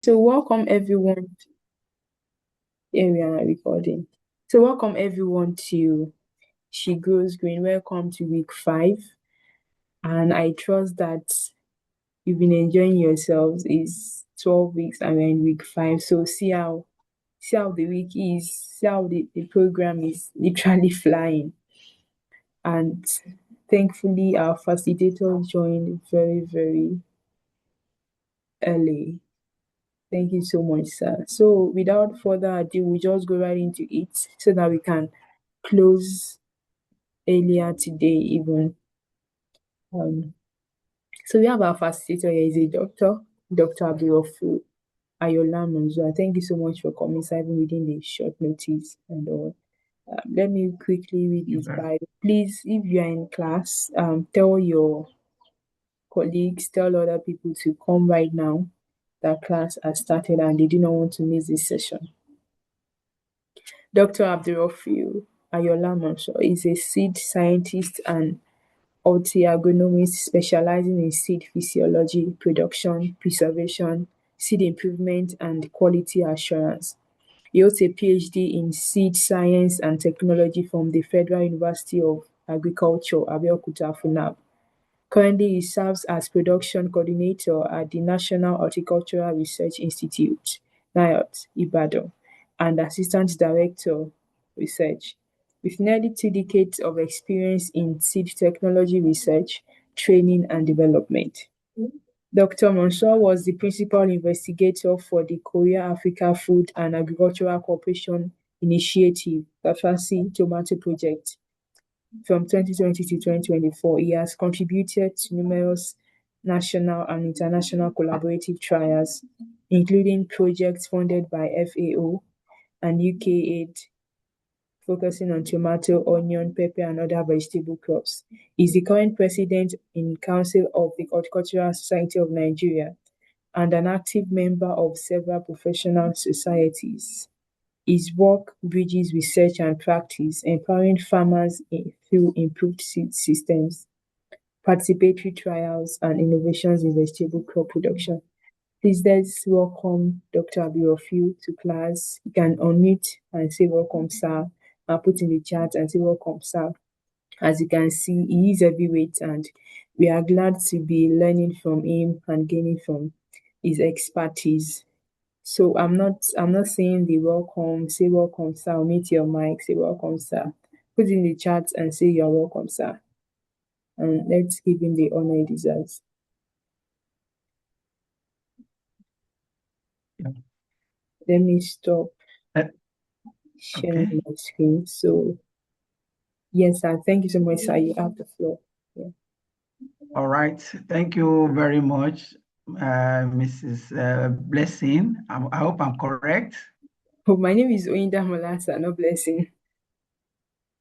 So welcome everyone. Here we are recording. So welcome everyone to She Grows Green. Welcome to week 5. And I trust that you've been enjoying yourselves. It's 12 weeks and we're in week 5. So see how the week is, see how the program is literally flying. And thankfully our facilitator joined very, very early. Thank you so much, sir. So without further ado, we just go right into it so that we can close earlier today even. Um, so we have our facilitator here is a doctor, Dr. Abdul-Rafiu Ayoola Monsur. Thank you so much for coming, sir, even within the short notice and all. Let me quickly read his bio. Please, if you are in class, tell your colleagues, tell other people to come right now. That class has started and they do not want to miss this session. Dr. Abdul-Rafiu Ayoola Monsur is a seed scientist and agronomist specializing in seed physiology, production, preservation, seed improvement, and quality assurance. He holds a PhD in seed science and technology from the Federal University of Agriculture, Abeokuta, FUNAB. Currently, he serves as production coordinator at the National Horticultural Research Institute, NIOT, Ibadan, and assistant director, research. With nearly 2 decades of experience in seed technology research, training, and development. Dr. Monsur was the principal investigator for the Korea Africa Food and Agricultural Cooperation Initiative, the FASI Tomato Project, from 2020 to 2024. He has contributed to numerous national and international collaborative trials, including projects funded by FAO and UK Aid, focusing on tomato, onion, pepper, and other vegetable crops. He is the current president in Council of the Horticultural Society of Nigeria and an active member of several professional societies. His work bridges research and practice, empowering farmers through improved seed systems, participatory trials, and innovations in vegetable crop production. Please let's welcome Dr. Abdul-Rafiu to class. You can unmute and say welcome, sir, and put in the chat and say welcome, sir. As you can see, he is heavyweight and we are glad to be learning from him and gaining from his expertise. So I'm not saying the welcome, say welcome, sir, meet your mic, say welcome, sir. Put in the chat and say you're welcome, sir. And let's give him the honor he deserves. Yeah. Let me stop Okay. sharing my screen. So yes, sir. Thank you so much, sir. You have the floor. Yeah. All right. Thank you very much, Mrs. Blessing. I hope I'm correct. Oh, my name is Oyinda Malasa, no blessing.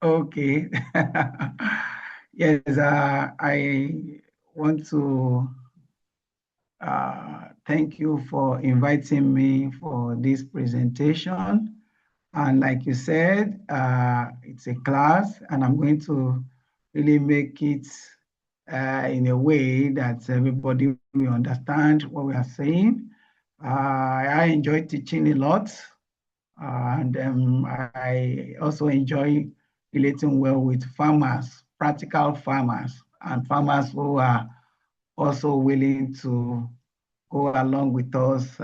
Okay. Yes, I want to thank you for inviting me for this presentation. And like you said, it's a class, and I'm going to really make it in a way that everybody will understand what we are saying. I enjoy teaching a lot, and I also enjoy relating well with farmers, practical farmers, and farmers who are also willing to go along with us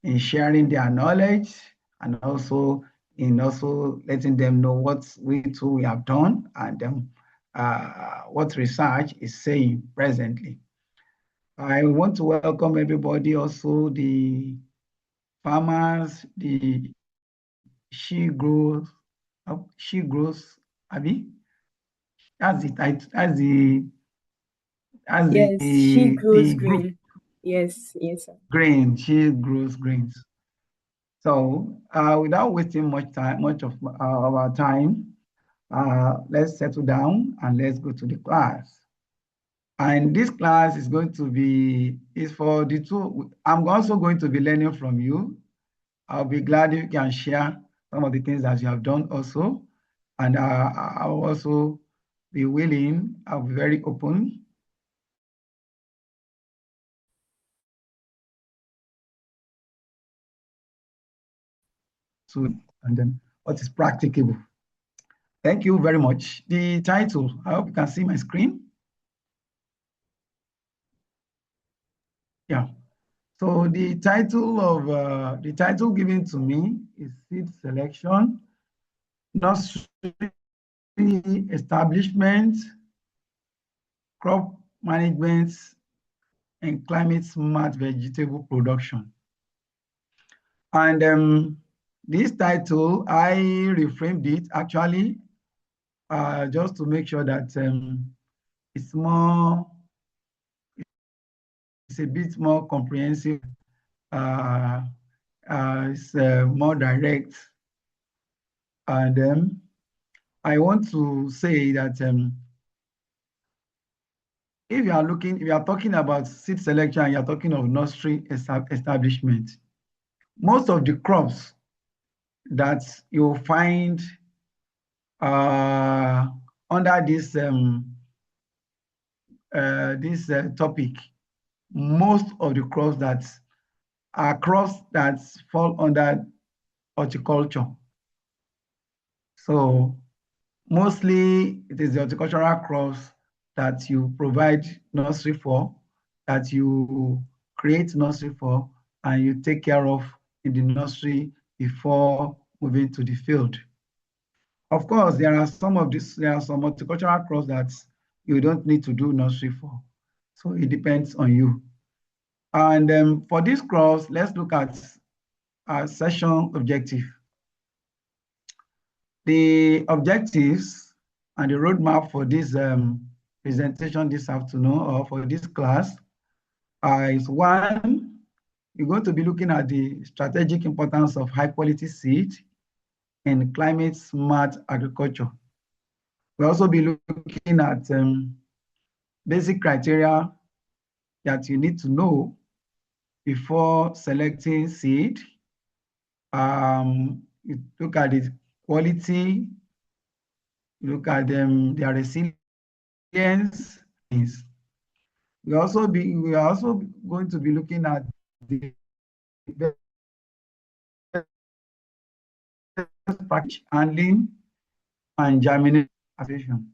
in sharing their knowledge and also in also letting them know what we too we have done and what research is saying presently. I want to welcome everybody, also the farmers, the she grows, Abby, as Yes, she grows the group green. Yes, yes, sir. grain, she grows grains. So without wasting much of our time, let's settle down and let's go to the class. And this class is going to be, is for the two, I'm also going to be learning from you. I'll be glad if you can share some of the things that you have done also. And I'll also be willing, I'll be very open and then what is practicable. Thank you very much. The title, I hope you can see my screen. Yeah. So the title given to me is Seed Selection, Nursery Establishment, Crop Management, and Climate Smart Vegetable Production. And this title, I reframed it actually just to make sure that it's a bit more comprehensive, it's more direct. And I want to say that if you are talking about seed selection and you're talking of nursery establishment, most of the crops that you'll find under this topic, most of the crops that fall under horticulture. So mostly it is the horticultural crops that you provide nursery for, that you create nursery for, and you take care of in the nursery before moving to the field. Of course, there are some horticultural crops that you don't need to do nursery for. So it depends on you. And for these crops, let's look at our session objective. The objectives and the roadmap for this presentation this afternoon or for this class is one, you're going to be looking at the strategic importance of high quality seed in climate smart agriculture. We'll also be looking at basic criteria that you need to know before selecting seed. You look at the quality, you look at their resilience. We are also going to be looking at the practice handling and germination.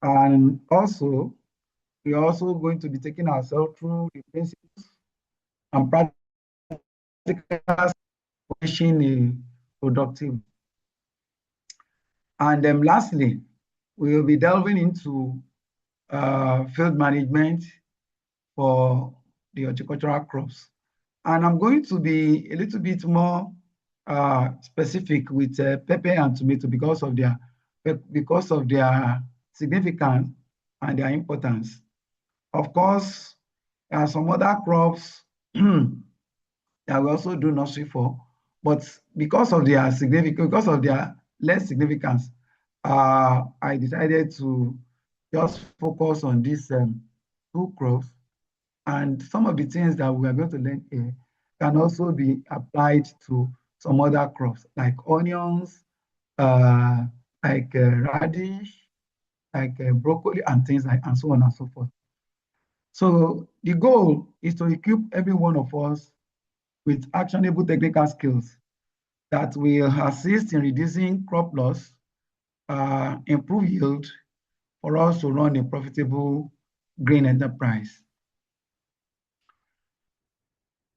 And also, we are also going to be taking ourselves through the principles and practical a productive. And lastly, we will be delving into field management for the horticultural crops. And I'm going to be a little bit more specific with pepper and tomato because of their significance and their importance. Of course, there are some other crops that we also do nursery for, but because of their less significance, I decided to just focus on these two crops. And some of the things that we are going to learn here can also be applied to some other crops like onions, like radish, like broccoli and things like, and so on and so forth. So the goal is to equip every one of us with actionable technical skills that will assist in reducing crop loss, improve yield for us to run a profitable grain enterprise.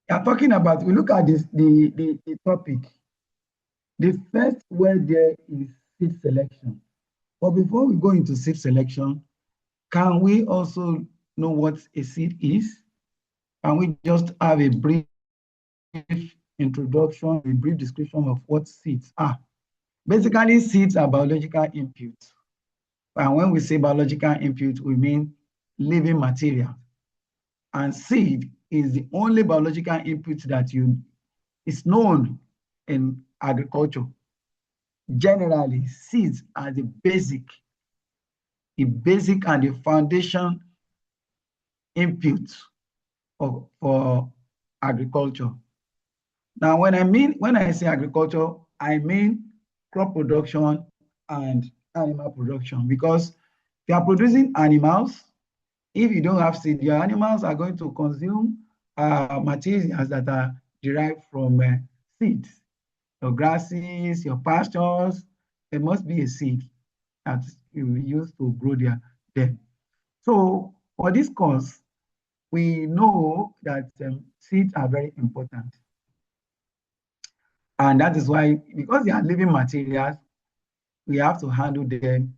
We look at the topic. The first word there is seed selection. But before we go into seed selection, can we also know what a seed is? Can we just have a brief introduction, a brief description of what seeds are? Basically, seeds are biological inputs. And when we say biological input, we mean living material. And seed is the only biological input that is known in agriculture. Generally, seeds are the basic and the foundation input for agriculture. Now, when I say agriculture, I mean crop production and animal production, because if you are producing animals, if you don't have seed, your animals are going to consume materials that are derived from seeds. your grasses, your pastures, there must be a seed that you will use to grow them. So for this course, we know that seeds are very important. And that is why, because they are living materials, we have to handle them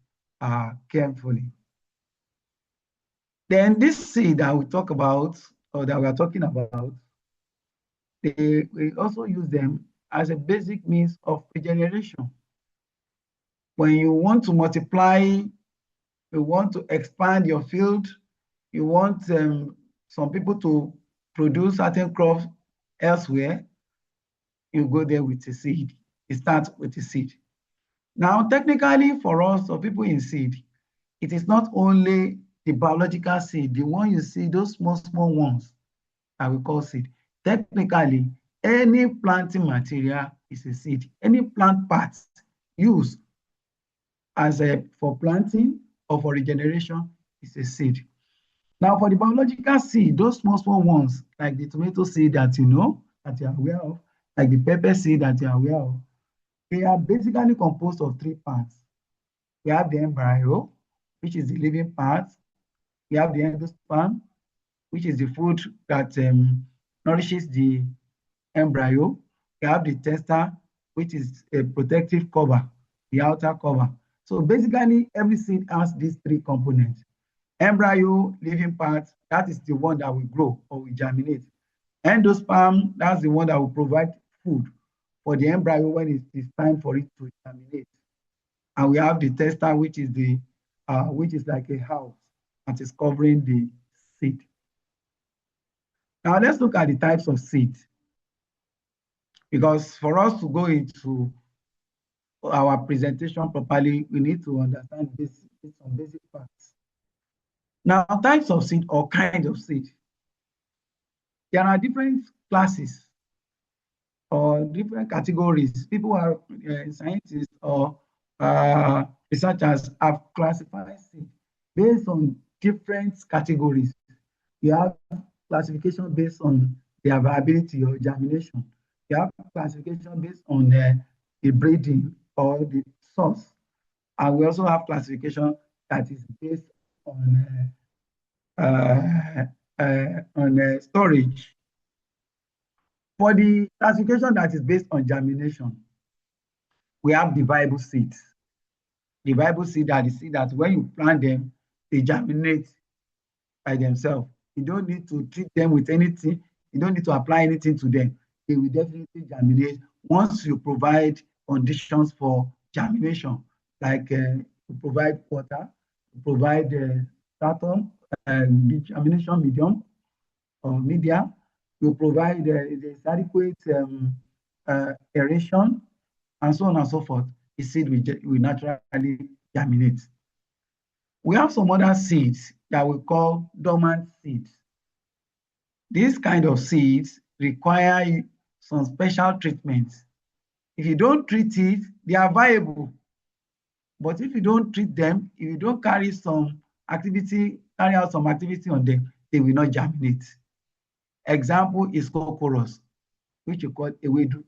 carefully. Then this seed that we talk about, or that we are talking about, we also use them as a basic means of regeneration. When you want to multiply, you want to expand your field, you want some people to produce certain crops elsewhere, you go there with a seed. You start with a seed. Now, technically for us, or people in seed, it is not only the biological seed, the one you see, those small ones that we call seed. Technically, any planting material is a seed. Any plant parts used as for planting or for regeneration is a seed. Now, for the biological seed, those small ones, like the tomato seed that you know, that you are aware of, like the pepper seed that you are aware of, they are basically composed of three parts. We have the embryo, which is the living part. We have the endosperm, which is the food that nourishes the embryo. We have the testa, which is a protective cover, the outer cover. So basically, every seed has these three components. Embryo, living part, that is the one that will grow or will germinate. Endosperm, that's the one that will provide food for the embryo when it is time for it to germinate. And we have the testa, which is like a house that is covering the seed. Now let's look at the types of seed, because for us to go into our presentation properly, we need to understand some basic facts. Now, types of seed or kinds of seed. There are different classes or different categories. People are scientists or researchers have classified seed based on different categories. You have classification based on their viability or germination. You have classification based on the breeding or the source. And we also have classification that is based on storage. For the classification that is based on germination, we have the viable seeds. The viable seed are the seed that when you plant them, they germinate by themselves. You don't need to treat them with anything. You don't need to apply anything to them. They will definitely germinate once you provide conditions for germination, like you provide water, you provide stratum, the germination medium or media, you provide the adequate aeration, and so on and so forth. The seed will naturally germinate. We have some other seeds that we call dormant seeds. These kind of seeds require some special treatments. If you don't treat it, they are viable. But if you don't treat them, if you don't carry out some activity on them, they will not germinate. Example is cocorus, which you call ewedu.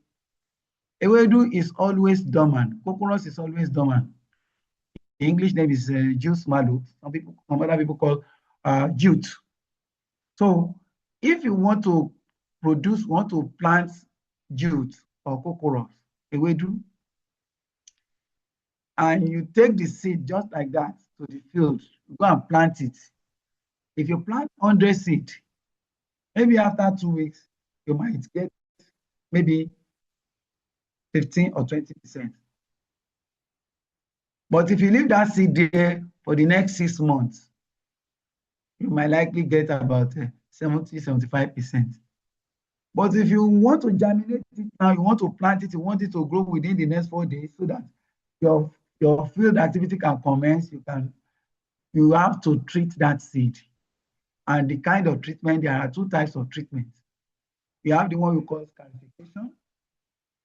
Ewedu is always dormant. Cocorus is always dormant. The English name is juice mallow. Some other people call jute. So if you want to plant jute or cocorus, ewedu, and you take the seed just like that to the field, you go and plant it. If you plant 100 seed, maybe after 2 weeks, you might get maybe 15 or 20%. But if you leave that seed there for the next 6 months, you might likely get about 70-75%. But if you want to germinate it now, you want to plant it, you want it to grow within the next 4 days so that your field activity can commence, you have to treat that seed. And the kind of treatment, there are 2 types of treatments. You have the one we call scarification.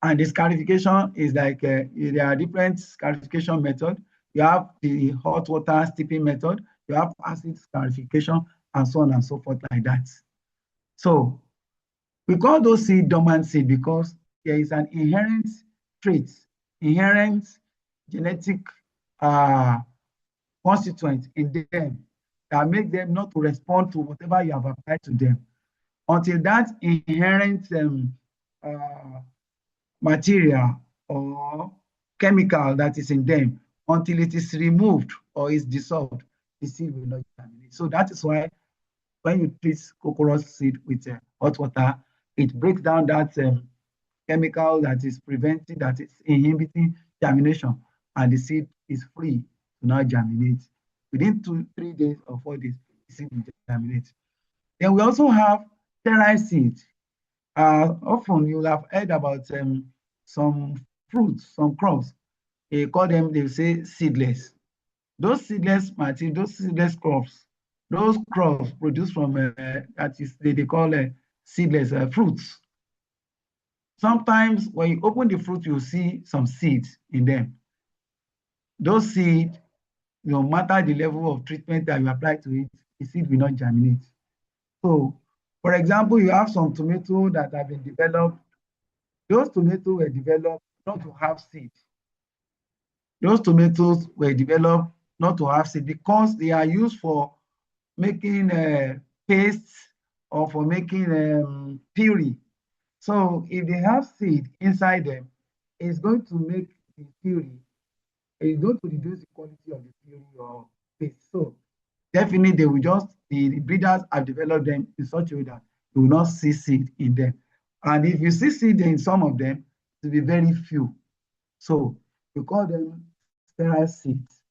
And the scarification is like, there are different scarification methods. You have the hot water steeping method, you have acid scarification, and so on and so forth like that. So we call those seed dormant seed because there is an inherent traits, inherent genetic constituents in them that make them not to respond to whatever you have applied to them until that inherent material or chemical that is in them, until it is removed or is dissolved, the seed will not germinate. So that is why when you treat coconut seed with hot water, it breaks down that chemical that is preventing, that is inhibiting germination, and the seed is free to now germinate. Within 3 days or 4 days, the seed will germinate. Then we also have sterile seed. Often you will have heard about some fruits, some crops. They call them, they say seedless. Those seedless material, those seedless crops, those crops produced from that is they call seedless fruits. Sometimes when you open the fruit, you see some seeds in them. Those seeds, no matter the level of treatment that you apply to it, the seed will not germinate. So, for example, you have some tomato that have been developed. Those tomatoes were developed not to have seed. Those tomatoes were developed not to have seed because they are used for making pastes or for making puree. So if they have seed inside them, it's going to make the puree, it's going to reduce the quality of the puree or paste. So definitely they will just, the breeders have developed them in such a way that you will not see seed in them. And if you see seed in some of them, it will be very few. So we call them sterile seeds.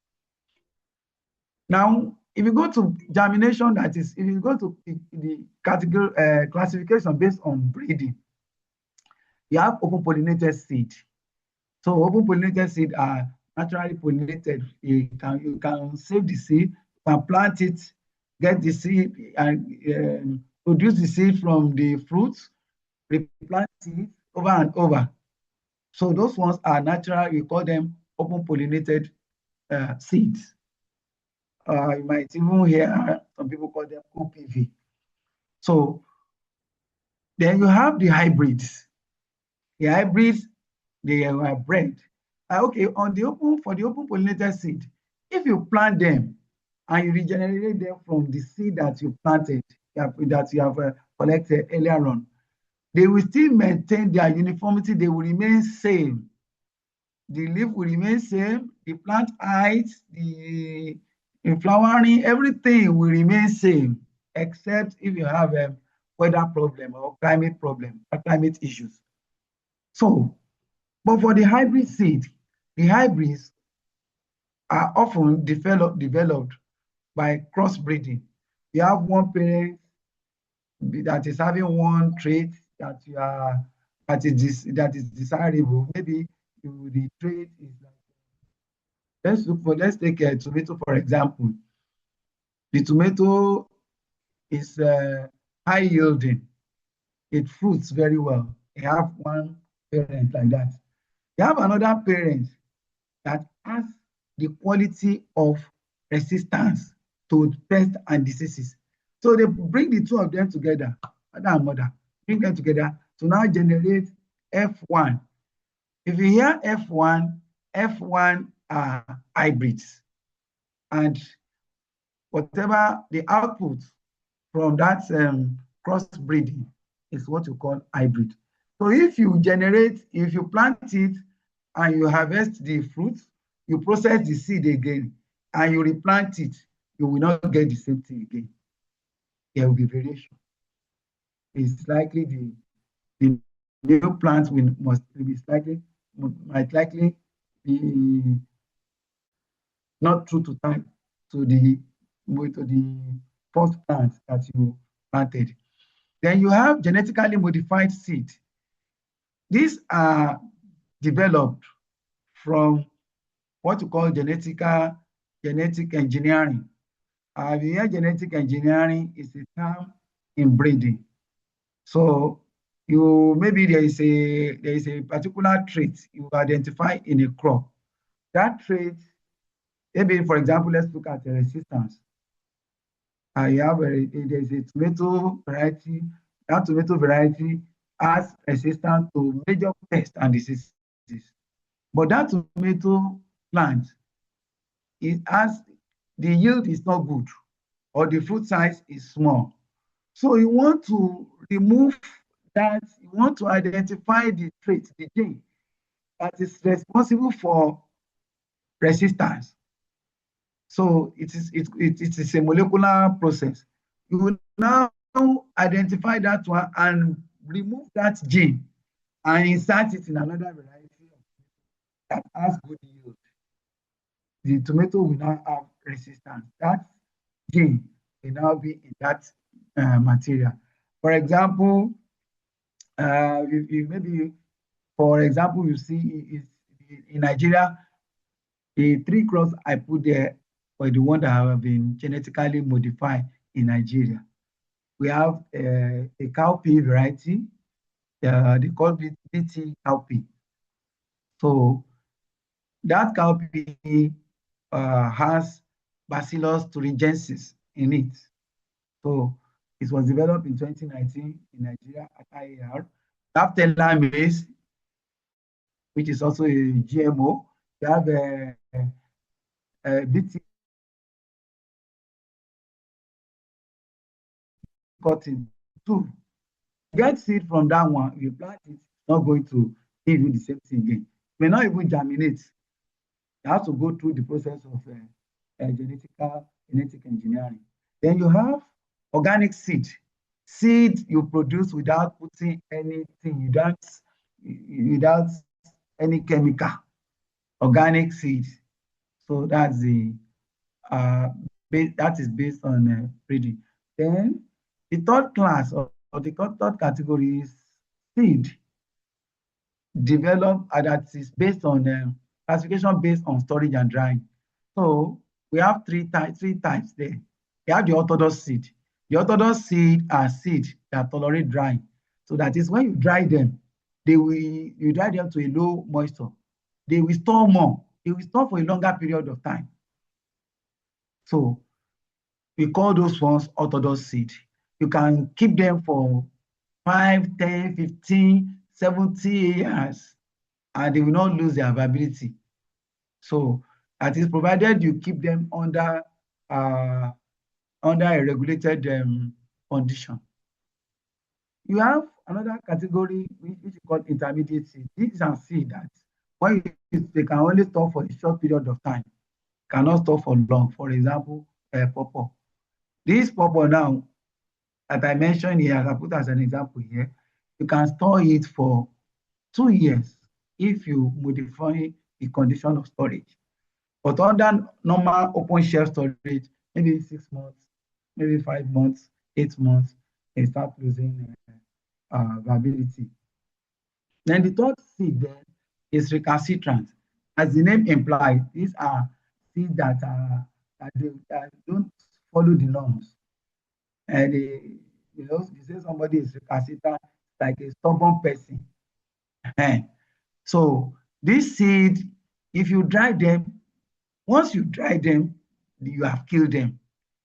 Now, if you go to germination, that is, if you go to the category classification based on breeding, you have open pollinated seed. So open pollinated seed are naturally pollinated. You can save the seed, you can plant it, get the seed, and produce the seed from the fruits, replant it over and over. So those ones are natural. We call them open pollinated seeds. You might even hear some people call them OPV. So then you have the hybrids. The hybrids, they are bred. Okay, for the open pollinated seed, if you plant them and you regenerate them from the seed that you planted, that you have collected earlier on, they will still maintain their uniformity. They will remain same. The leaf will remain same. The plant height, the flowering, everything will remain same, except if you have a weather problem or climate problem or climate issues. So, but for the hybrid seed, the hybrids are often developed by crossbreeding. You have one parent that is having one trait that is desirable. Maybe the trait is like, let's take a tomato for example. The tomato is high yielding. It fruits very well. You have one parent like that. You have another parent that has the quality of resistance to pests and diseases. So they bring the two of them together, father and mother, bring them together to now generate F1. If you hear F1, F1 are hybrids. And whatever the output from that crossbreeding is what you call hybrid. So if you plant it and you harvest the fruit, you process the seed again, and you replant it, you will not get the same thing again. There will be variation. It's likely the new plant might likely be not true to time to the first plant that you planted. Then you have genetically modified seed. These are developed from what you call genetic engineering. Genetic engineering is a term in breeding. So maybe there is a particular trait you identify in a crop. That trait, maybe for example, let's look at the resistance. There's a tomato variety. That tomato variety has resistance to major pests and diseases. But that tomato plant, it has, the yield is not good, or the fruit size is small. So you want to remove that, you want to identify the trait, the gene that is responsible for resistance. So it is a molecular process. You will now identify that one and remove that gene and insert it in another variety that has good yield. The tomato will now have resistance. That gene will now be in that material. For example, maybe, for example, you see is in Nigeria, the three crops I put there were the one that have been genetically modified in Nigeria. We have a cowpea variety, they call it BT cowpea. So that cowpea has Bacillus thuringiensis in it. So it was developed in 2019 in Nigeria at IAR. We have Tela maize, which is also a GMO. We have BT cotton too. Get seed from that one, you plant it, it's not going to give you the same thing again. It may not even germinate. You have to go through the process of genetic engineering. Then you have organic seed. Seed you produce without putting anything, without any chemical. Organic seed. So that's that is based on breeding. Then the third class or the third category is seed developed that is based on classification based on storage and drying. So we have three types there. We have the orthodox seed. The orthodox seed are seed that tolerate drying. So that is when you dry them, you dry them to a low moisture. They will store more. They will store for a longer period of time. So we call those ones orthodox seed. You can keep them for 5, 10, 15, 70 years, and they will not lose their viability. So that is provided you keep them under a regulated condition. You have another category which is called intermediate seed. These are seed that when they can only store for a short period of time, cannot store for long. For example, pawpaw. This pawpaw now, that I mentioned here, as I put as an example here, you can store it for 2 years if you modify the condition of storage. But under normal open shelf storage, maybe 6 months, maybe 5 months, 8 months, they start losing viability. Then the third seed then is recalcitrant. As the name implies, these are seeds that don't follow the norms. And you say somebody is recalcitrant, like a stubborn person. So this seed, if you dry them, once you dry them, you have killed them.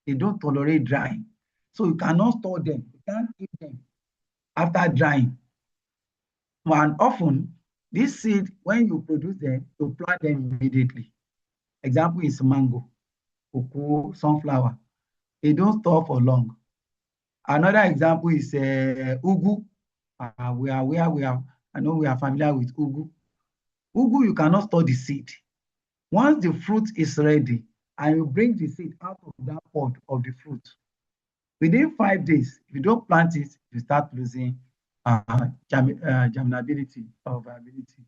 They don't tolerate drying. So you cannot store them. You can't keep them after drying. And often, this seed, when you produce them, you plant them immediately. Example is mango, cocoa, sunflower. They don't store for long. Another example is ugu. I know we are familiar with ugu. Ugu, you cannot store the seed. Once the fruit is ready and you bring the seed out of that pod of the fruit, within 5 days, if you don't plant it, you start losing germinability or viability.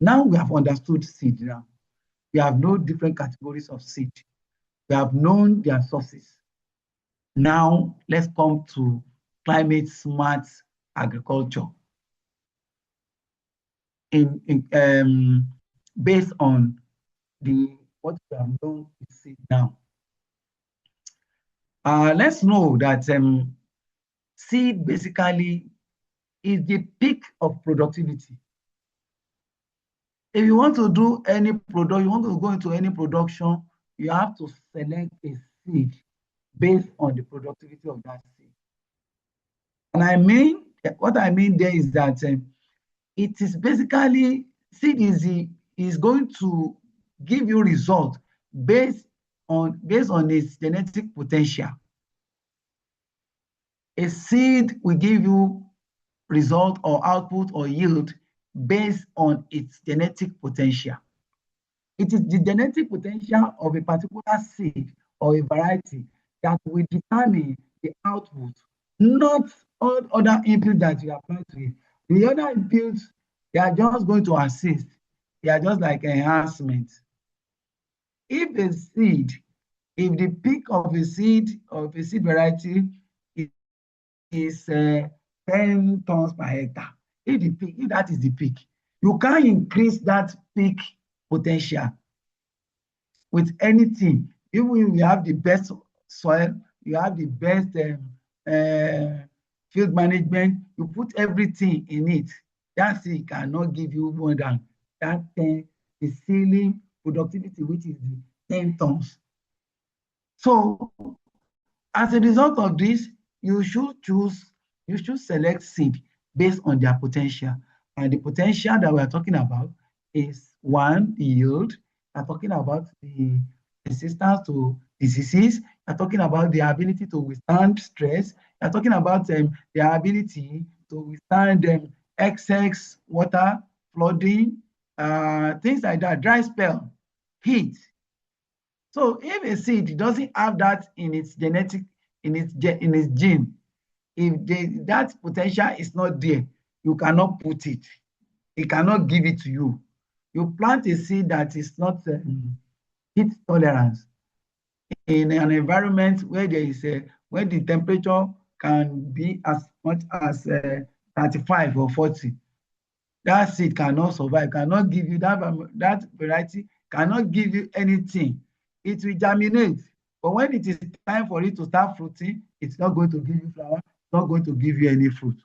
Now we have understood seed now. We have known different categories of seed. We have known their sources. Now let's come to climate smart agriculture. Based on what we have known with seed now. Let's know that seed basically is the peak of productivity. If you want to do any product, you want to go into any production, you have to select a seed based on the productivity of that seed. And what I mean there is that it is basically, seed is is going to give you results based on its genetic potential. A seed will give you result or output or yield based on its genetic potential. It is the genetic potential of a particular seed or a variety that will determine the output, not all other inputs that you apply to it. The other inputs, they are just going to assist. They are just like enhancement. If the peak of a seed variety is 10 tons per hectare, if that is the peak, you can't increase that peak potential with anything. Even if you have the best soil, you have the best field management, you put everything in it, that seed cannot give you more than that 10, the ceiling productivity, which is the 10 tons. So as a result of this, you should select seed based on their potential. And the potential that we are talking about is one, the yield. We're talking about the resistance to diseases. We're talking about the ability to withstand stress. We're talking about the ability to withstand excess water, flooding, things like that, dry spell, heat. So if a seed doesn't have that in its genetic, in its gene, if that potential is not there, you cannot put it. It cannot give it to you. You plant a seed that is not heat tolerance in an environment where there is where the temperature can be as much as 35 or 40. That seed cannot survive, cannot give you that variety, cannot give you anything. It will germinate, but when it is time for it to start fruiting, it's not going to give you flower, it's not going to give you any fruit.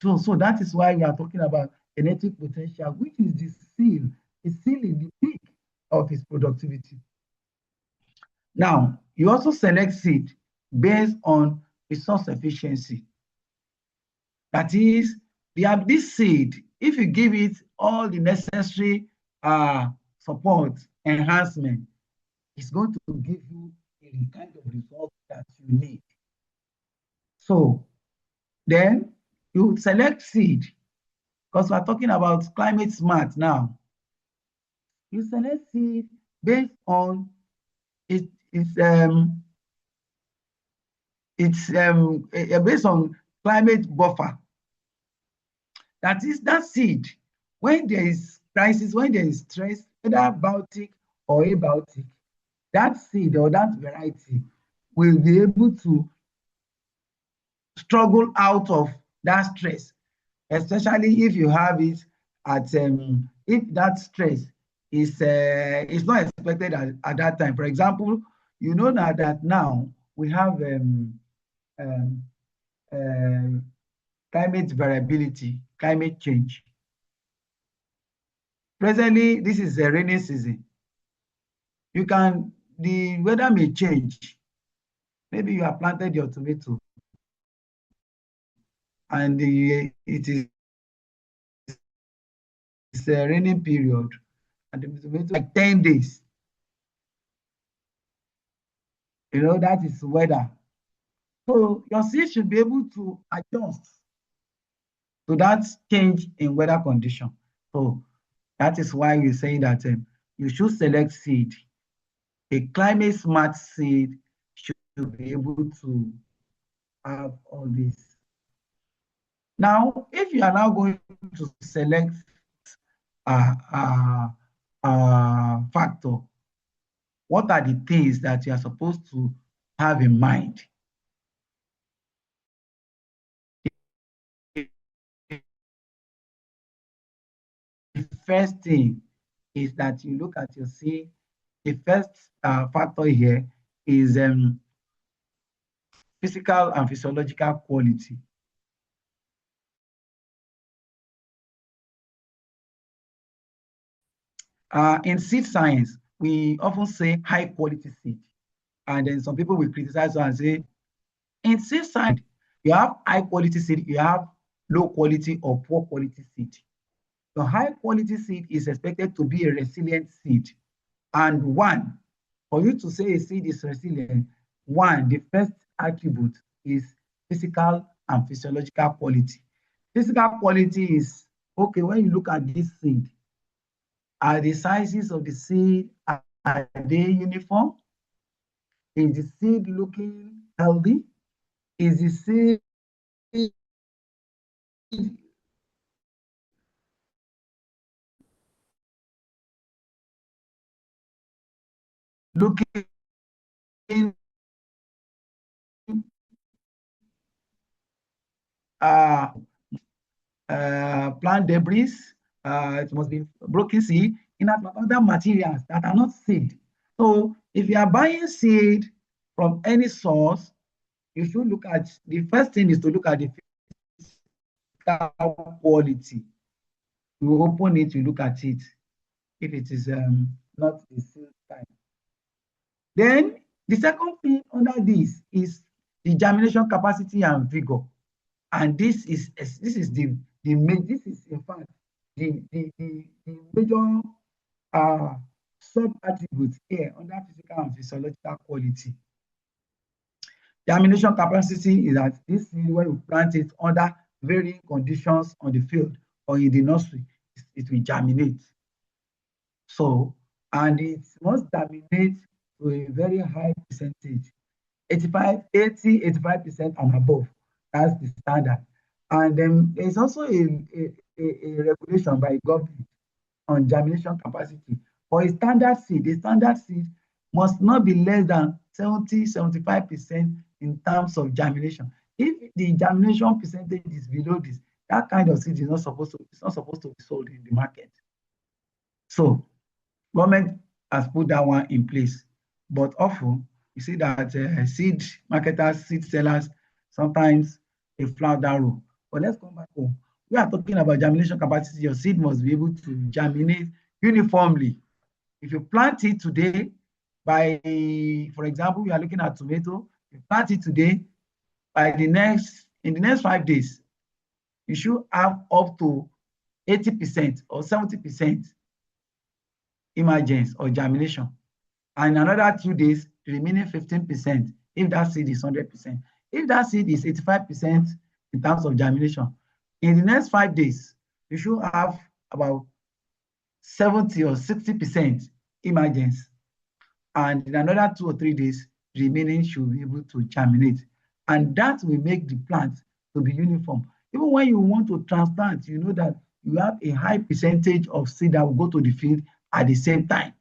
So that is why we are talking about genetic potential, which is the seal in the peak of its productivity. Now, you also select seed based on resource efficiency. That is, this seed, if you give it all the necessary support, enhancement, it's going to give you the kind of result that you need. So then you select seed, because we're talking about climate smart now. You select seed based on based on climate buffer. That is, that seed, when there is crisis, when there is stress, whether biotic or abiotic, that seed or that variety will be able to struggle out of that stress, especially if you have it at if that stress is not expected at that time. For example, you know that now we have climate variability, climate change. Presently, this is a rainy season. The weather may change. Maybe you have planted your tomato and it is a raining period, and the tomato like 10 days. You know, that is weather. So your seed should be able to adjust to that change in weather condition. So that is why we're saying that you should select seed. A climate smart seed should be able to have all this. Now, if you are now going to select a factor, what are the things that you are supposed to have in mind? The first thing is that you look at your seed. The first factor here is physical and physiological quality. In seed science, we often say high quality seed. And then some people will criticize and say, in seed science, you have high quality seed, you have low quality or poor quality seed. The high quality seed is expected to be a resilient seed. And one, for you to say a seed is resilient, one, the first attribute is physical and physiological quality. Physical quality is, okay, when you look at this seed, are the sizes of the seed, are they uniform? Is the seed looking healthy? Is the seed looking uh, plant debris? It must be broken seed in other materials that are not seed. So if you are buying seed from any source, you should look at, the first thing is to look at the physical quality. You open it, you look at it. If it is not the seed type. Then the second thing under this is the germination capacity and vigor. And this is the this is in fact the major sub attributes here under physical and physiological quality. Germination capacity is that this is when you plant it under varying conditions on the field or in the nursery, it will germinate. So, and it must germinate to a very high percentage, 85% and above. That's the standard. And then there's also a regulation by government on germination capacity. For a standard seed must not be less than 70-75% in terms of germination. If the germination percentage is below this, that kind of seed is not supposed to be sold in the market. So government has put that one in place, but often you see that seed marketers, seed sellers, sometimes they flout that rule. But let's come back home. We are talking about germination capacity. Your seed must be able to germinate uniformly. If you plant it today, for example, we are looking at tomato. You plant it today, in the next 5 days, you should have up to 80% or 70% emergence or germination. And another 2 days, the remaining 15%, if that seed is 100%. If that seed is 85% in terms of germination, in the next 5 days, you should have about 70 or 60% emergence. And in another 2 or 3 days, the remaining should be able to germinate. And that will make the plant to be uniform. Even when you want to transplant, you know that you have a high percentage of seed that will go to the field at the same time.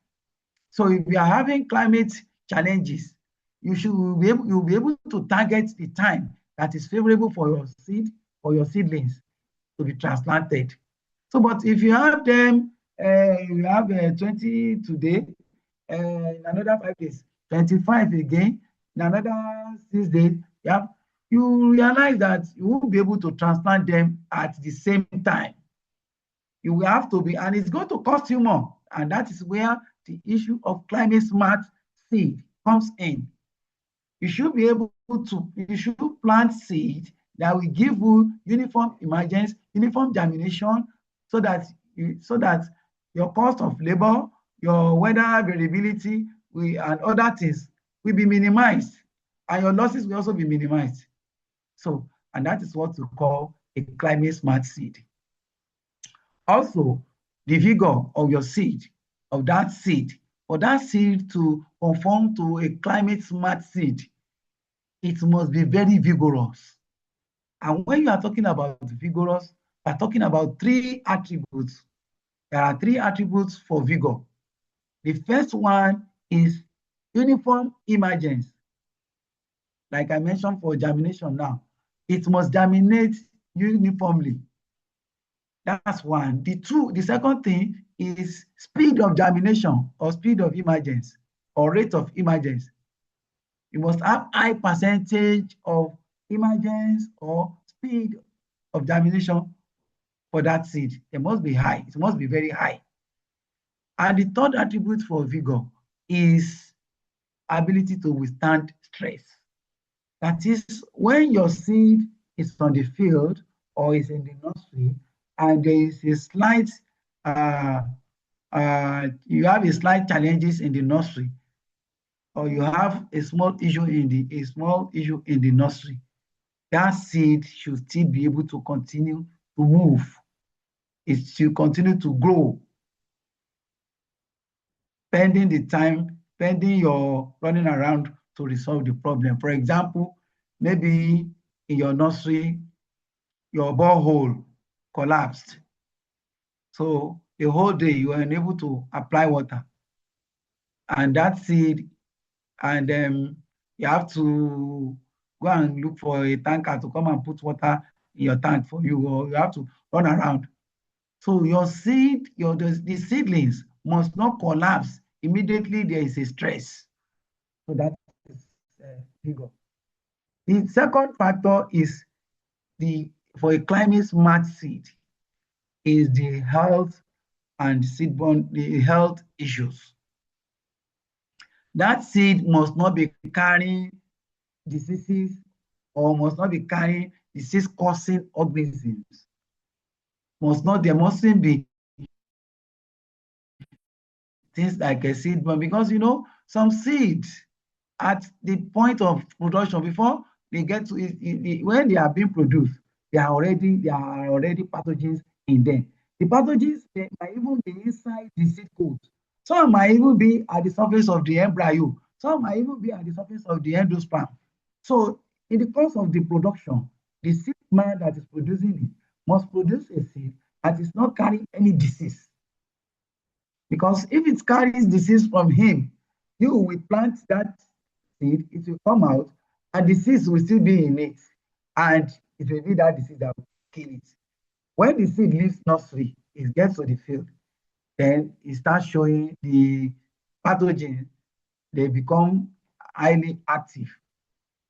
So if you are having climate challenges, you'll be able to target the time that is favorable for your seed or your seedlings to be transplanted. So, but if you have them, you have 20 today, in another 5 days, 25 again, in another 6 days, you realize that you won't be able to transplant them at the same time. You will have to be, and it's going to cost you more. And that is where the issue of climate smart seed comes in. You should be able to, you should plant seed that will give you uniform emergence, uniform germination, so that your cost of labor, your weather variability, and other things will be minimized, and your losses will also be minimized. So, and that is what we call a climate smart seed. Also, the vigor of your seed, for that seed to conform to a climate smart seed, it must be very vigorous. And when you are talking about vigorous, we are talking about 3 attributes. There are 3 attributes for vigor. The first one is uniform emergence. Like I mentioned for germination now, it must germinate uniformly. That's one. The second thing is speed of germination or speed of emergence or rate of emergence. You must have high percentage of emergence or speed of germination for that seed. It must be high. It must be very high. And the third attribute for vigor is ability to withstand stress. That is, when your seed is on the field or is in the nursery and there is a slight you have a slight challenges in the nursery, or you have a small issue in the nursery, that seed should still be able to continue to move. It should continue to grow pending the time, pending your running around to resolve the problem. For example, maybe in your nursery, your borehole collapsed. So the whole day you are unable to apply water. And that seed, and you have to go and look for a tanker to come and put water in your tank for you, or you have to run around. So your seed, the seedlings must not collapse immediately there is a stress. So that is bigger. The second factor is for a climate smart seed is the health and the health issues. That seed must not be carrying diseases or must not be carrying disease-causing organisms. There mustn't be things like a seed bomb, because some seeds at the point of production, before they get to when they are being produced, there are already pathogens in them. The pathogens, they might even be inside the seed coat. Some might even be at the surface of the embryo. Some might even be at the surface of the endosperm. So in the course of the production, the seed man that is producing it must produce a seed that is not carrying any disease. Because if it carries disease from him, you will plant that seed, it will come out, and disease will still be in it. And it will be that disease that will kill it. When the seed leaves nursery, it gets to the field, then it starts showing the pathogens, they become highly active.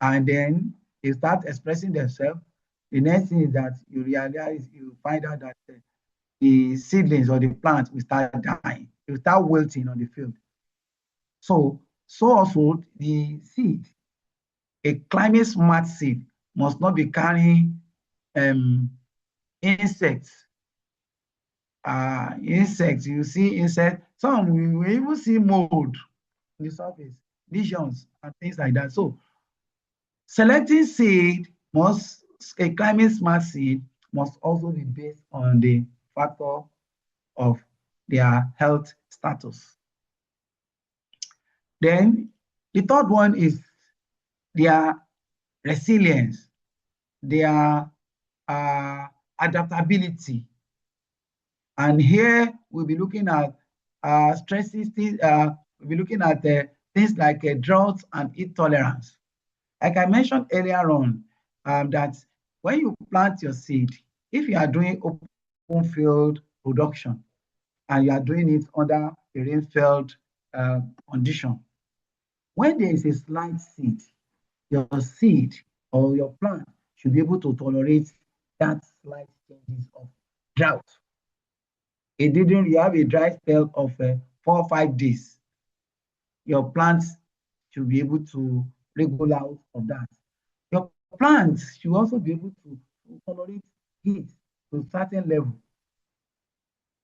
And then they start expressing themselves. The next thing is that you find out that the seedlings or the plants will start dying. They will start wilting on the field. So also the seed, a climate smart seed, must not be carrying insects. You see insects. Some we will even see mold on the surface, lesions and things like that. So selecting seed a climate smart seed must also be based on the factor of their health status. Then the third one is their resilience, their adaptability. And here we'll be looking at stresses, we'll be looking at things like drought and heat tolerance. Like I mentioned earlier on, that when you plant your seed, if you are doing open field production and you are doing it under a rainfed condition, when there is a slight seed, your seed or your plant should be able to tolerate that slight changes of drought. You have a dry spell of 4 or 5 days, your plants should be able to wriggle out of that. Your plants should also be able to tolerate heat to a certain level.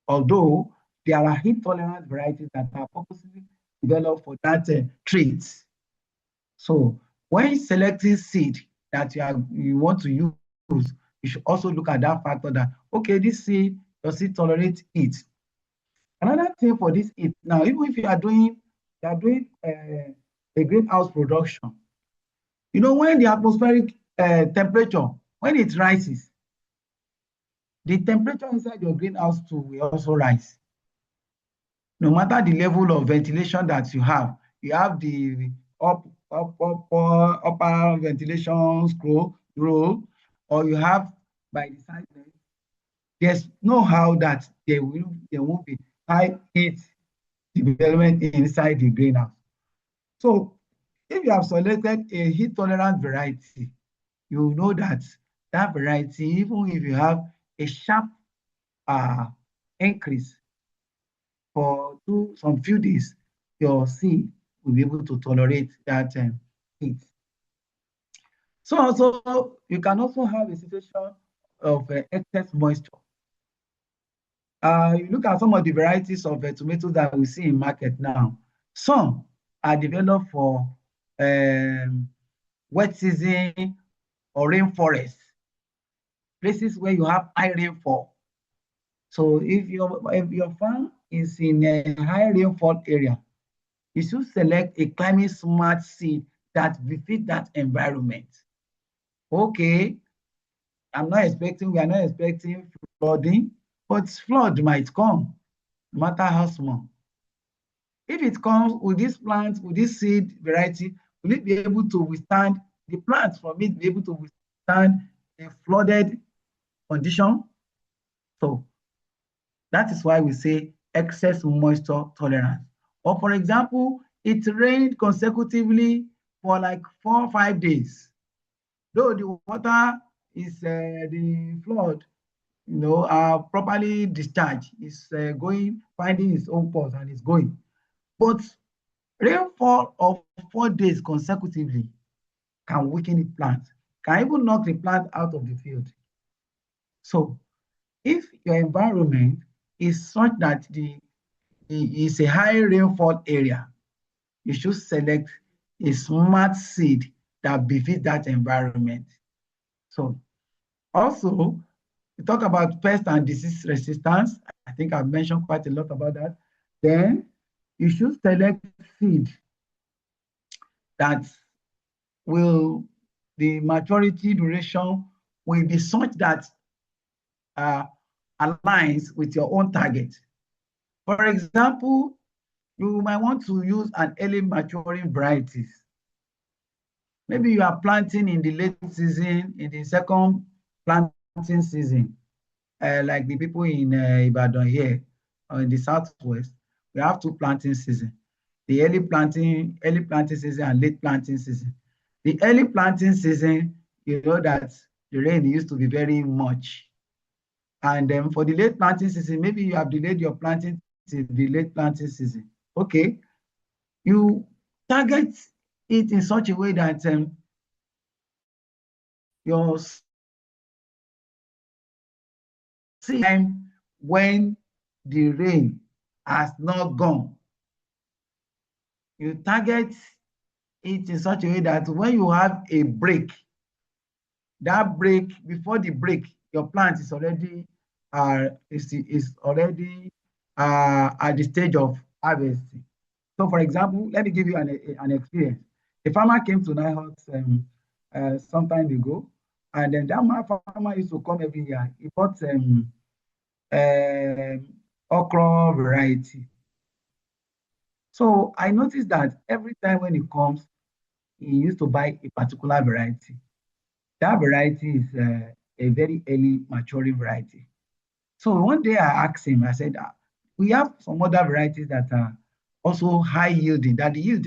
Although there are heat tolerant varieties that are purposely developed for that trait. So when selecting seed that you want to use, you should also look at that factor that, okay, this seed, does it tolerate heat? Another thing for this heat, now, even if you are doing a greenhouse production, when the atmospheric temperature, when it rises, the temperature inside your greenhouse too will also rise. No matter the level of ventilation that you have the upper ventilation scroll, or you have by the side, there's no how that there won't be high heat development inside the greenhouse. So if you have selected a heat tolerant variety, you know that that variety, even if you have a sharp increase for some few days, your seed will be able to tolerate that heat. So also, you can also have a situation of excess moisture. You look at some of the varieties of tomatoes that we see in market now. Some are developed for wet season or rainforest, places where you have high rainfall. So if your farm is in a high rainfall area, you should select a climate smart seed that befit that environment. Okay, we are not expecting flooding, but flood might come, no matter how small. If it comes with this plant, with this seed variety, will it be able to withstand, the plants from it be able to withstand a flooded condition? So that is why we say excess moisture tolerance. Or for example, it rained consecutively for like 4 or 5 days. Though the water is the flood, properly discharged, is finding its own course and is going. But rainfall of 4 days consecutively can weaken the plant, can even knock the plant out of the field. So if your environment is such that is a high rainfall area, you should select a smart seed that befits that environment. So also, we talk about pest and disease resistance. I think I've mentioned quite a lot about that. Then you should select seed that will, the maturity duration will be such that aligns with your own target. For example, you might want to use an early maturing varieties. Maybe you are planting in the late season, in the second planting season, like the people in Ibadan here, or in the southwest. We have 2 planting seasons: the early planting season and late planting season. The early planting season, you know that the rain used to be very much. And then for the late planting season, maybe you have delayed your planting to the late planting season. Okay, you target it in such a way that your time when the rain has not gone, you target it in such a way that when you have a break, that break, before the break, your plant is already at the stage of harvesting. So for example, let me give you an experience. A farmer came to Nihot some time ago, and then that farmer used to come every year. He bought okra variety. So I noticed that every time when he comes, he used to buy a particular variety. That variety is a very early maturing variety. So one day I asked him, I said, we have some other varieties that are also high yielding, that the yield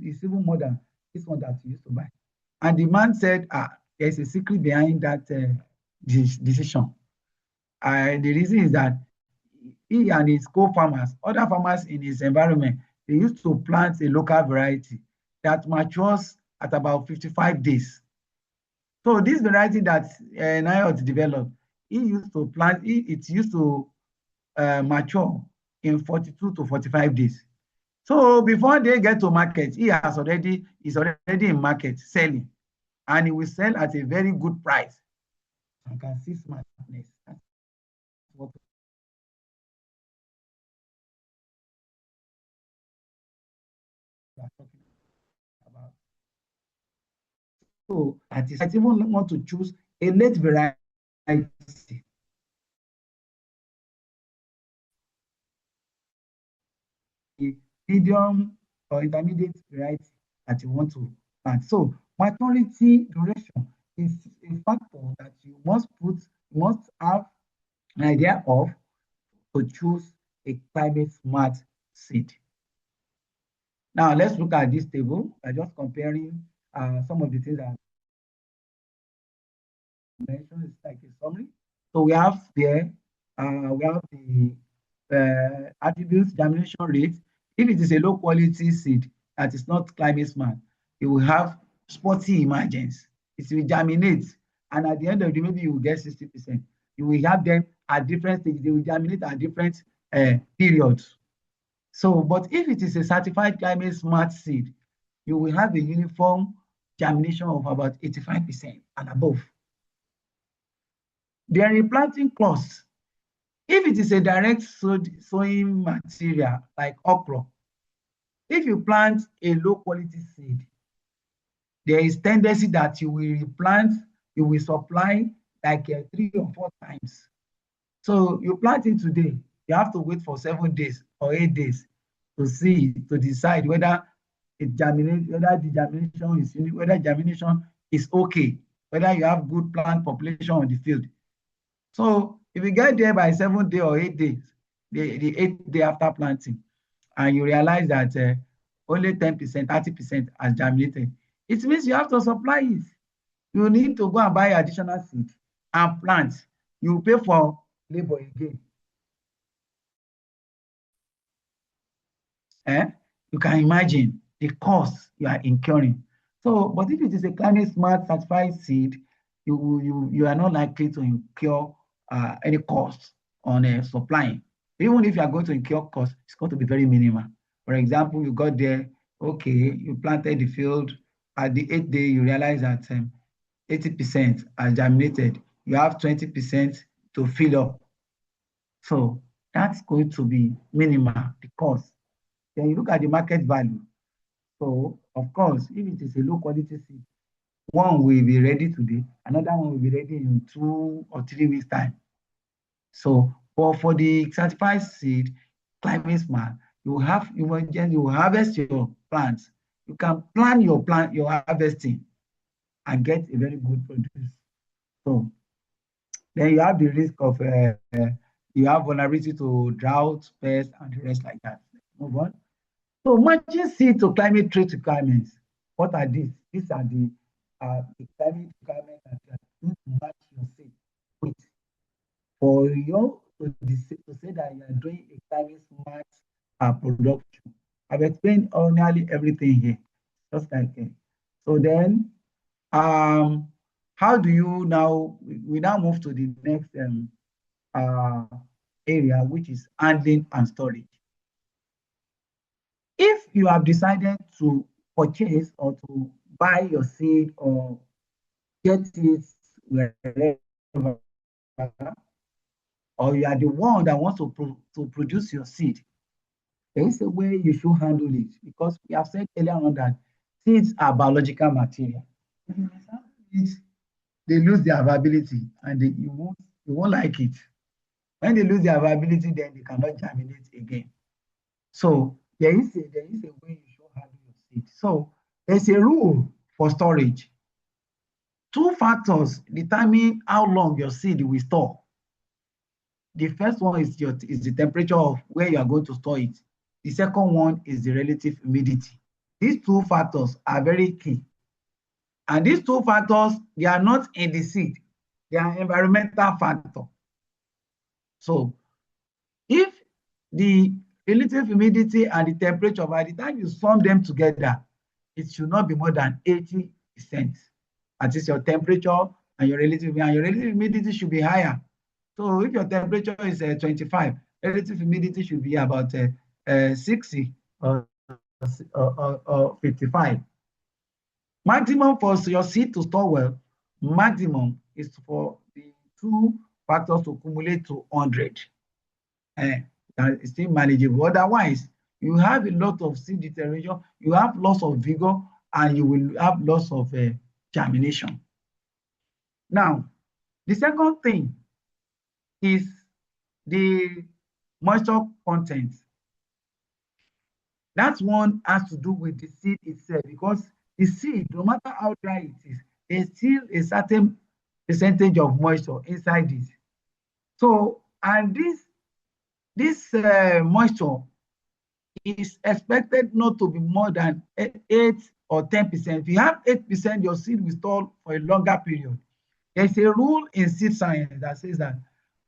is even more than this one that you used to buy. And the man said, there's a secret behind that decision. The reason is that he and his co-farmers, other farmers in his environment, they used to plant a local variety that matures at about 55 days. So this variety that Nayot developed, it used to mature in 42 to 45 days. So before they get to market, is already in market selling, and he will sell at a very good price. I can see smartness. That's what we are talking about. So I even want to choose a late variety, a medium or intermediate variety that you want to plant. So maturity duration is a factor that you must have an idea of to choose a climate smart seed. Now let's look at this table. I'm just comparing some of the things that I mentioned. It's like a summary. So we have there, we have the attributes, germination rate. If it is a low quality seed that is not climate smart, it will have spotty emergence. It will germinate, and at the end of the day, maybe you will get 60%. You will have them at different stages. They will germinate at different periods. So, but if it is a certified climate smart seed, you will have a uniform germination of about 85% and above. The replanting cost, if it is a direct sowing material like okra, if you plant a low quality seed, there is tendency that you will replant, you will supply like 3 or 4 times. So you plant it today, you have to wait for 7 days or 8 days to decide whether it germinates, whether germination is okay, whether you have good plant population on the field. So if you get there by 7 days or 8 days, the 8th day after planting, and you realize that only 10%, 30% has germinated, it means you have to supply it. You need to go and buy additional seed and plant. You pay for labor again. You can imagine the cost you are incurring. So, but if it is a climate smart certified seed, you are not likely to incur any cost on supplying. Even if you are going to incur cost, it's going to be very minimal. For example, you got there, okay, you planted the field. At the 8th day, you realize that 80% are germinated. You have 20% to fill up. So that's going to be minimal, the cost. Then you look at the market value. So, of course, if it is a low quality seed, one will be ready today, another one will be ready in 2 or 3 weeks' time. So, for the certified seed, climate smart, you will harvest your plants. You can plan your harvesting and get a very good produce. So, then you have the risk of you have vulnerability to drought, pests, and the rest like that. Move on. So matching seed to climate trait requirements. What are these? These are the climate requirements that you need to match your seed with. For you to say that you are doing a climate smart production. I've explained nearly everything here. Just like so then how do you now we now move to the next area, which is handling and storage. If you have decided to purchase or to buy your seed or get it wherever, or you are the one that wants to produce your seed, there is a way you should handle it, because we have said earlier on that seeds are biological material. If you mishandle it, they lose their viability and you won't like it. When they lose their viability, then they cannot germinate again. So there is a way you should handle your seed. So there's a rule for storage. 2 factors determine how long your seed will store. The first one is the temperature of where you are going to store it. The second one is the relative humidity. These 2 factors are very key. And these 2 factors, they are not in the seed. They are environmental factors. So if the relative humidity and the temperature, by the time you sum them together, it should not be more than 80%. That is your temperature and your relative humidity should be higher. So if your temperature is 25, relative humidity should be about 60 or 55. Maximum for your seed to store well, maximum is for the 2 factors to accumulate to 100. It's still manageable. Otherwise, you have a lot of seed deterioration, you have loss of vigor, and you will have loss of germination. Now, the second thing is the moisture content. That one has to do with the seed itself, because the seed, no matter how dry it is, there's still a certain percentage of moisture inside it. So, and this moisture is expected not to be more than 8 or 10%. If you have 8%, your seed will store for a longer period. There's a rule in seed science that says that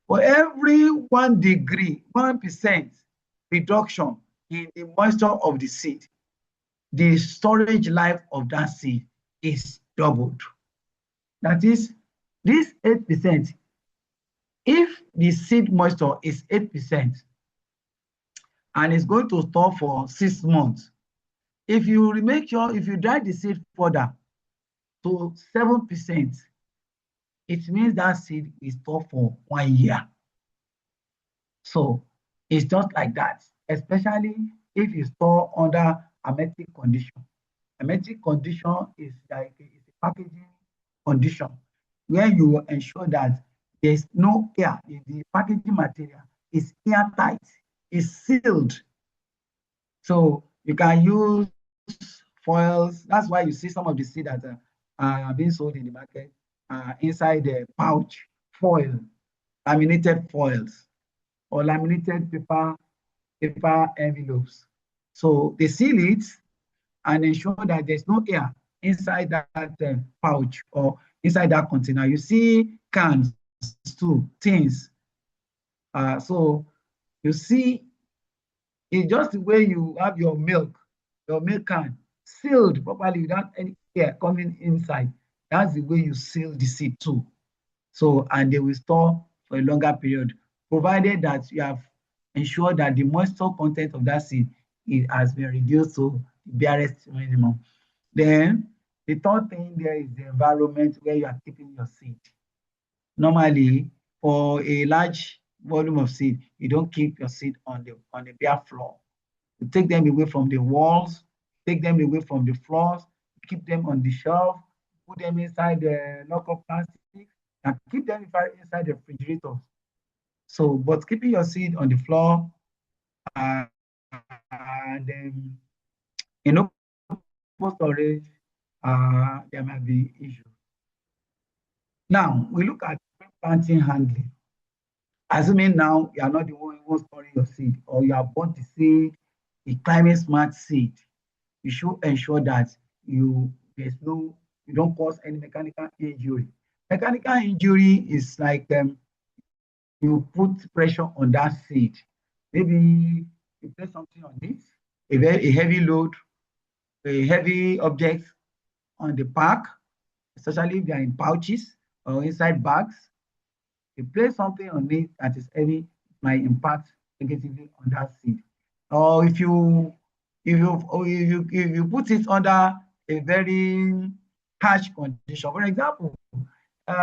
for every 1 degree, 1% reduction in the moisture of the seed, the storage life of that seed is doubled. That is, this 8%, if the seed moisture is 8%, and it's going to store for 6 months. If you dry the seed further to 7%, it means that seed is stored for 1 year. So it's just like that, especially if you store under hermetic condition. Hermetic condition is like a packaging condition where you ensure that there's no air. The packaging material is airtight, is sealed. So you can use foils. That's why you see some of the seed that are being sold in the market inside the pouch foil, laminated foils or laminated paper envelopes. So they seal it and ensure that there's no air inside that pouch or inside that container. You see cans too, tins. So you see, it's just the way you have your milk can sealed properly without any air coming inside. That's the way you seal the seed too. So, and they will store for a longer period, provided that you have ensured that the moisture content of that seed has been reduced to the barest minimum. Then the third thing there is the environment where you are keeping your seed. Normally, for a large volume of seed, you don't keep your seed on the bare floor. You take them away from the walls, take them away from the floors, keep them on the shelf, put them inside the lock-up plastic, and keep them inside the refrigerator. So, but keeping your seed on the floor and in open storage, there might be issues. Now, we look at planting handling. Assuming now you are not the one who storing your seed, or you have bought the seed, a climate smart seed, you should ensure that you don't cause any mechanical injury. Mechanical injury is like you put pressure on that seed. Maybe you place something on it, a heavy load, a heavy object on the pack, especially if they are in pouches or inside bags. You place something on it that is heavy, it might impact negatively on that seed. Or if you put it under a very harsh condition. For example,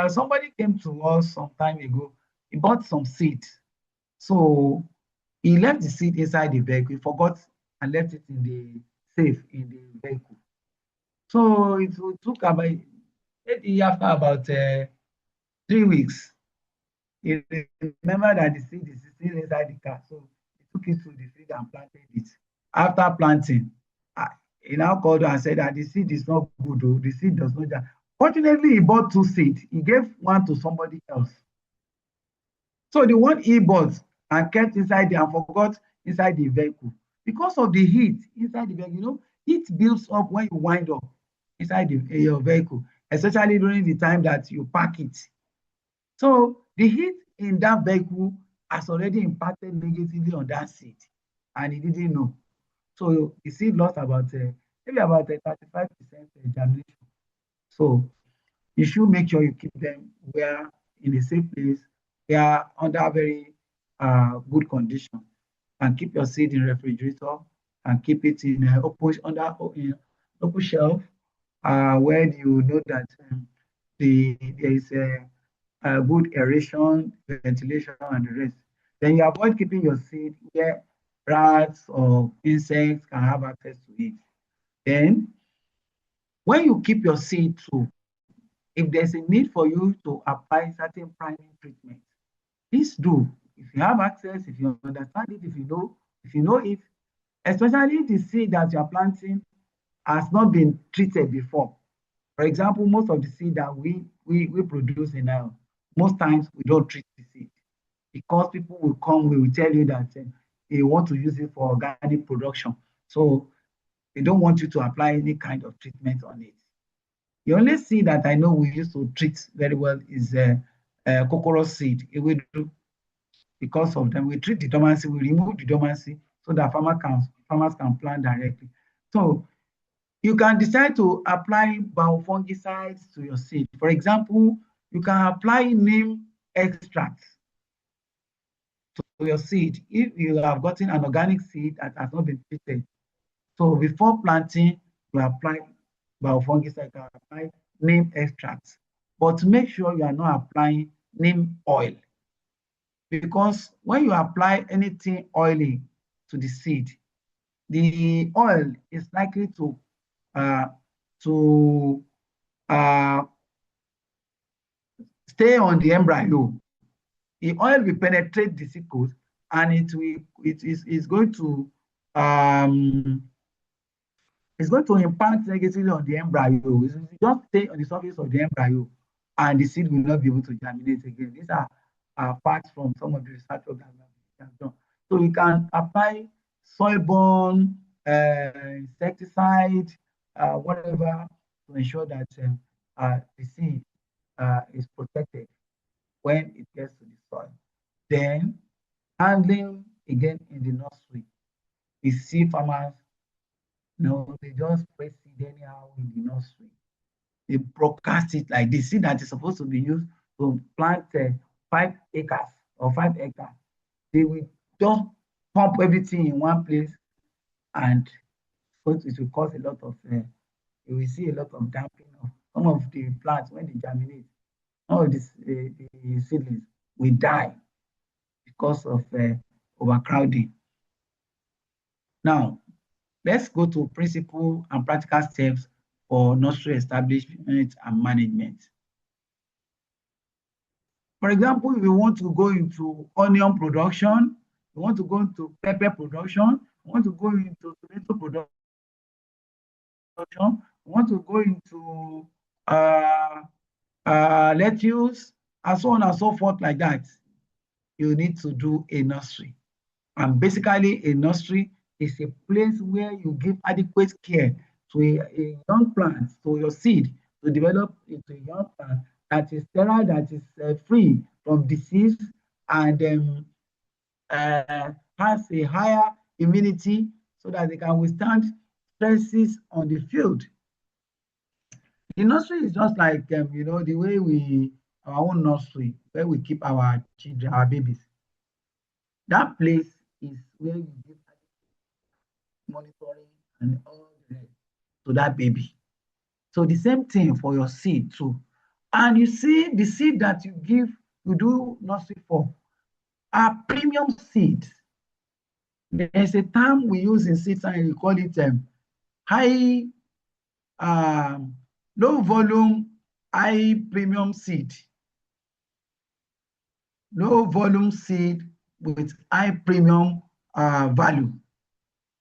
somebody came to us some time ago. He bought some seed. So he left the seed inside the vehicle. He forgot and left it in the safe in the vehicle. So it took about, maybe after about 3 weeks, he remembered that the seed is still inside the car. So he took it to the field and planted it. After planting, he now called and said that the seed is not good, though. The seed does not. Fortunately, he bought 2 seeds. He gave one to somebody else. So the one he bought and kept inside there and forgot inside the vehicle. Because of the heat inside the vehicle, heat builds up when you wind up inside your vehicle, especially during the time that you park it. So the heat in that vehicle has already impacted negatively on that seed, and he didn't know. So the seed lost about maybe about 35% germination. So you should make sure you keep them in a safe place, they are under very good condition, and keep your seed in refrigerator and keep it in open shelf where you know that there is a good aeration, ventilation, and the rest. Then you avoid keeping your seed where rats or insects can have access to it. Then, when you keep your seed too, if there's a need for you to apply certain priming treatment, please do. If you have access, if you understand it, if you know it, especially the seed that you are planting has not been treated before. For example, most of the seed that we produce now, most times we don't treat the seed because people will come, we will tell you that they want to use it for organic production. So they don't want you to apply any kind of treatment on it. The only seed that I know we used to treat very well is coconut seed. Because of them, we treat the dormancy, we remove the dormancy so that farmers can plant directly. So you can decide to apply biofungicides to your seed. For example, you can apply neem extracts your seed, if you have gotten an organic seed that has not been treated, so before planting, you apply biofungicide, you apply neem extracts. But make sure you are not applying neem oil, because when you apply anything oily to the seed, the oil is likely uh, to uh, stay on the embryo. The oil will penetrate the sickles, and it is going to um, it's going to impact negatively on the embryo. It will just stay on the surface of the embryo, and the seed will not be able to germinate again. These are facts from some of the research programs that we have done. So we can apply soil-borne insecticide, whatever, to ensure that the seed is protected when it gets to the soil. Then handling again in the nursery. We see farmers, they just spread seed anyhow in the nursery. They broadcast it like this. Seed that is supposed to be used to plant 5 acres or 5 hectares. They will just pump everything in one place, and so it will cause a lot of, you will see a lot of damping of some of the plants when they germinate. Some of the seedlings will die because of overcrowding. Now, let's go to principle and practical steps for nursery establishment and management. For example, if you want to go into onion production, you want to go into pepper production, you want to go into tomato production, you want to go into lettuce, and so on and so forth like that, you need to do a nursery. And basically, a nursery is a place where you give adequate care to a young plant, to your seed, to develop into a young plant that is sterile, that is free from disease, and has a higher immunity so that they can withstand stresses on the field. The nursery is just like, the way our own nursery, where we keep our children, our babies. That place is where you give monitoring and all the rest to that baby. So the same thing for your seed too. And you see, the seed that you do nursery for, are premium seeds. There's a term we use in seed science, we call it high, low volume, high premium seed. Low volume seed with high premium value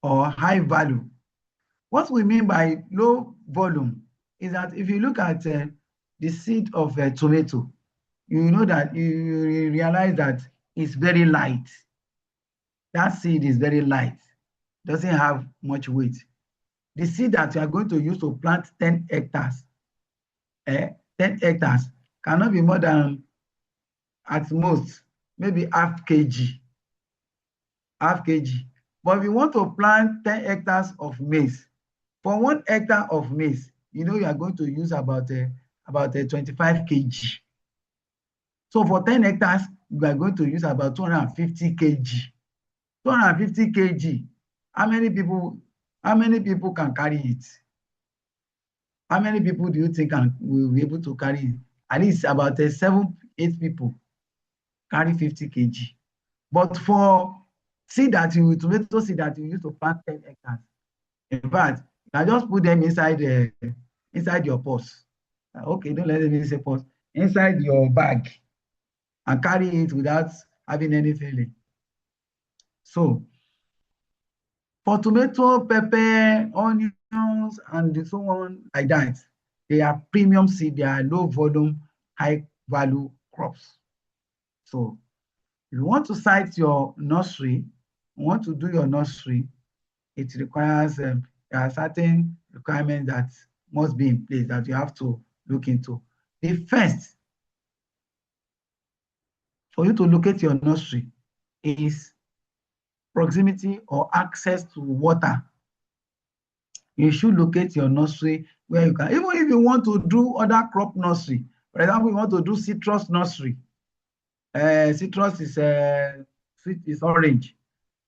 or high value. What we mean by low volume is that if you look at the seed of a tomato, you know that you realize that it's very light. That seed is very light, doesn't have much weight. The seed that you are going to use to plant 10 hectares, 10 hectares cannot be more than, at most, maybe half kg. But if you want to plant 10 hectares of maize, for 1 hectare of maize, you are going to use about 25 kg. So for 10 hectares, you are going to use about 250 kg. 250 kg. How many people can carry it? How many people do you think will be able to carry it? At least about 7, 8 people carry 50 kg. But for tomato seed that you use to plant 10 hectares, in fact, you can just put them inside your purse. Okay, don't let me say purse. Inside your bag, and carry it without having any feeling. So, for tomato, pepper, onions, and so on like that, they are premium seed. They are low volume, high value crops. So, if you want to site your nursery, you want to do your nursery, it requires, there are certain requirements that must be in place that you have to look into. The first, for you to locate your nursery, is proximity or access to water. You should locate your nursery where you can, even if you want to do other crop nursery. For example, you want to do citrus nursery. Citrus is sweet, is orange.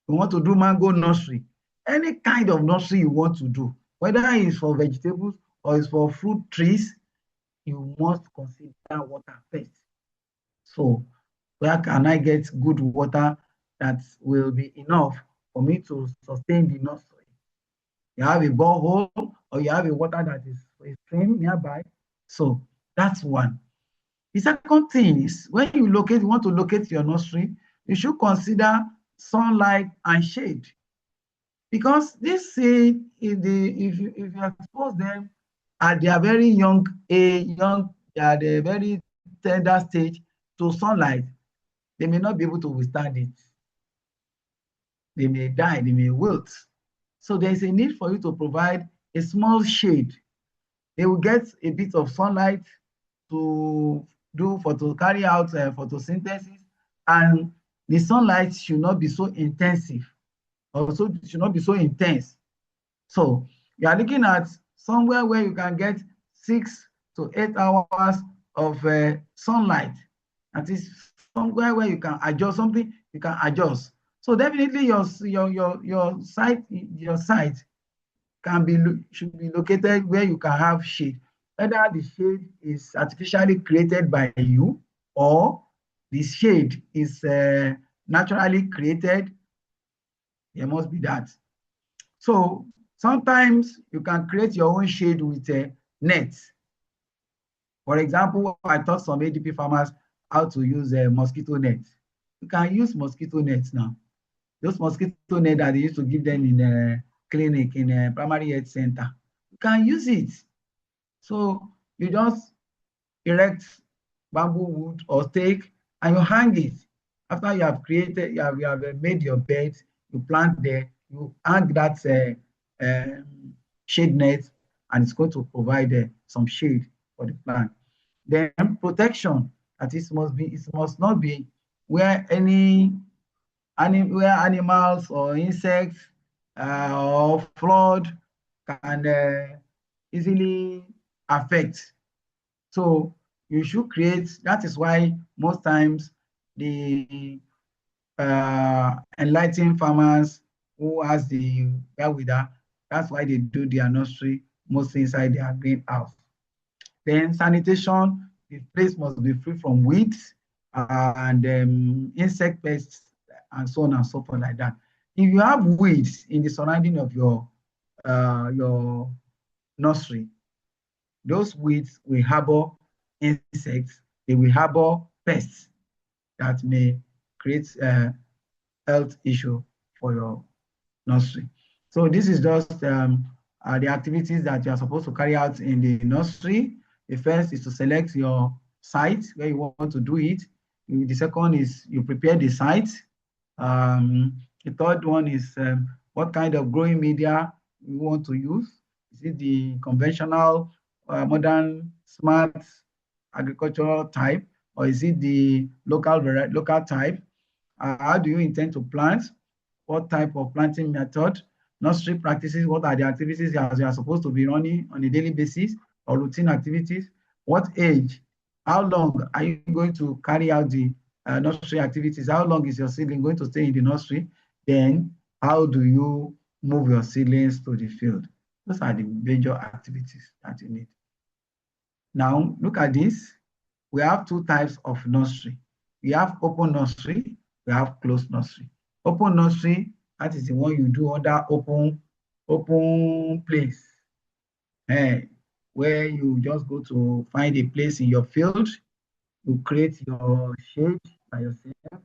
You want to do mango nursery. Any kind of nursery you want to do, whether it's for vegetables or it's for fruit trees, you must consider water first. So where can I get good water that will be enough for me to sustain the nursery? You have a borehole or you have a water that is a stream nearby. So that's one. The second thing is when you want to locate your nursery, you should consider sunlight and shade. Because this seed, if you expose them at their very young age, at a very tender stage to sunlight, they may not be able to withstand it. They may die, they may wilt. So there is a need for you to provide a small shade. They will get a bit of sunlight to carry out photosynthesis, and the sunlight should not be so intensive, also should not be so intense. So you are looking at somewhere where you can get 6 to 8 hours of sunlight. That is somewhere where you can adjust something, you can adjust. So definitely your site should be located where you can have shade. Whether the shade is artificially created by you or the shade is naturally created, there must be that. So sometimes you can create your own shade with a net. For example, I taught some ADP farmers how to use a mosquito net. You can use mosquito nets now. Those mosquito net that they used to give them in a clinic, in a primary health center. You can use it. So you just erect bamboo wood or stake and you hang it. After you have created, you have made your bed, you plant there, you hang that shade net, and it's going to provide some shade for the plant. Then protection, that it must not be where where animals or insects or flood can easily affect. So you should create, that is why most times the enlightened farmers who has the wherewithal, that's why they do their nursery mostly inside their greenhouse. Then sanitation, the place must be free from weeds and insect pests and so on and so forth like that. If you have weeds in the surrounding of your nursery, those weeds will harbor insects, they will harbor pests that may create a health issue for your nursery. So this is just the activities that you are supposed to carry out in the nursery. The first is to select your site where you want to do it. The second is you prepare the site. The third one is what kind of growing media you want to use. Is it the conventional, modern, smart agricultural type, or is it the local type? How do you intend to plant? What type of planting method? Nursery practices, what are the activities you are supposed to be running on a daily basis or routine activities? What age? How long are you going to carry out the nursery activities? How long is your seedling going to stay in the nursery? Then how do you move your seedlings to the field? Those are the major activities that you need. Now, look at this. We have two types of nursery. We have open nursery, we have closed nursery. Open nursery, that is the one you do under open place, where you just go to find a place in your field, you create your shade by yourself,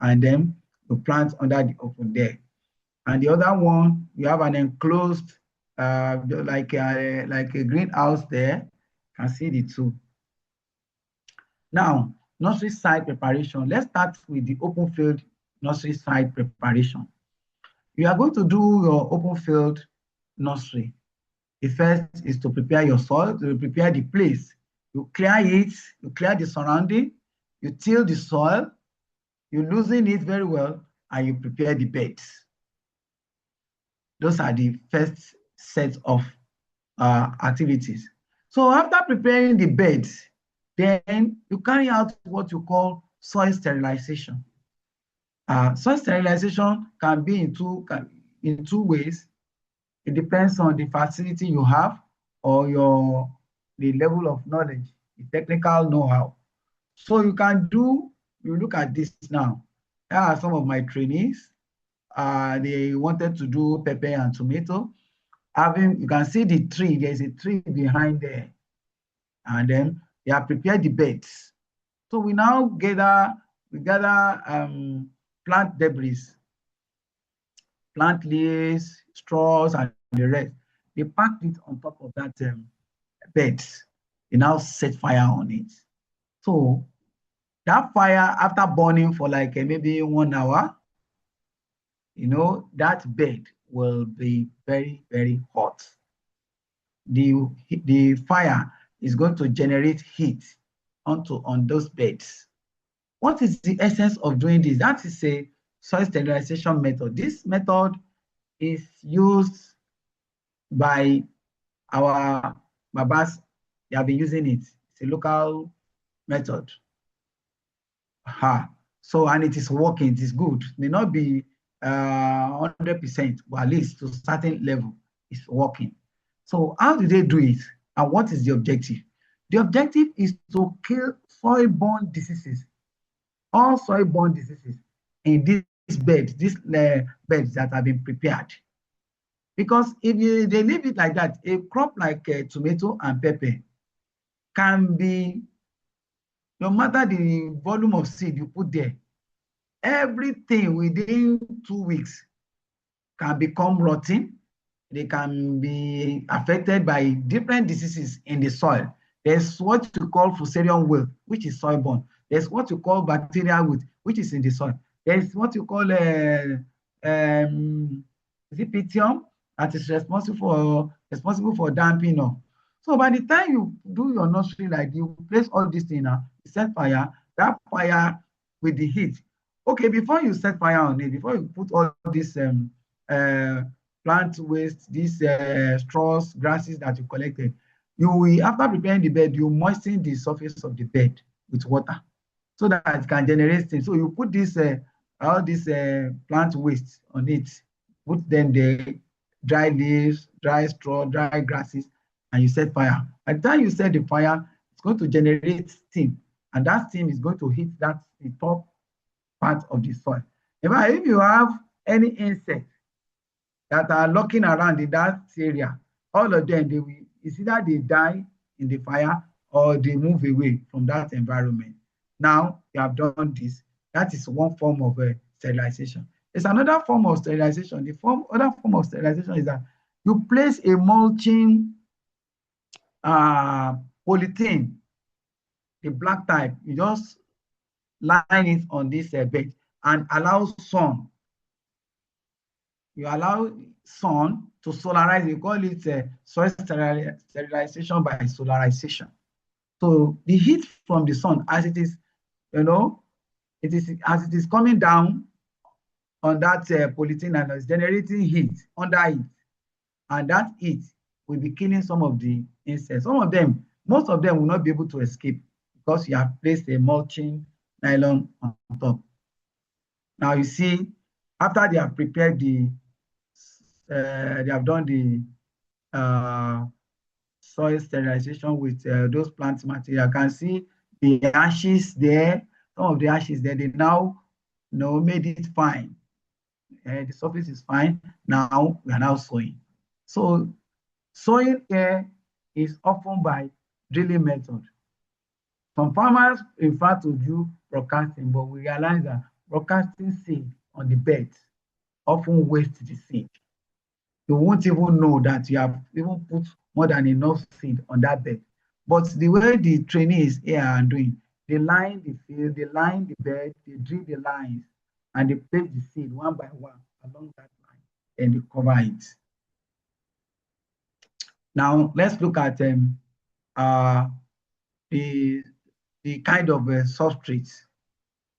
and then you plant under the open there. And the other one, you have an enclosed, like a greenhouse there. You can see the two. Now, nursery site preparation. Let's start with the open field nursery site preparation. You are going to do your open field nursery. The first is to prepare your soil, to prepare the place. You clear it, you clear the surrounding, you till the soil, you loosen it very well, and you prepare the beds. Those are the first set of activities. So after preparing the beds, then you carry out what you call soil sterilization. Soil sterilization can be in two ways. It depends on the facility you have or the level of knowledge, the technical know-how. So you look at this now. Here are some of my trainees. They wanted to do pepper and tomato. You can see the tree, there's a tree behind there. And then they have prepared the beds. So we now gather plant debris, plant leaves, straws, and the rest. They packed it on top of that bed. They now set fire on it. So that fire, after burning for like maybe 1 hour, that bed will be very, very hot. The fire is going to generate heat on those beds. What is the essence of doing this? That is a soil sterilization method. This method is used by our Babas. They have been using it. It's a local method. So, and it is working, it is good. It may not be 100%, but at least to a certain level, it's working. So how do they do it? And what is the objective? The objective is to kill soil-borne diseases, all soil-borne diseases in these beds that have been prepared. Because if they leave it like that, a crop like tomato and pepper can be, no matter the volume of seed you put there, everything within 2 weeks can become rotten. They can be affected by different diseases in the soil. There's what you call fusarium wilt, which is soil-borne. There's what you call bacterial wilt, which is in the soil. There's what you call Zipitium, that is responsible for damping up. So by the time you do your nursery, like you place all these things now, you set fire, that fire with the heat. Okay, before you set fire on it, before you put all this plant waste, these straws, grasses that you collected, you will, after preparing the bed, you moisten the surface of the bed with water so that it can generate things. So you put this all this plant waste on it, put then the dry leaves, dry straw, dry grasses, and you set fire. By the time you set the fire, it's going to generate steam, and that steam is going to hit the top part of the soil. If you have any insects that are lurking around in that area, all of them, it's either they die in the fire or they move away from that environment. Now you have done this. That is one form of sterilization. There's another form of sterilization. Other form of sterilization is that you place a mulching polythene, the black type. You just line it on this bed and allow sun. You allow sun to solarize. You call it soil sterilization by solarization. So the heat from the sun, as it is, as it is coming down on that polythene and is generating heat under it, and that heat will be killing some of the insects. Most of them will not be able to escape because you have placed a mulching nylon on top. Now you see, after they have prepared they have done the soil sterilization with those plant material. You can see the ashes there. Some of the ashes there, they now made it fine. The surface is fine. Now we are now sowing. So sowing here is often by drilling method. Some farmers prefer to do broadcasting, but we realize that broadcasting seed on the bed often wastes the seed. You won't even know that you have even put more than enough seed on that bed. But the way the trainees here are doing, they line the field, they line the bed, they drill the lines, and they place the seed one by one along that line, and they cover it. Now let's look at the kind of substrates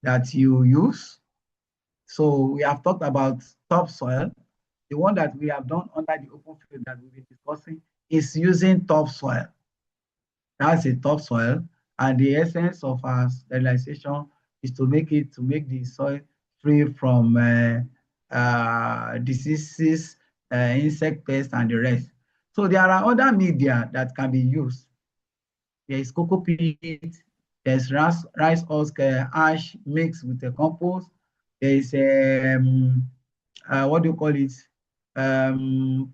that you use. So we have talked about topsoil. The one that we have done under the open field that we've been discussing is using topsoil. That's a topsoil, and the essence of our sterilization is to make the soil free from diseases, insect pests, and the rest. So there are other media that can be used. There is cocoa peat, there's rice husk ash mixed with the compost. There is what do you call it?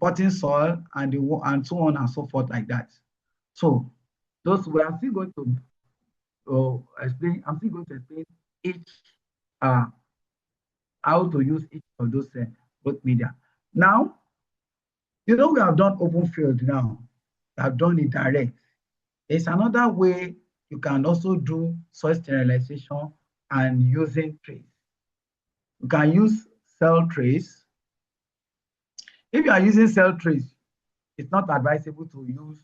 Potting soil and so on and so forth like that. So those we are still going to explain. I'm still going to explain each uh, how to use each of those both media. Now, we have done open field now. We have done it direct. There's another way you can also do soil sterilization and using trays. You can use cell trays. If you are using cell trays, it's not advisable to use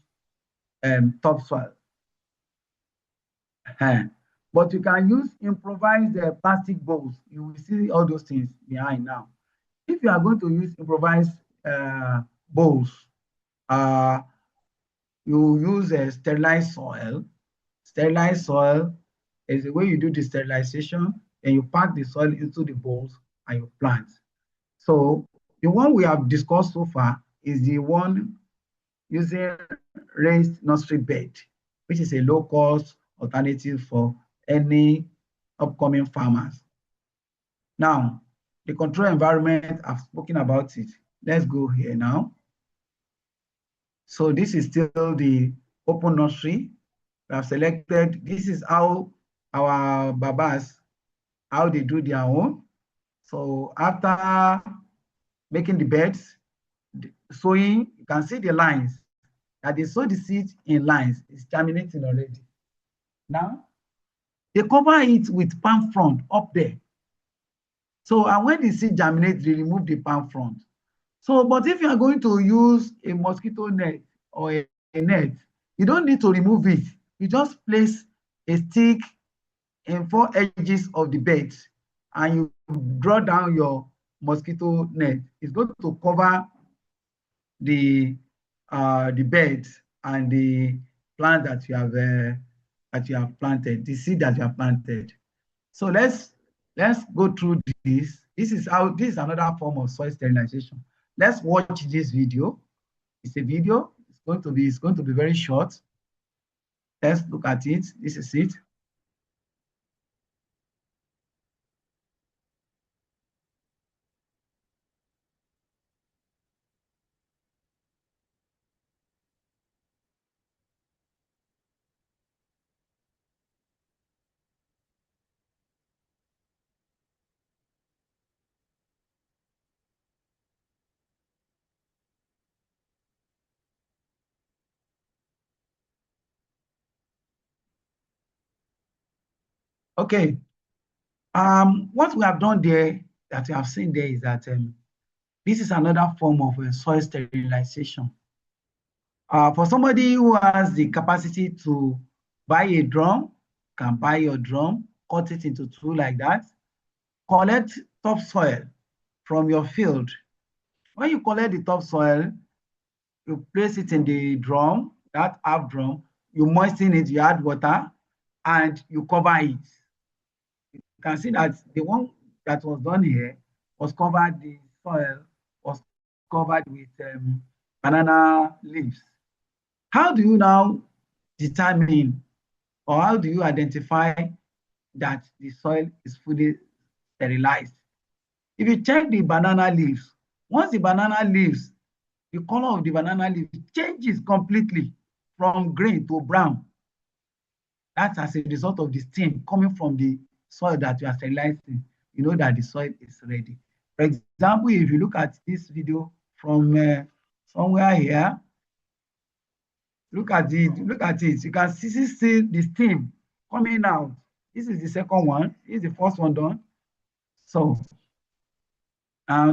topsoil. But you can use improvised plastic bowls. You will see all those things behind now. If you are going to use improvised bowls, you use a sterilized soil. Sterilized soil is the way you do the sterilization, and you pack the soil into the bowls and you plant. So the one we have discussed so far is the one using raised nursery bed, which is a low-cost alternative for any upcoming farmers. Now, the control environment, I've spoken about it. Let's go here now. So this is still the open nursery. We have selected, this is how our babas, how they do their own. So after making the beds, sowing, you can see the lines, that they sow the seeds in lines. It's germinating already. Now, they cover it with palm frond up there. So, and when the seed germinates, they remove the palm frond. So, but if you are going to use a mosquito net or a net, you don't need to remove it. You just place a stick in 4 edges of the bed and you draw down your mosquito net. It's going to cover the beds and the plant that you have planted, the seed that you have planted. So let's go through this. This is another form of soil sterilization. Let's watch this video. It's a video. It's going to be very short. Let's look at it. This is it. Okay. What we have done there, that you have seen there, is that this is another form of soil sterilization. For somebody who has the capacity to buy a drum, can buy your drum, cut it into two like that, collect topsoil from your field. When you collect the topsoil, you place it in the drum, that half drum, you moisten it, you add water, and you cover it. You can see that the one that was done here was covered, the soil was covered with banana leaves. How do you now determine, or how do you identify that the soil is fully sterilized? If you check the banana leaves, once the banana leaves, the color of the banana leaf changes completely from green to brown. That's as a result of the steam coming from the soil that you are sterilizing. You know that the soil is ready. For example, if you look at this video from somewhere here, look at it. You can see the steam coming out. This is the second one. This is the first one done. So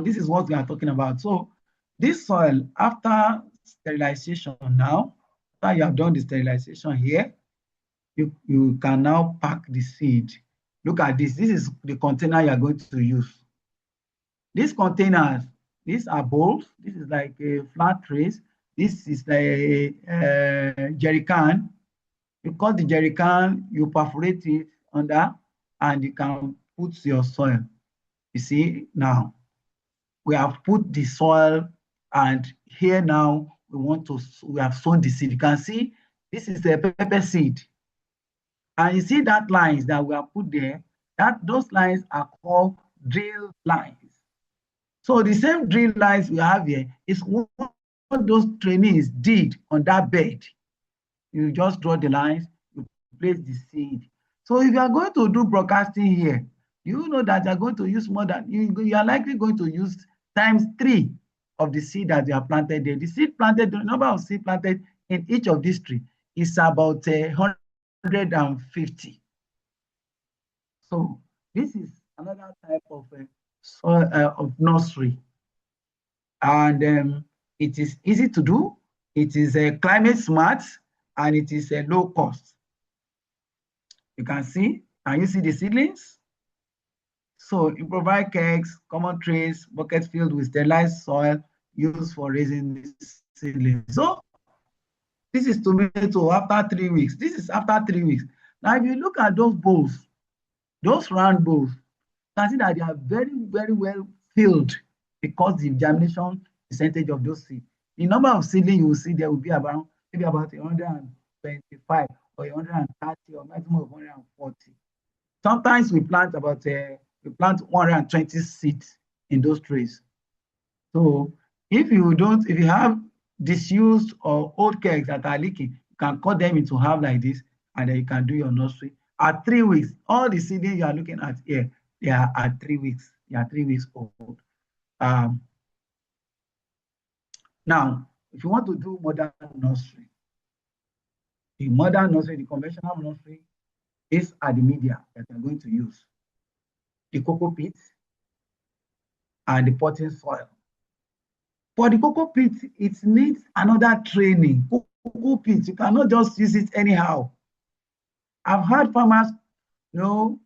this is what we are talking about. So this soil, after sterilization now, after you have done the sterilization here, you can now pack the seed. Look at this. This is the container you are going to use. These containers, these are bowls. This is like a flat trays. This is a jerry can. You cut the jerry can, you perforate it under, and you can put your soil. You see, now we have put the soil, and here now we have sown the seed. You can see this is a pepper seed. And you see that lines that we have put there, those lines are called drill lines. So the same drill lines we have here is what those trainees did on that bed. You just draw the lines, you place the seed. So if you are going to do broadcasting here, you know that you're going to use more than, you are likely going to use ×3 of the seed that you have planted there. The seed planted, the number of seed planted in each of these trees is about 150. So this is another type of nursery. And it is easy to do, it is climate smart, and it is low cost. You can you see the seedlings? So you provide kegs, common trays, buckets filled with sterilized soil used for raising the seedlings. So this is tomato after 3 weeks. This is after 3 weeks. Now, if you look at those bowls, those round bowls, you can see that they are very, very well filled because the germination percentage of those seeds. The number of seedlings you will see there will be around maybe about 125 or 130 or maximum of 140. Sometimes we plant 120 seeds in those trays. So if you have disused or old kegs that are leaking, you can cut them into half like this, and then you can do your nursery. At 3 weeks, all the seedlings you are looking at here, they are at 3 weeks. They are 3 weeks old. Now, if you want to do modern nursery, the conventional nursery, these are the media that you're going to use. The cocoa pit and the potting soil. For the cocoa pit, it needs another training. Cocoa pit, you cannot just use it anyhow. I've had farmers,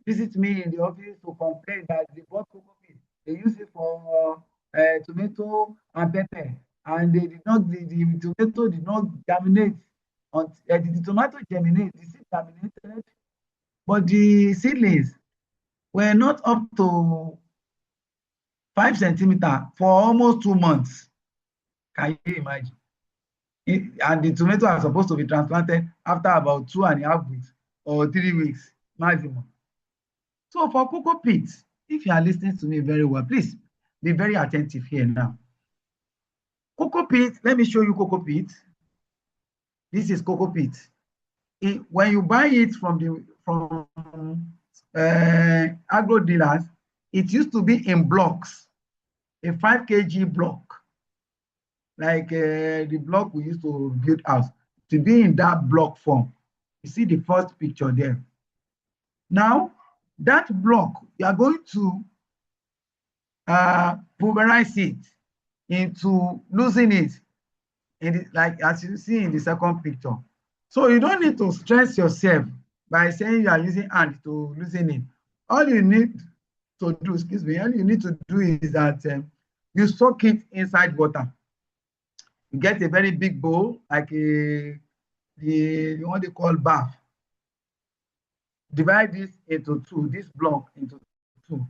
visit me in the office to complain that they bought cocoa pit. They use it for tomato and pepper, and the tomato did not germinate. The tomato germinated, the seed germinated, but the seedlings were not up to 5 centimeters for almost 2 months. Can you imagine? And the tomato are supposed to be transplanted after about 2.5 weeks or 3 weeks maximum. So for cocoa pits, if you are listening to me very well, please be very attentive here now. Cocoa pit, let me show you cocoa pit. This is cocoa pit. When you buy it from agro dealers, it used to be in blocks, a 5 kg block, like the block we used to build house, to be in that block form. You see the first picture there. Now, that block, you are going to pulverize it into losing it, like as you see in the second picture. So you don't need to stress yourself by saying you are using hand to loosen it. All you need to do, all you need to do is that you soak it inside water. You get a very big bowl, like the what they call bath. Divide this into two, this block into two.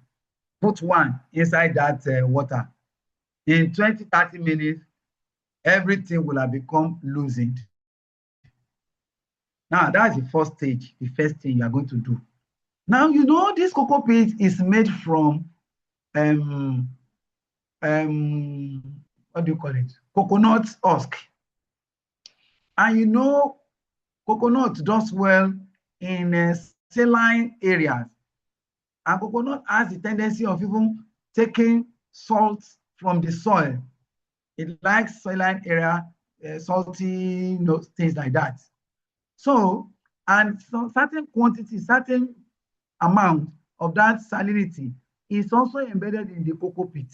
Put one inside that water. In 20-30 minutes, everything will have become loosened. Now, that's the first stage, the first thing you are going to do. Now, this cocoa pit is made from, what do you call it? Coconut husk. And coconut does well in saline areas. And coconut has the tendency of even taking salt from the soil. It likes saline area, salty, things like that. So, and some certain quantity, certain amount of that salinity is also embedded in the cocoa pit.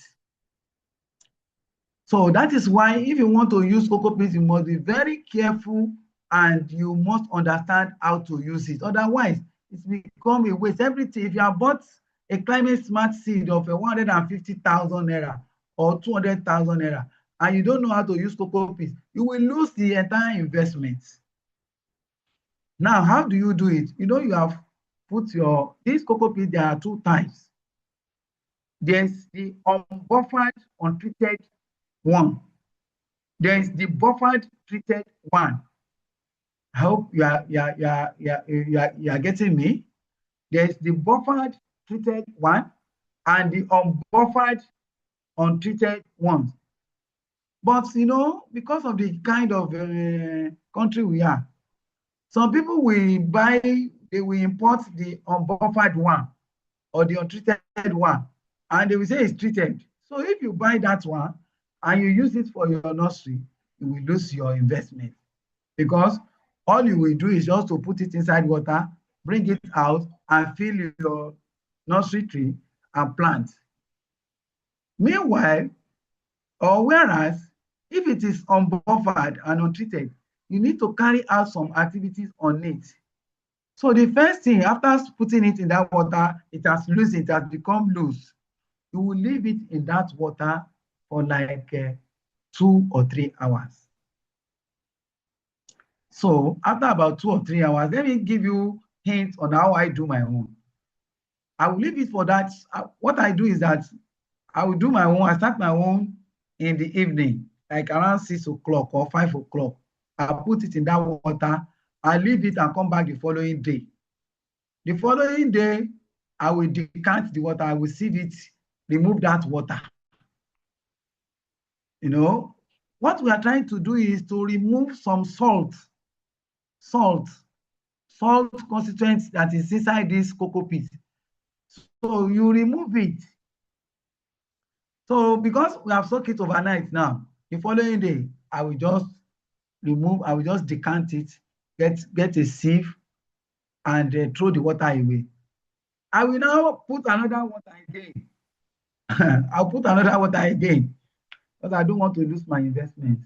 So that is why if you want to use cocoa pit, you must be very careful and you must understand how to use it. Otherwise, it's become a waste. Everything, if you have bought a climate smart seed of 150,000 naira or 200,000 naira, and you don't know how to use cocoa pit, you will lose the entire investment. Now, how do you do it? You have put this cocoa pit, there are 2 types. There's the unbuffered, untreated one. There's the buffered, treated one. I hope you are getting me. There's the buffered, treated one, and the unbuffered, untreated ones. But because of the kind of country we are, some people they will import the unbuffered one or the untreated one, and they will say it's treated. So if you buy that one and you use it for your nursery, you will lose your investment, because all you will do is just to put it inside water, bring it out, and fill your nursery tree and plant. Meanwhile, or whereas, if it is unbuffered and untreated, you need to carry out some activities on it. So the first thing, after putting it in that water, it has become loose. You will leave it in that water for like 2 or 3 hours. So after about 2 or 3 hours, let me give you hints on how I do my own. I will leave it for that. What I do is that I will do my own. I start my own in the evening, like around 6 o'clock or 5 o'clock. I'll put it in that water. I leave it and come back the following day. The following day, I will decant the water. I will sieve it, remove that water. What we are trying to do is to remove some salt constituents that is inside this cocoa peat. So you remove it. So because we have soaked it overnight now, the following day, I will just decant it, get a sieve, and throw the water away. I will now put another water again. I'll put another water again, because I don't want to lose my investment.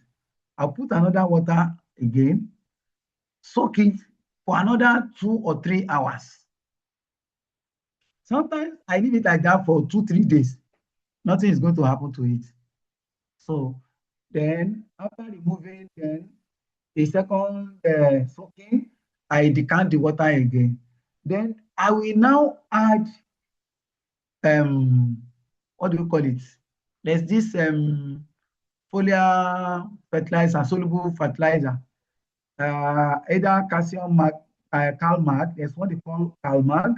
I'll put another water again, soak it for another 2 or 3 hours. Sometimes I leave it like that for 2-3 days. Nothing is going to happen to it. So then after removing the second soaking, I decant the water again. Then I will now add what do you call it? There's this foliar fertilizer, soluble fertilizer, either calcium CalMag. There's what they call CalMag.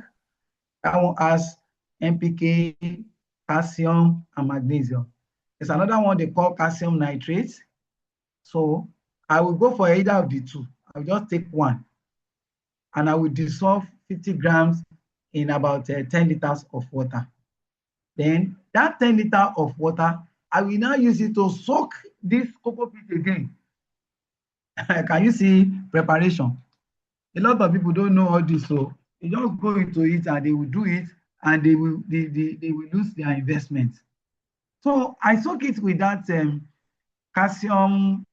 That one has NPK, calcium, and magnesium. There's another one they call calcium nitrate. So I will go for either of the two. I will just take one, and I will dissolve 50 grams in about 10 liters of water. Then that 10 liters of water, I will now use it to soak this cocoa peat again. Can you see preparation? A lot of people don't know all this, so they just go into it and they will do it, and they will lose their investment. So I soak it with that calcium,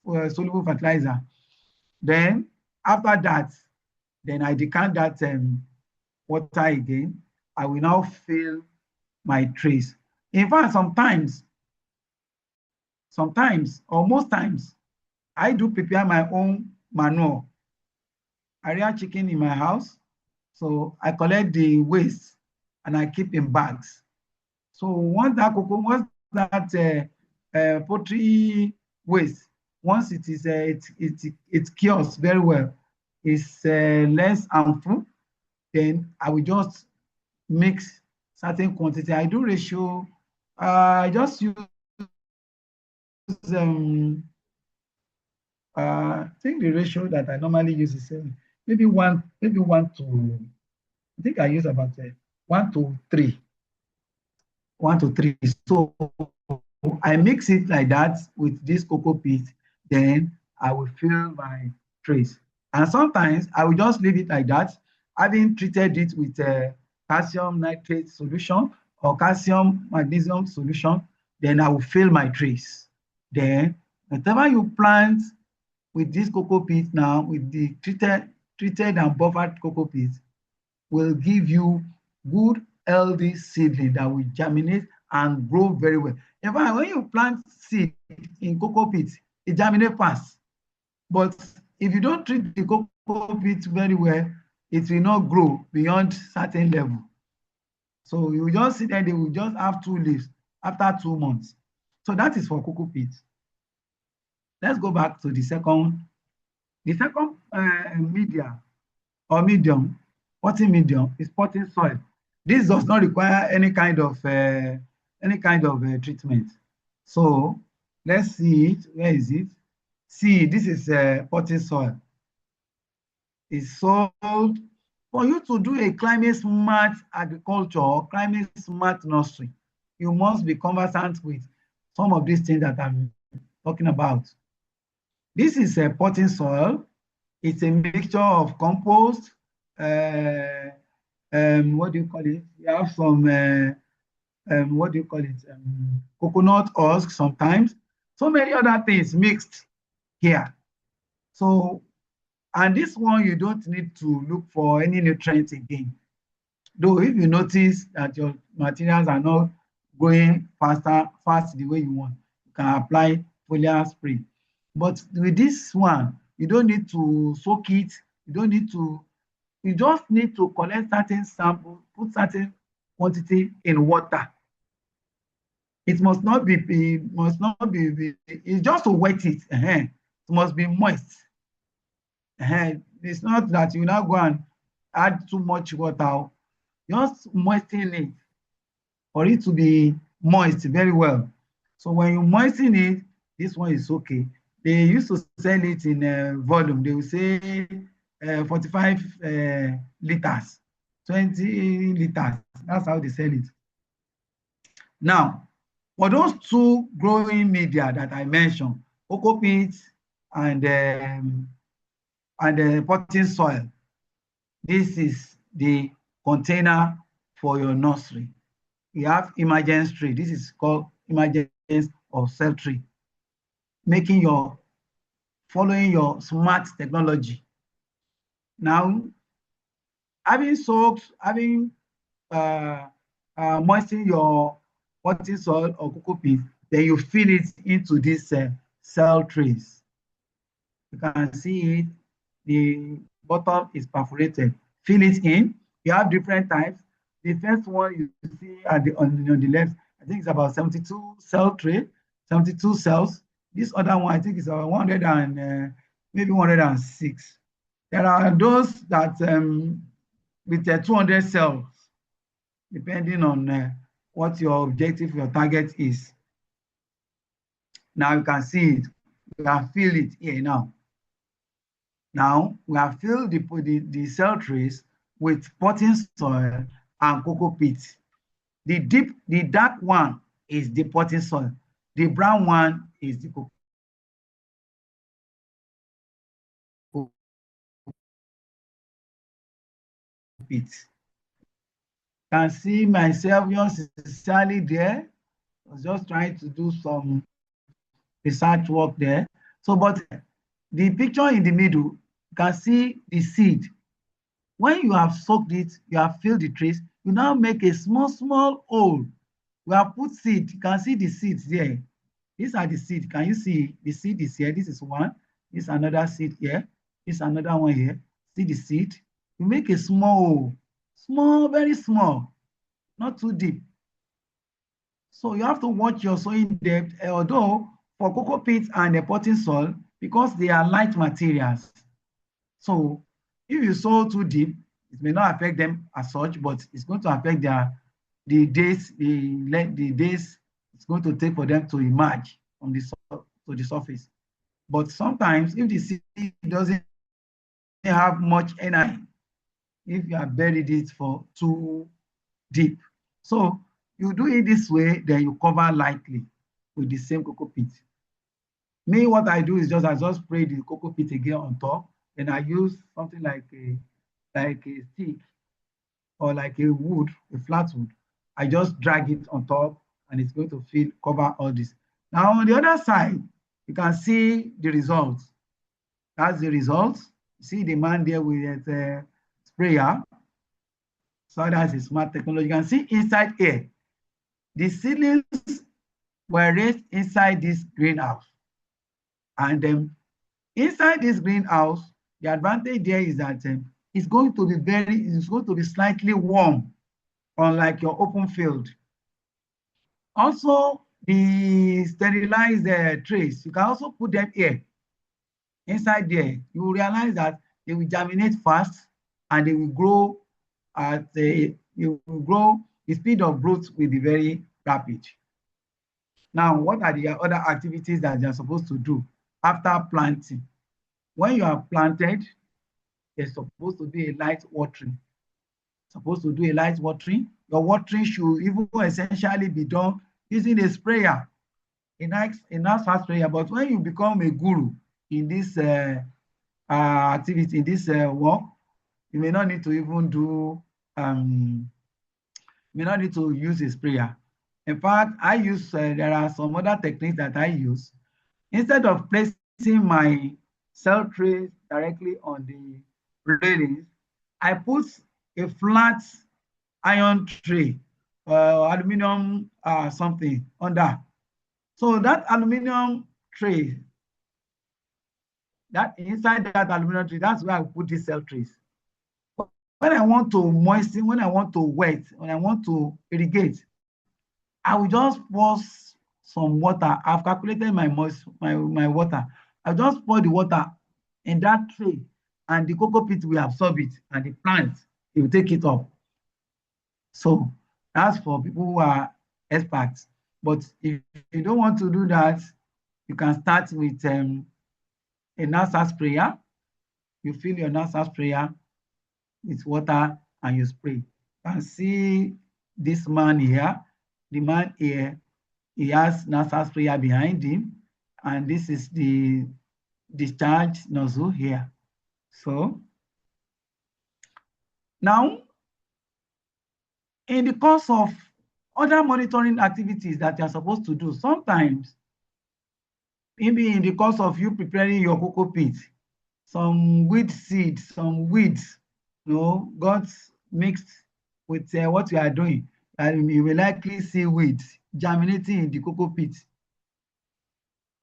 soluble fertilizer. Then after that, then I decant that water again. I will now fill my trays. In fact, sometimes or most times, I do prepare my own manure. I rear chicken in my house, so I collect the waste and I keep in bags. So once that poultry waste, once it is it cures very well, it's less harmful, then I will just mix certain quantity. I do ratio. I just use I think the ratio that I normally use is maybe one to. I think I use about 1 to 3. 1 to 3. So I mix it like that with this cocoa peat. Then I will fill my trays. And sometimes I will just leave it like that, having treated it with calcium nitrate solution or calcium magnesium solution. Then I will fill my trays. Then whatever you plant with this cocoa peat now, with the treated and buffered cocoa peat, will give you good, healthy seedling that will germinate and grow very well. In fact, when you plant seed in cocoa peat, it germinates fast. But if you don't treat the cocoa peat very well, it will not grow beyond certain level. So you just see that they will just have 2 leaves after 2 months. So that is for cocoa peat. Let's go back to the second media or medium, potting medium is potting soil. This does not require any kind of treatment. So let's see it. Where is it? See, this is potting soil. It's sold for you to do a climate smart agriculture or climate smart nursery. You must be conversant with some of these things that I'm talking about. This is a potting soil. It's a mixture of compost, what do you call it? You have some, what do you call it? Coconut husk sometimes. So many other things mixed here. So, and this one, you don't need to look for any nutrients again. Though if you notice that your materials are not going fast the way you want, you can apply foliar spray. But with this one, you don't need to soak it. You just need to collect certain samples, put certain quantity in water. It must not be, it's just to wet it. It must be moist. It's not that you now go and add too much water. Just moisten it for it to be moist very well. So when you moisten it, this one is okay. They used to sell it in volume. They will say 45 liters, 20 liters. That's how they sell it. Now, for those 2 growing media that I mentioned, cocoa peat and potting soil, this is the container for your nursery. You have emergence tree. This is called emergence or cell tree. Following your smart technology. Now, having moistened your potting soil or cocoa peat, then you fill it into these cell trays. You can see it. The bottom is perforated. Fill it in. You have different types. The first one you see on the left, I think it's about 72 cell tray, 72 cells. This other one, I think is about 100 and maybe 106. There are those that with 200 cells, depending on what your objective, your target is. Now you can see it. We have filled it here now. Now we have filled the cell trays with potting soil and cocoa peat. The dark one is the potting soil. The brown one is the cocoa peat. Can see myself just sincerely there. I was just trying to do some research work there. So, but the picture in the middle, you can see the seed. When you have soaked it, you have filled the trays, you now make a small hole. We have put seed. You can see the seeds there. These are the seeds. Can you see the seed is here? This is one. This is another seed here. This is another one here. See the seed? You make a small hole. Small, very small, not too deep. So you have to watch your sowing depth, although for cocoa peat and the potting soil, because they are light materials. So if you sow too deep, it may not affect them as such, but it's going to affect the days it's going to take for them to emerge from to the surface. But sometimes if the seed doesn't have much energy, if you have buried it for too deep. So you do it this way, then you cover lightly with the same cocoa peat. Me, what I do is I just spray the cocoa peat again on top, and I use something like a stick or like a wood, a flat wood. I just drag it on top, and it's going to cover all this. Now on the other side, you can see the results. That's the results. See the man there with a sprayer. So that's a smart technology. You can see inside here, the seedlings were raised inside this greenhouse. And inside this greenhouse, the advantage there is that it's going to be slightly warm, unlike your open field. Also, the sterilized trays, you can also put them here. Inside there, you will realize that they will germinate fast and they will grow the speed of growth will be very rapid. Now, what are the other activities that they are supposed to do after planting? When you have planted, there's supposed to be a light watering. Supposed to do a light watering. Your watering should even essentially be done using a sprayer, a nice sprayer. But when you become a guru in this activity, in this work, you may not need to even do, may not need to use a sprayer. In fact, I use, there are some other techniques that I use. Instead of placing my cell trays directly on the railings, I put a flat iron tray, aluminum something under. So that aluminum tray, that inside that aluminum tray, that's where I put these cell trays. When I want to moisten, when I want to wet, when I want to irrigate, I will just pour some water. I've calculated my water. I'll just pour the water in that tray, and the cocoa peat will absorb it, and the plant will take it up. So that's for people who are experts. But if you don't want to do that, you can start with a nasal sprayer. You fill your nasal sprayer with water and you spray. You can see this man here. The man here, he has nasal sprayer behind him, and this is the discharge nozzle here. So now, in the course of other monitoring activities that you are supposed to do, sometimes, maybe in the course of you preparing your cocoa peat, some weed seeds, some weeds, got mixed with what you are doing, and you will likely see weeds germinating in the cocoa peat.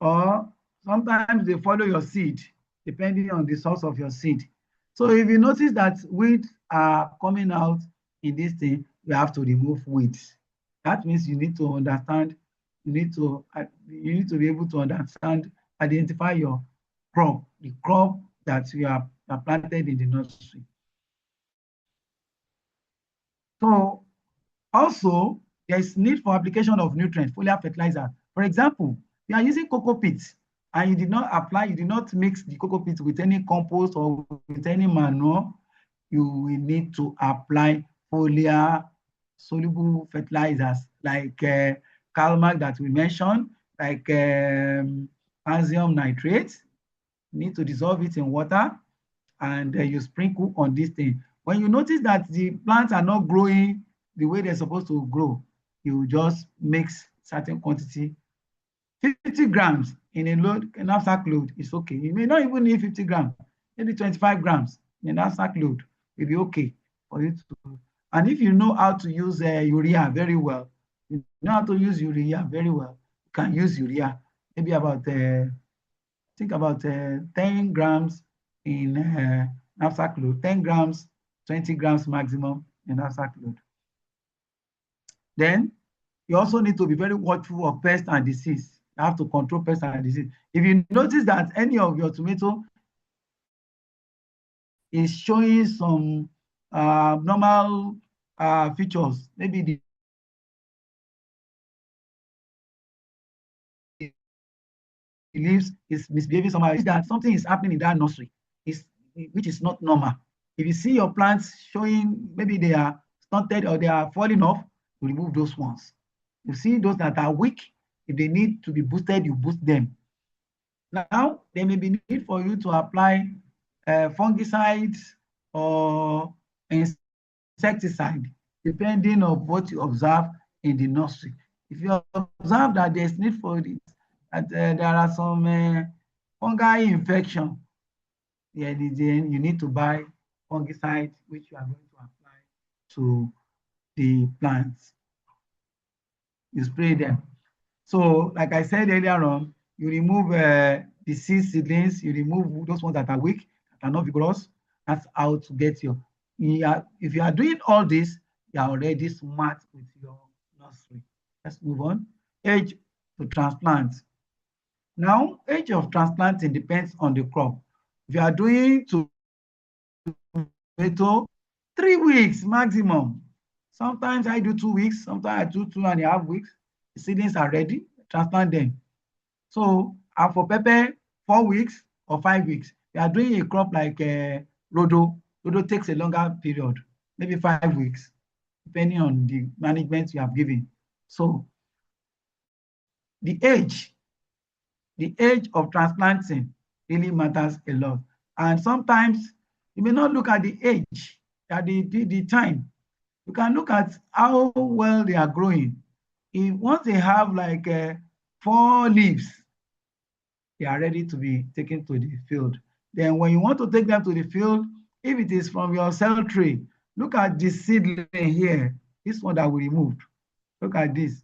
Or sometimes they follow your seed, depending on the source of your seed. So if you notice that weeds are coming out in this thing, you have to remove weeds. That means you need to understand, you need to be able to understand, identify your crop, the crop that you are planted in the nursery. So also, there is need for application of nutrient, foliar fertilizer. For example, you are using cocoa peat and you did not apply, you did not mix the cocoa peat with any compost or with any manure, you will need to apply foliar soluble fertilizers like CalMag that we mentioned, like calcium nitrate. You need to dissolve it in water and you sprinkle on this thing. When you notice that the plants are not growing the way they're supposed to grow, you just mix certain quantity. 50 grams in a load, a knapsack load is okay. You may not even need 50 grams, maybe 25 grams in a knapsack load will be okay for you to. And if you know how to use urea very well, you know how to use urea very well, you can use urea, maybe about, think about 10 grams in knapsack load, 10 grams, 20 grams maximum in knapsack load. Then you also need to be very watchful of pest and disease. You have to control pest and disease. If you notice that any of your tomato is showing some abnormal features, maybe the leaves is misbehaving somehow, is that something is happening in that nursery, which is not normal. If you see your plants showing, maybe they are stunted or they are falling off, you remove those ones. You see those that are weak, if they need to be boosted, you boost them. Now, there may be need for you to apply fungicides or insecticide, depending on what you observe in the nursery. If you observe that there's need for it, that there are some fungal infection, then you need to buy fungicide, which you are going to apply to the plants. You spray them. So, like I said earlier on, you remove the seedlings, you remove those ones that are weak, that are not vigorous, That's how to get your, if you are doing all this, you are already smart with your nursery. Let's move on. Age to transplant. Now, age of transplanting depends on the crop. If you are doing tomato, 3 weeks maximum. Sometimes I do 2 weeks, sometimes I do 2.5 weeks. The seedlings are ready, transplant them. So, and for pepper, 4 weeks or 5 weeks. We are doing a crop like Rodo. Rodo takes a longer period, maybe 5 weeks, depending on the management you have given. So, the age of transplanting really matters a lot. And sometimes you may not look at the age, at the time. You can look at how well they are growing. If once they have like 4 leaves, they are ready to be taken to the field. Then when you want to take them to the field, if it is from your cell tray, look at the seedling here, this one that we removed. Look at this.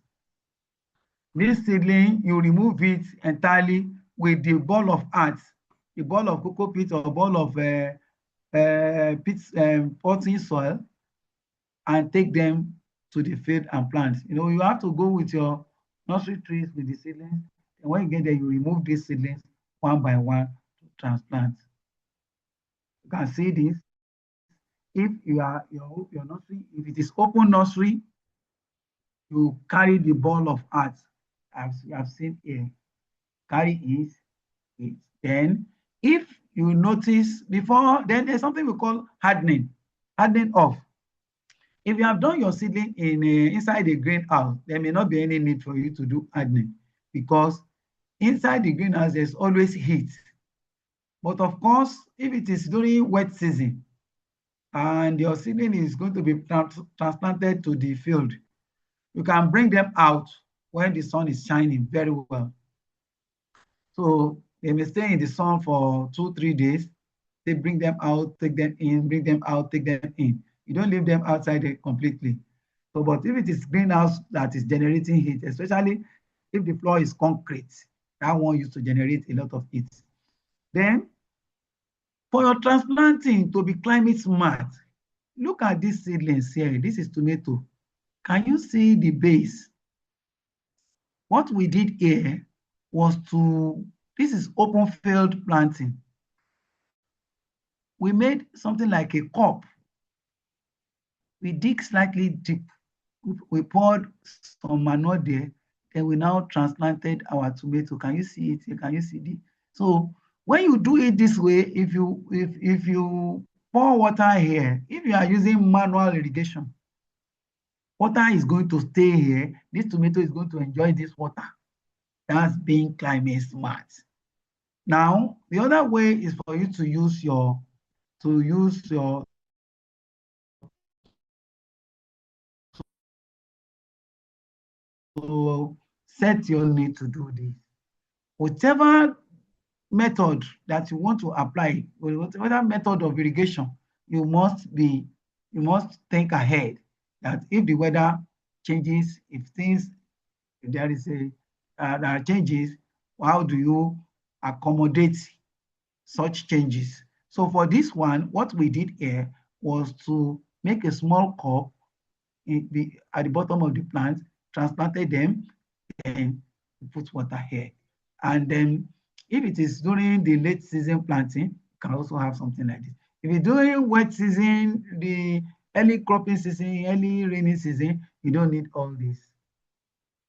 This seedling, you remove it entirely with the ball of earth, the ball of cocoa peat or ball of potting soil, and take them to the field and plant. You know, you have to go with your nursery trees with the seedlings. And when you get there, you remove these seedlings one by one to transplant. You can see this. If you are your nursery, if it is open nursery, you carry the ball of earth, as you have seen here. Carry it. Then, if you notice before, then there's something we call hardening off. If you have done your seedling in inside the greenhouse, there may not be any need for you to do hardening, because inside the greenhouse there's always heat. But of course, if it is during wet season and your seedling is going to be transplanted to the field, you can bring them out when the sun is shining very well. So they may stay in the sun for 2-3 days. They bring them out, take them in, bring them out, take them in. You don't leave them outside completely. So, but if it is greenhouse that is generating heat, especially if the floor is concrete, that one used to generate a lot of heat. Then, for your transplanting to be climate smart, look at these seedlings here. This is tomato. Can you see the base? What we did here was this is open field planting. We made something like a cup. We dig slightly deep. We poured some manure there, and we now transplanted our tomato. Can you see it? Can you see it? So when you do it this way, if you pour water here, if you are using manual irrigation, water is going to stay here. This tomato is going to enjoy this water. That's being climate smart. Now, the other way is for you to use your to set your need to do this. Whatever method that you want to apply, whatever method of irrigation, you must think ahead that if the weather changes, if there is there are changes, how do you accommodate such changes? So for this one, what we did here was to make a small cup at the bottom of the plant, transplanted them, and put water here. And then if it is during the late season planting, you can also have something like this. If it's during wet season, the early cropping season, early rainy season, you don't need all this.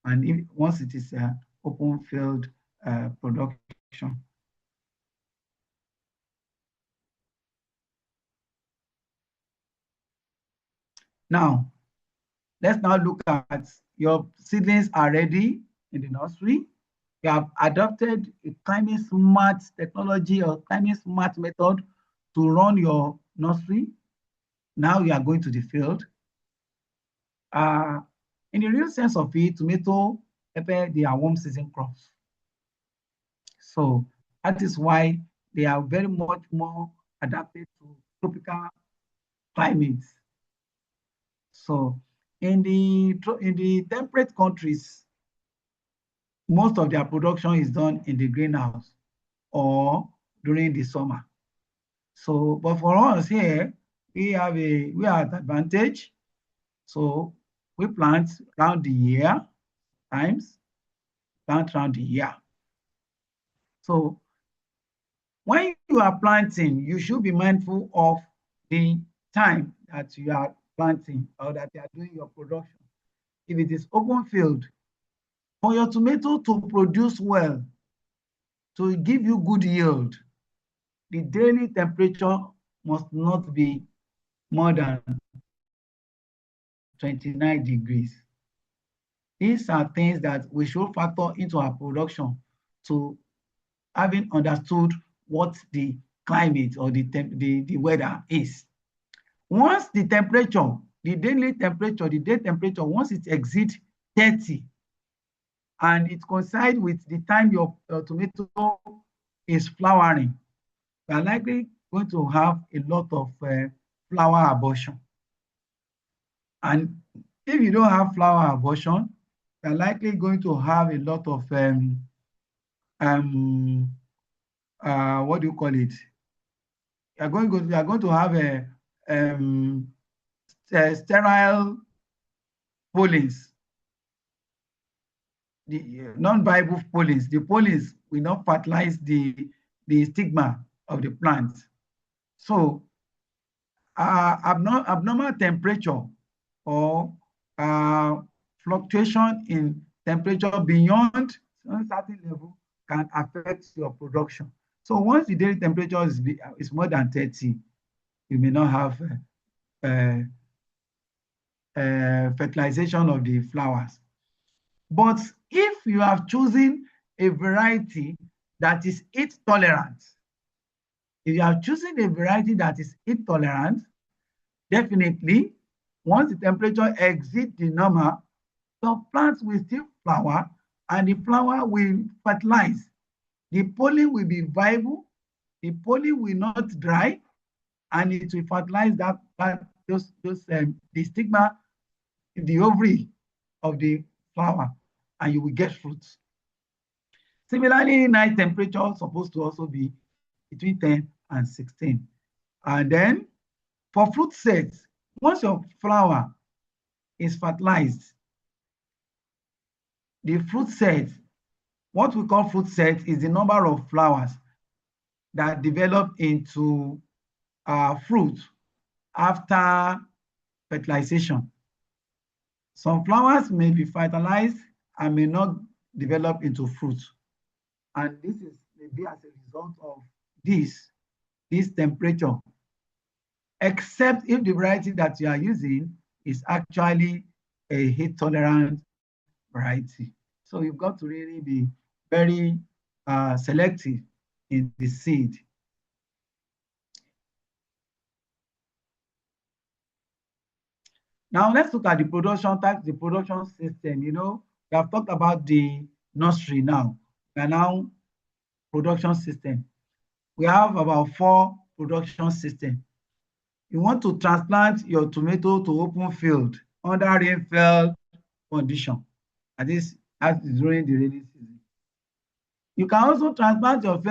And once it is open field production. Now, let's now look at your seedlings are ready in the nursery. You have adopted a climate smart technology or climate smart method to run your nursery. Now you are going to the field. In the real sense of it, tomato, pepper, they are warm season crops. So that is why they are very much more adapted to tropical climates. So in the temperate countries, most of their production is done in the greenhouse or during the summer. So, but for us here, we are at advantage. So we plant around the year times, plant around the year. So when you are planting, you should be mindful of the time that you are planting or that you are doing your production. If it is open field, for your tomato to produce well, to give you good yield, the daily temperature must not be more than 29 degrees. These are things that we should factor into our production to having understood what the climate or the weather is. Once the temperature, the daily temperature, the day temperature, once it exceeds 30 and it coincides with the time your tomato is flowering, you are likely going to have a lot of flower abortion. And if you don't have flower abortion, you are likely going to have a lot of what do you call it? You are going to have a sterile pollens, the non-viable pollens. The pollens will not fertilize the stigma of the plant. So abnormal temperature or fluctuation in temperature beyond a certain level can affect your production. So once the daily temperature is more than 30, you may not have fertilization of the flowers. But if you have chosen a variety that is heat tolerant, if you have chosen a variety that is heat tolerant, definitely, once the temperature exceeds the normal, the plants will still flower and the flower will fertilize. The pollen will be viable, the pollen will not dry, and it will fertilize the stigma in the ovary of the flower, and you will get fruits. Similarly, night temperature is supposed to also be between 10 and 16. And then for fruit sets, once your flower is fertilized, the fruit set, what we call fruit set is the number of flowers that develop into fruit after fertilization. Some flowers may be fertilized and may not develop into fruit. And this is maybe as a result of this temperature, except if the variety that you are using is actually a heat tolerant variety. So you've got to really be very selective in the seed. Now let's look at the production type, the production system. You know, we have talked about the nursery now. We are now production system. We have about 4 production systems. You want to transplant your tomato to open field under rainfall condition. And this as during the rainy season. You can also transplant your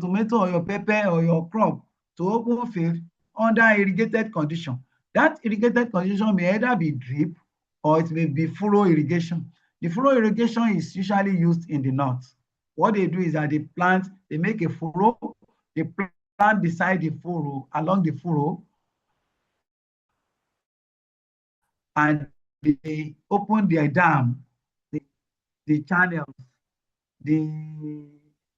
tomato or your pepper or your crop to open field under irrigated condition. That irrigated condition may either be drip or it may be furrow irrigation. The furrow irrigation is usually used in the north. What they do is that they make a furrow, they plant beside the furrow, along the furrow, and they open their dam, the channels, the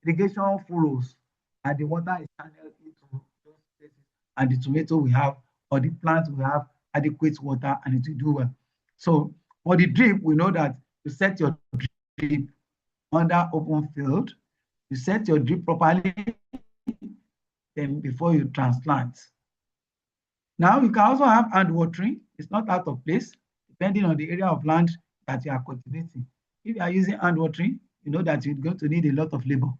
irrigation furrows, and the water is channeled into those places, and the tomato will have, or the plant will have adequate water and it will do well. So for the drip, we know that you set your drip under open field, you set your drip properly, then before you transplant. Now you can also have hand watering. It's not out of place, depending on the area of land that you are cultivating. If you are using hand watering, you know that you're going to need a lot of labor.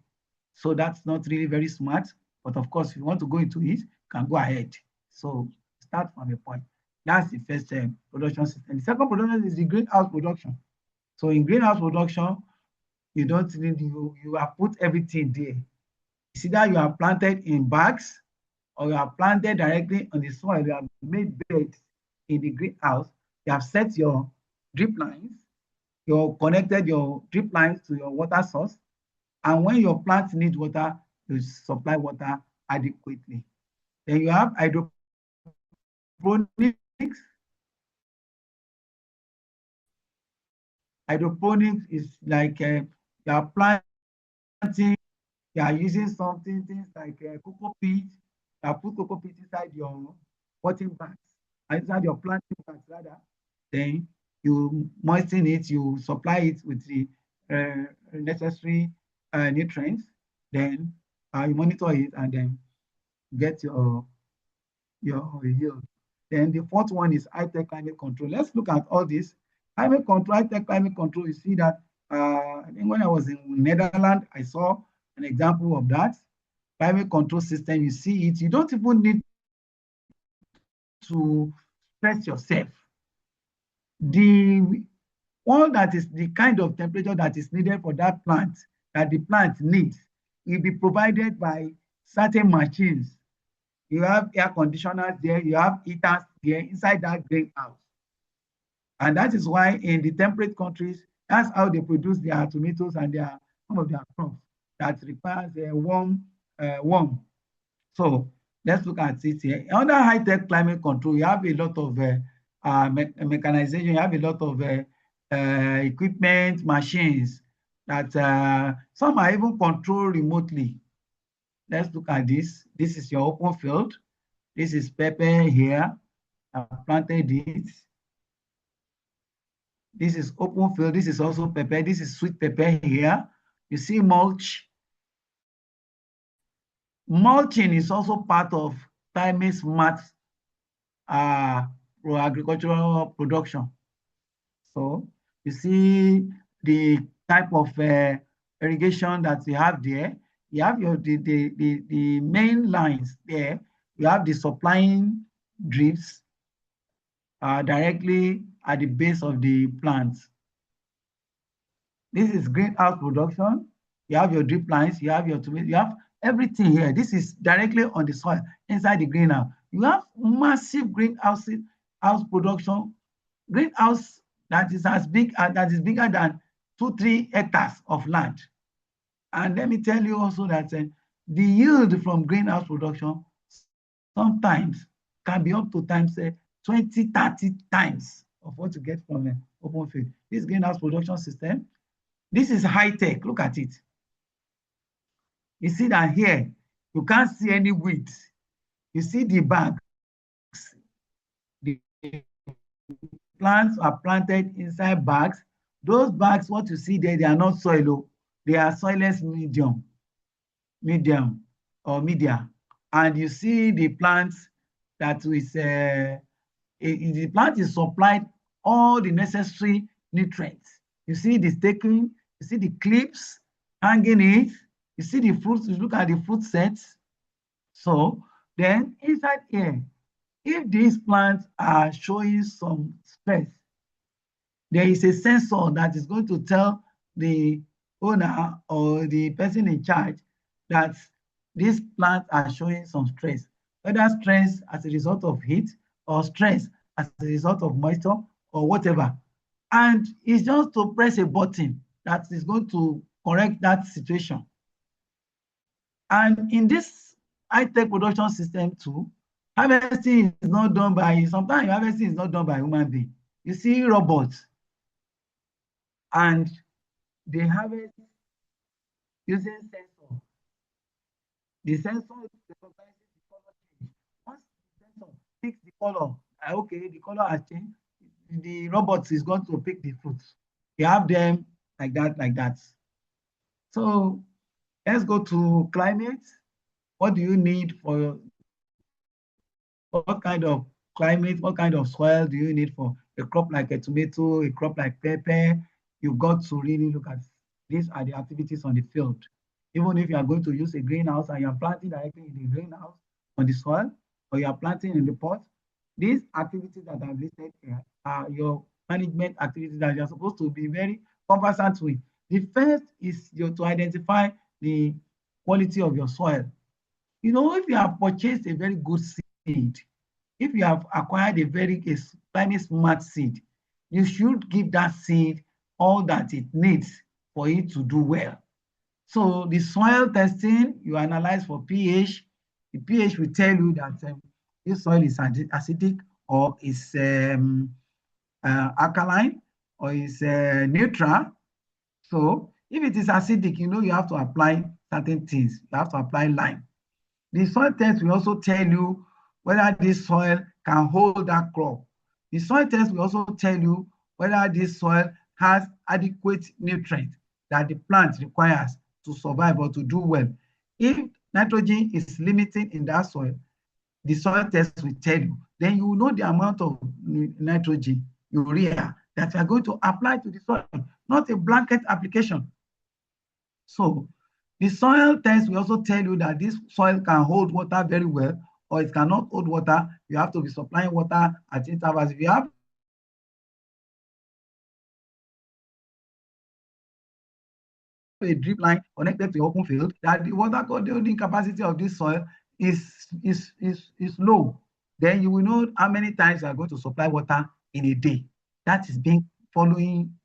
So that's not really very smart. But of course, if you want to go into it, you can go ahead. So start from a point. That's the first production system. The second production is the greenhouse production. So in greenhouse production, you don't need, you have put everything there. It's either you are planted in bags or you have planted directly on the soil, you have made beds in the greenhouse, you have set your drip lines, you have connected your drip lines to your water source, and when your plants need water, you supply water adequately. Then you have hydroponics. Hydroponics is like you are planting, you are using something, things like cocoa peat. You put cocoa peat inside your potting bags, inside your planting bags rather. Then you moisten it, you supply it with the necessary nutrients. Then you monitor it and then get your yield. Then the fourth one is high-tech climate control. Let's look at all this. Climate control, high-tech climate control, you see that I think when I was in Netherlands, I saw an example of that. Climate control system, you see it. You don't even need to stress yourself. The one that is the kind of temperature that is needed for that plant, that the plant needs, will be provided by certain machines. You have air conditioners there, you have heaters there inside that greenhouse. And that is why in the temperate countries, that's how they produce their tomatoes and some of their crops that requires a warm. So let's look at it here. Under high-tech climate control, you have a lot of mechanization, you have a lot of equipment, machines that some are even controlled remotely. Let's look at this. This is your open field. This is pepper here. I planted it. This is open field. This is also pepper. This is sweet pepper here. You see mulch. Mulching is also part of climate smart agricultural production. So you see the type of irrigation that you have there. You have the main lines there. You have the supplying drips directly at the base of the plants. This is greenhouse production. You have your drip lines, you have your tomato, you have everything here. This is directly on the soil inside the greenhouse. You have massive greenhouse production, greenhouse that is as big that is bigger than 2-3 hectares of land. And let me tell you also that the yield from greenhouse production sometimes can be up to times 20, 30 times of what you get from an open field. This greenhouse production system, this is high tech. Look at it. You see that here, you can't see any weeds. You see the bags. The plants are planted inside bags. Those bags, what you see there, they are not soil. They are soilless medium or media. And you see the plants that is, the plant is supplied all the necessary nutrients. You see the staking, you see the clips hanging it, you see the fruits, you look at the fruit sets. So then inside here, if these plants are showing some stress, there is a sensor that is going to tell the owner or the person in charge that these plants are showing some stress, whether stress as a result of heat or stress as a result of moisture or whatever. And it's just to press a button that is going to correct that situation. And in this high-tech production system too, harvesting is not done by, sometimes harvesting is not done by human being. You see robots, and they harvest using sensor. The sensor recognizes the color change. Once the sensor picks the color, okay, the color has changed, the robot is going to pick the fruits. You have them like that, like that. So let's go to climate. What do you need for what kind of climate, what kind of soil do you need for a crop like a tomato, a crop like pepper? You've got to really look at these are the activities on the field. Even if you are going to use a greenhouse and you are planting directly in the greenhouse on the soil, or you are planting in the pot, these activities that I've listed here are your management activities that you're supposed to be very conversant with. The first is to identify the quality of your soil. You know, if you have purchased a very good seed, if you have acquired a climate smart seed, you should give that seed all that it needs for it to do well. So the soil testing, you analyze for pH. The pH will tell you that this soil is acidic or is alkaline or is neutral. So if it is acidic, you know you have to apply certain things. You have to apply lime. The soil test will also tell you whether this soil can hold that crop. The soil test will also tell you whether this soil has adequate nutrients that the plant requires to survive or to do well. If nitrogen is limiting in that soil, the soil test will tell you. Then you will know the amount of nitrogen, urea, that you are going to apply to the soil, not a blanket application. So the soil test will also tell you that this soil can hold water very well, or it cannot hold water. You have to be supplying water at intervals. If you have a drip line connected to your open field, that the water holding capacity of this soil is low, then you will know how many times you are going to supply water in a day. That is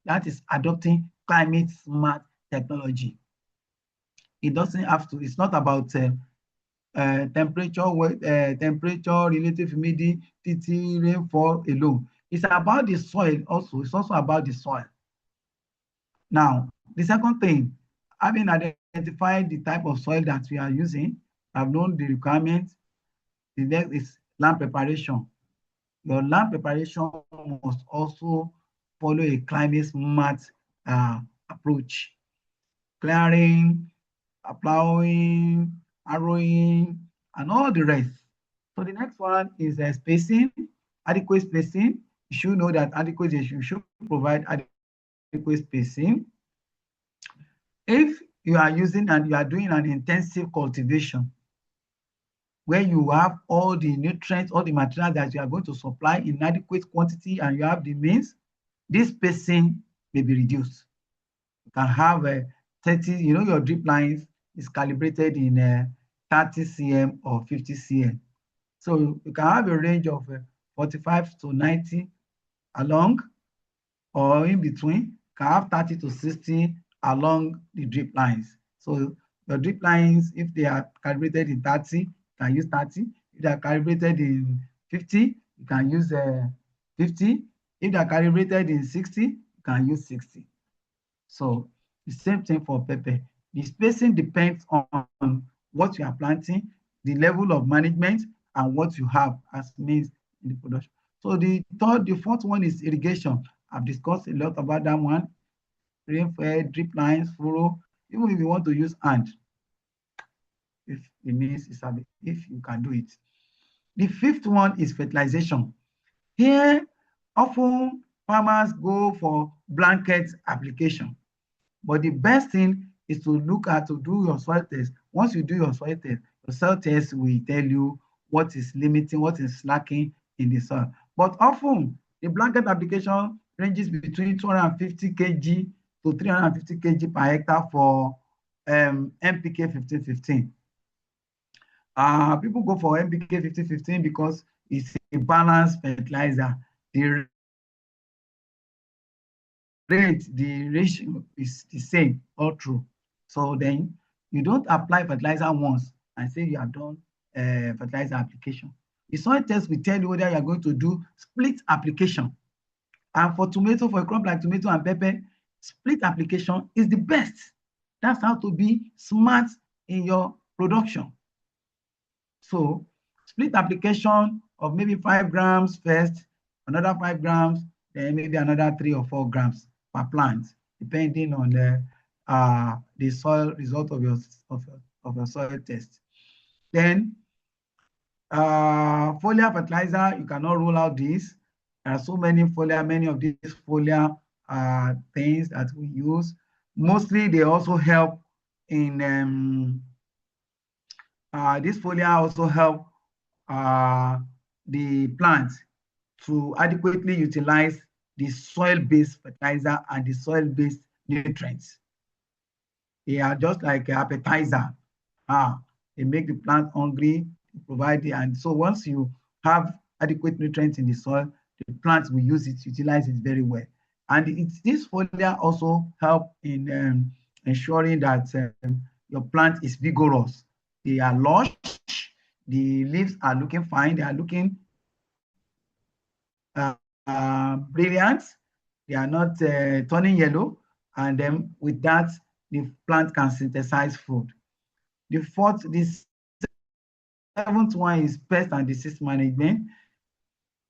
that is adopting climate smart technology. It doesn't have to, it's not about temperature, relative humidity, rainfall alone. It's about the soil also. It's also about the soil. Now, the second thing, having identified the type of soil that we are using, have known the requirements, the next is land preparation. Your land preparation must also follow a climate smart approach. Clearing, plowing, harrowing, and all the rest. So the next one is spacing, adequate spacing. You should know that you should provide adequate spacing. If you are using and you are doing an intensive cultivation, where you have all the nutrients, all the material that you are going to supply in adequate quantity and you have the means, this spacing may be reduced. You can have 30, you know, your drip lines is calibrated in 30 cm or 50 cm. So you can have a range of 45 to 90 along or in between. You can have 30 to 60 along the drip lines. So the drip lines, if they are calibrated in 30, you can use 30. If they are calibrated in 50, you can use 50. If they are calibrated in 60, you can use 60. So the same thing for pepper. The spacing depends on what you are planting, the level of management, and what you have as means in the production. So the fourth one is irrigation. I've discussed a lot about that one. Rainfall, drip lines, furrow, even if you want to use hand, if it means if you can do it. The fifth one is fertilization. Here, often farmers go for blanket application. But the best thing is to do your soil test. Once you do your soil test will tell you what is limiting, what is lacking in the soil. But often, the blanket application ranges between 250 kg to 350 kg per hectare for NPK 1515. People go for NPK 1515 because it's a balanced fertilizer. The ratio is the same all through. So then you don't apply fertilizer once and say you have done fertilizer application. The soil test will tell you whether you are going to do split application. And for a crop like tomato and pepper, split application is the best. That's how to be smart in your production. So split application of maybe 5 grams first, another 5 grams, then maybe another 3 or 4 grams per plant, depending on the soil result of your soil test. Then foliar fertilizer, you cannot rule out this. There are so many of these foliar things that we use. Mostly they also help in this foliar also help the plant to adequately utilize the soil-based fertilizer and the soil-based nutrients. They are just like an appetizer. they make the plant hungry, provide the, and so once you have adequate nutrients in the soil, the plants will utilize it very well. And this foliar also help in ensuring that your plant is vigorous. They are lush, the leaves are looking fine, they are looking brilliant, they are not turning yellow, and then with that, the plant can synthesize food. The seventh one is pest and disease management.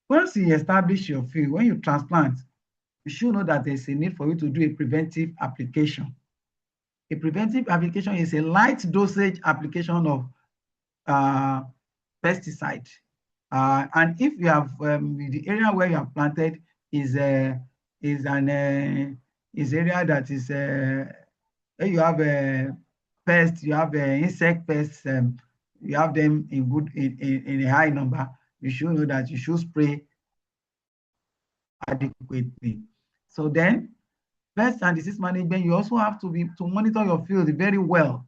Once you establish your field, when you transplant, you should know that there's a need for you to do a preventive application. A preventive application is a light dosage application of pesticide. And if you have the area where you have planted is area that is where you have pests, you have insect pests, you have them in a high number, you should know that you should spray adequately. So then, pest and disease management, you also have to monitor your field very well.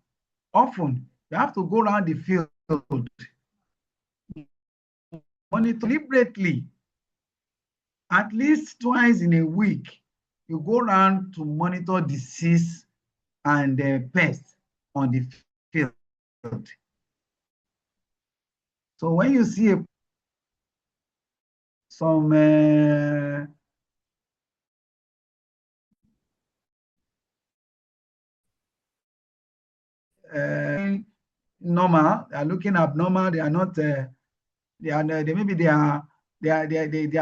Often, you have to go around the field, monitor deliberately, at least twice in a week. You go around to monitor disease and pests on the field. So when you see some normal, they are looking abnormal, they are not maybe they are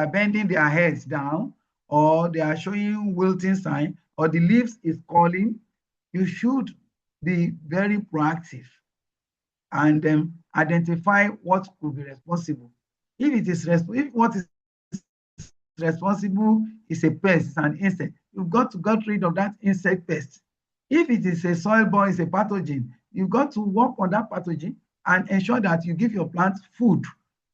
bending their heads down, or they are showing wilting sign, or the leaves is calling, you should be very proactive and identify what could be responsible. If what is responsible is a pest, it's an insect, you've got to get rid of that insect pest. If it is a soil-borne, it's a pathogen, you've got to work on that pathogen and ensure that you give your plant food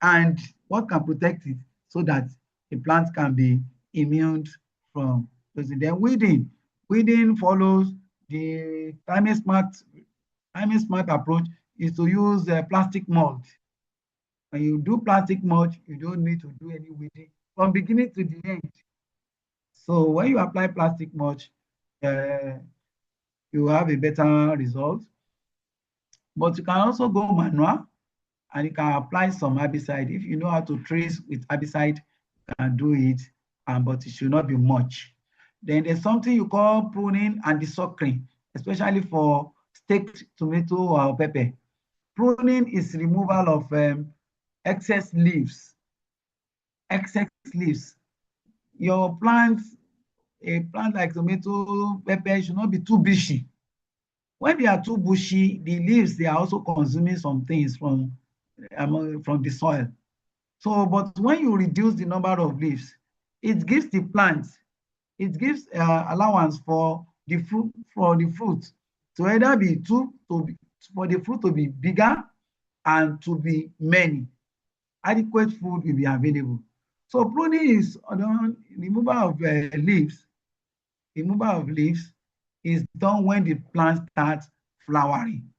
and what can protect it so that the plant can be immune from those. Then weeding. Weeding follows the timing smart approach is to use plastic mulch. When you do plastic mulch, you don't need to do any weeding from beginning to the end. So when you apply plastic mulch, you have a better result. But you can also go manual, and you can apply some herbicide. If you know how to trace with herbicide, you can do it, but it should not be much. Then there's something you call pruning and desuckering, especially for staked tomato or pepper. Pruning is removal of excess leaves. Excess leaves. Your plant, a plant like tomato, pepper should not be too bushy. When they are too bushy, the leaves, they are also consuming some things from the soil. So, but when you reduce the number of leaves, it gives the plant, it gives allowance for the fruit to either be for the fruit to be bigger and to be many. Adequate food will be available. So pruning is removal of leaves. Removal of leaves is done when the plant starts flowering.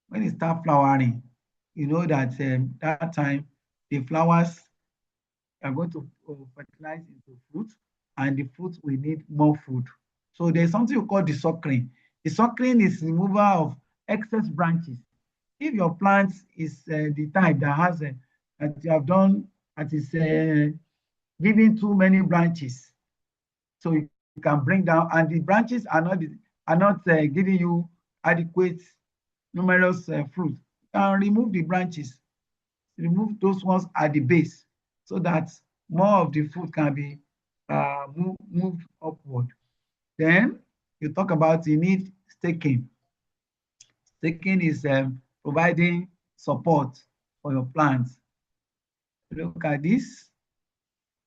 When it starts flowering, you know that that time the flowers are going to fertilize into fruit, and the fruit will need more food. So there's something you call desuckering. Desuckering is removal of excess branches. If your plant is the type that has that you have done that is giving too many branches, so you can bring down, and the branches are not giving you adequate numerous fruit, you can remove the branches, remove those ones at the base, so that more of the fruit can be moved upward. Then you talk about you need staking. Staking is providing support for your plants. Look at this.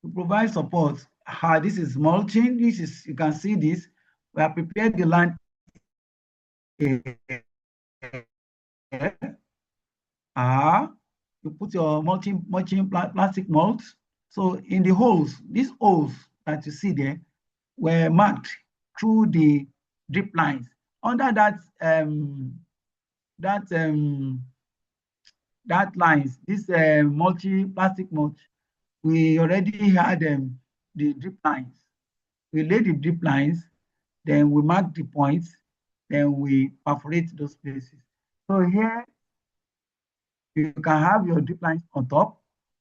To provide support, this is mulching. This is, you can see this. We have prepared the land. You put your mulching plastic mulch. So in the holes, these holes that you see there were marked through the drip lines. Under that that lines, this plastic mulch, we already had the drip lines. We lay the drip lines, then we mark the points, then we perforate those places. So here you can have your drip lines on top.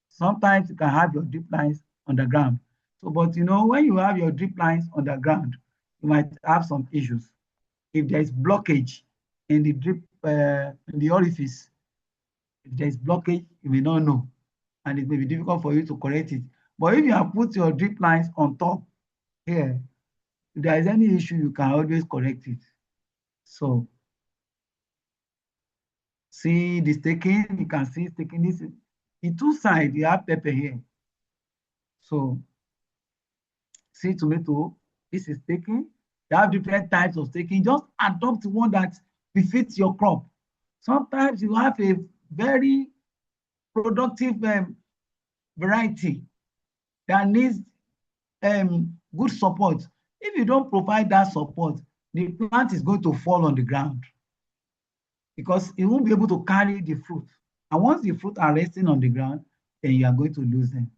Sometimes you can have your drip lines underground. So, but when you have your drip lines underground, you might have some issues. If there is blockage in the drip, in the orifice, if there is blockage, you may not know, and it may be difficult for you to correct it. But if you have put your drip lines on top here, if there is any issue, you can always correct it. So, see the staking, you can see staking this. The two sides, you have pepper here. So, see tomato, this is staking. You have different types of staking. Just adopt one that befits your crop. Sometimes you have a very productive variety that needs good support. If you don't provide that support, the plant is going to fall on the ground because it won't be able to carry the fruit. And once the fruit are resting on the ground, then you are going to lose them.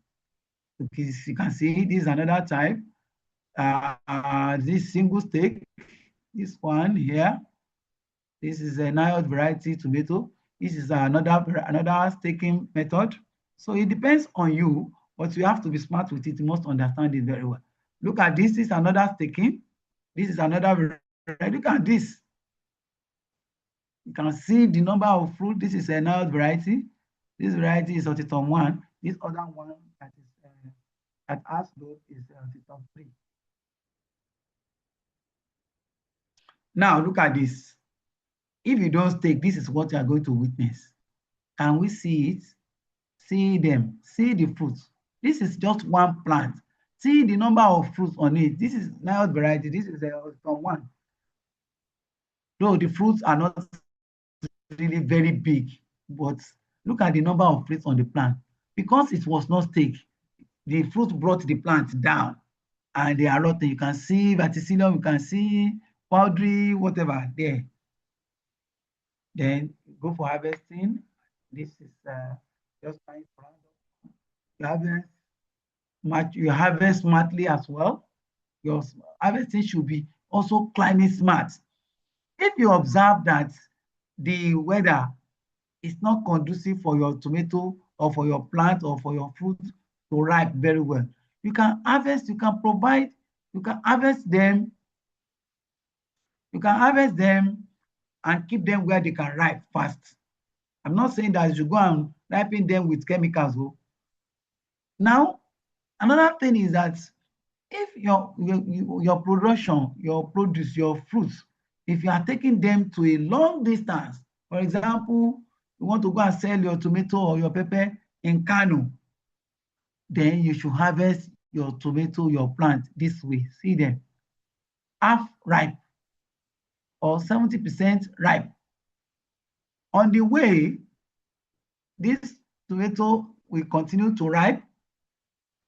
Because you can see this is another type. This single stake, this one here, this is a Nile variety tomato. This is another staking method. So it depends on you, but you have to be smart with it. You must understand it very well. Look at this. This is another staking. This is another variety. Look at this. You can see the number of fruit. This is another variety. This variety is Otiton 1. This other one that is that has growth is Otiton 3. Now look at this. If you don't stake, this is what you are going to witness. Can we see it? See them. See the fruits. This is just one plant. See the number of fruits on it. This is Nile variety. This is from one. Though the fruits are not really very big, but look at the number of fruits on the plant. Because it was not staked, the fruit brought the plant down, and they are rotten. You can see verticillium, you can see powdery, whatever there. Then go for harvesting. This is just trying to round up. You harvest smartly as well. Your harvesting should be also climate smart. If you observe that the weather is not conducive for your tomato or for your plant or for your fruit to ripe very well, you can harvest, you can harvest them, and keep them where they can ripe fast. I'm not saying that you go and ripen them with chemicals. Now, another thing is that if your production, your produce, your fruits, if you are taking them to a long distance, for example, you want to go and sell your tomato or your pepper in Kano, then you should harvest your tomato, your plant this way. See them, half ripe or 70% ripe. On the way, this tomato will continue to ripe,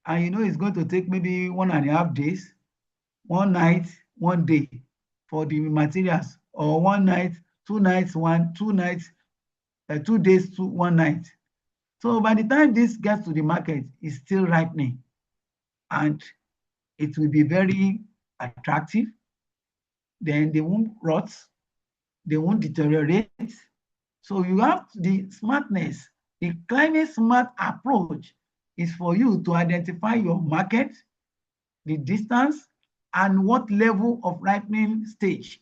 and it's going to take maybe 1.5 days, one night, one day for the materials, or 1 night, 2 nights, 2 nights, 2 days to 1 night. So by the time this gets to the market, it's still ripening, and it will be very attractive. Then they won't rot, they won't deteriorate. So you have the smartness. The climate smart approach is for you to identify your market, the distance, and what level of ripening stage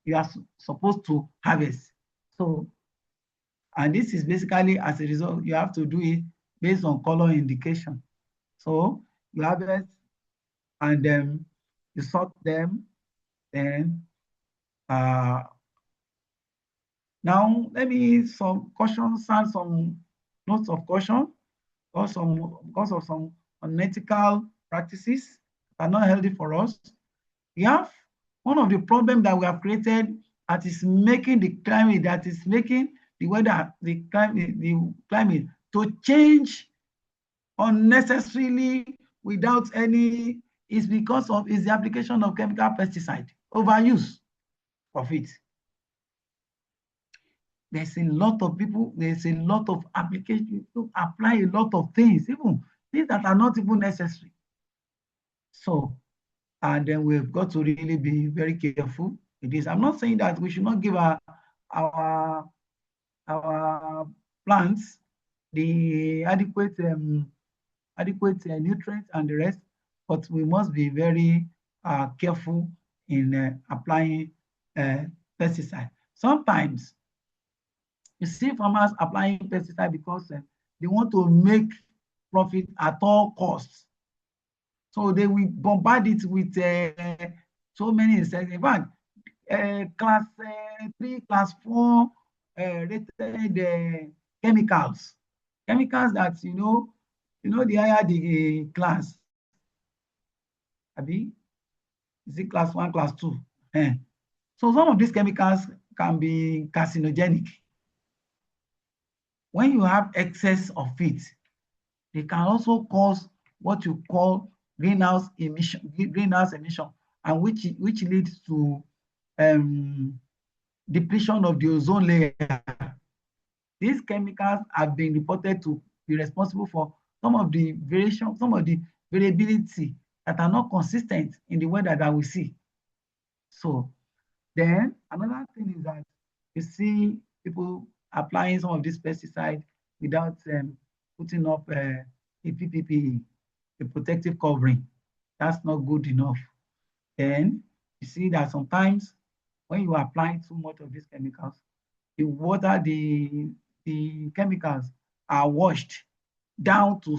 you are supposed to harvest. So, and this is basically as a result, you have to do it based on color indication. So you harvest, and then you sort them. Then now let me some notes of caution, because of some unethical practices that are not healthy for us. We have one of the problems that we have created that is making the climate, that is making the weather, the climate to change unnecessarily without any, is because of the application of chemical pesticide, overuse of it. there's a lot of people, there's a lot of applications to apply a lot of things, even things that are not even necessary. So, and then we've got to really be very careful with this. I'm not saying that we should not give our plants the adequate nutrients and the rest, but we must be very careful in applying pesticide. Sometimes you see farmers applying pesticide because they want to make profit at all costs. So they will bombard it with so many insects. In fact, class 3, class 4 rated chemicals that the higher the class, Abi, is it class 1, class 2? So some of these chemicals can be carcinogenic. When you have excess of it, they can also cause what you call greenhouse emission, and which leads to depletion of the ozone layer. These chemicals have been reported to be responsible for some of the variability that are not consistent in the weather that we see. So then another thing is that you see people applying some of these pesticides without putting up a PPE, a protective covering. That's not good enough. Then you see that sometimes when you apply too much of these chemicals, the water, the chemicals are washed down to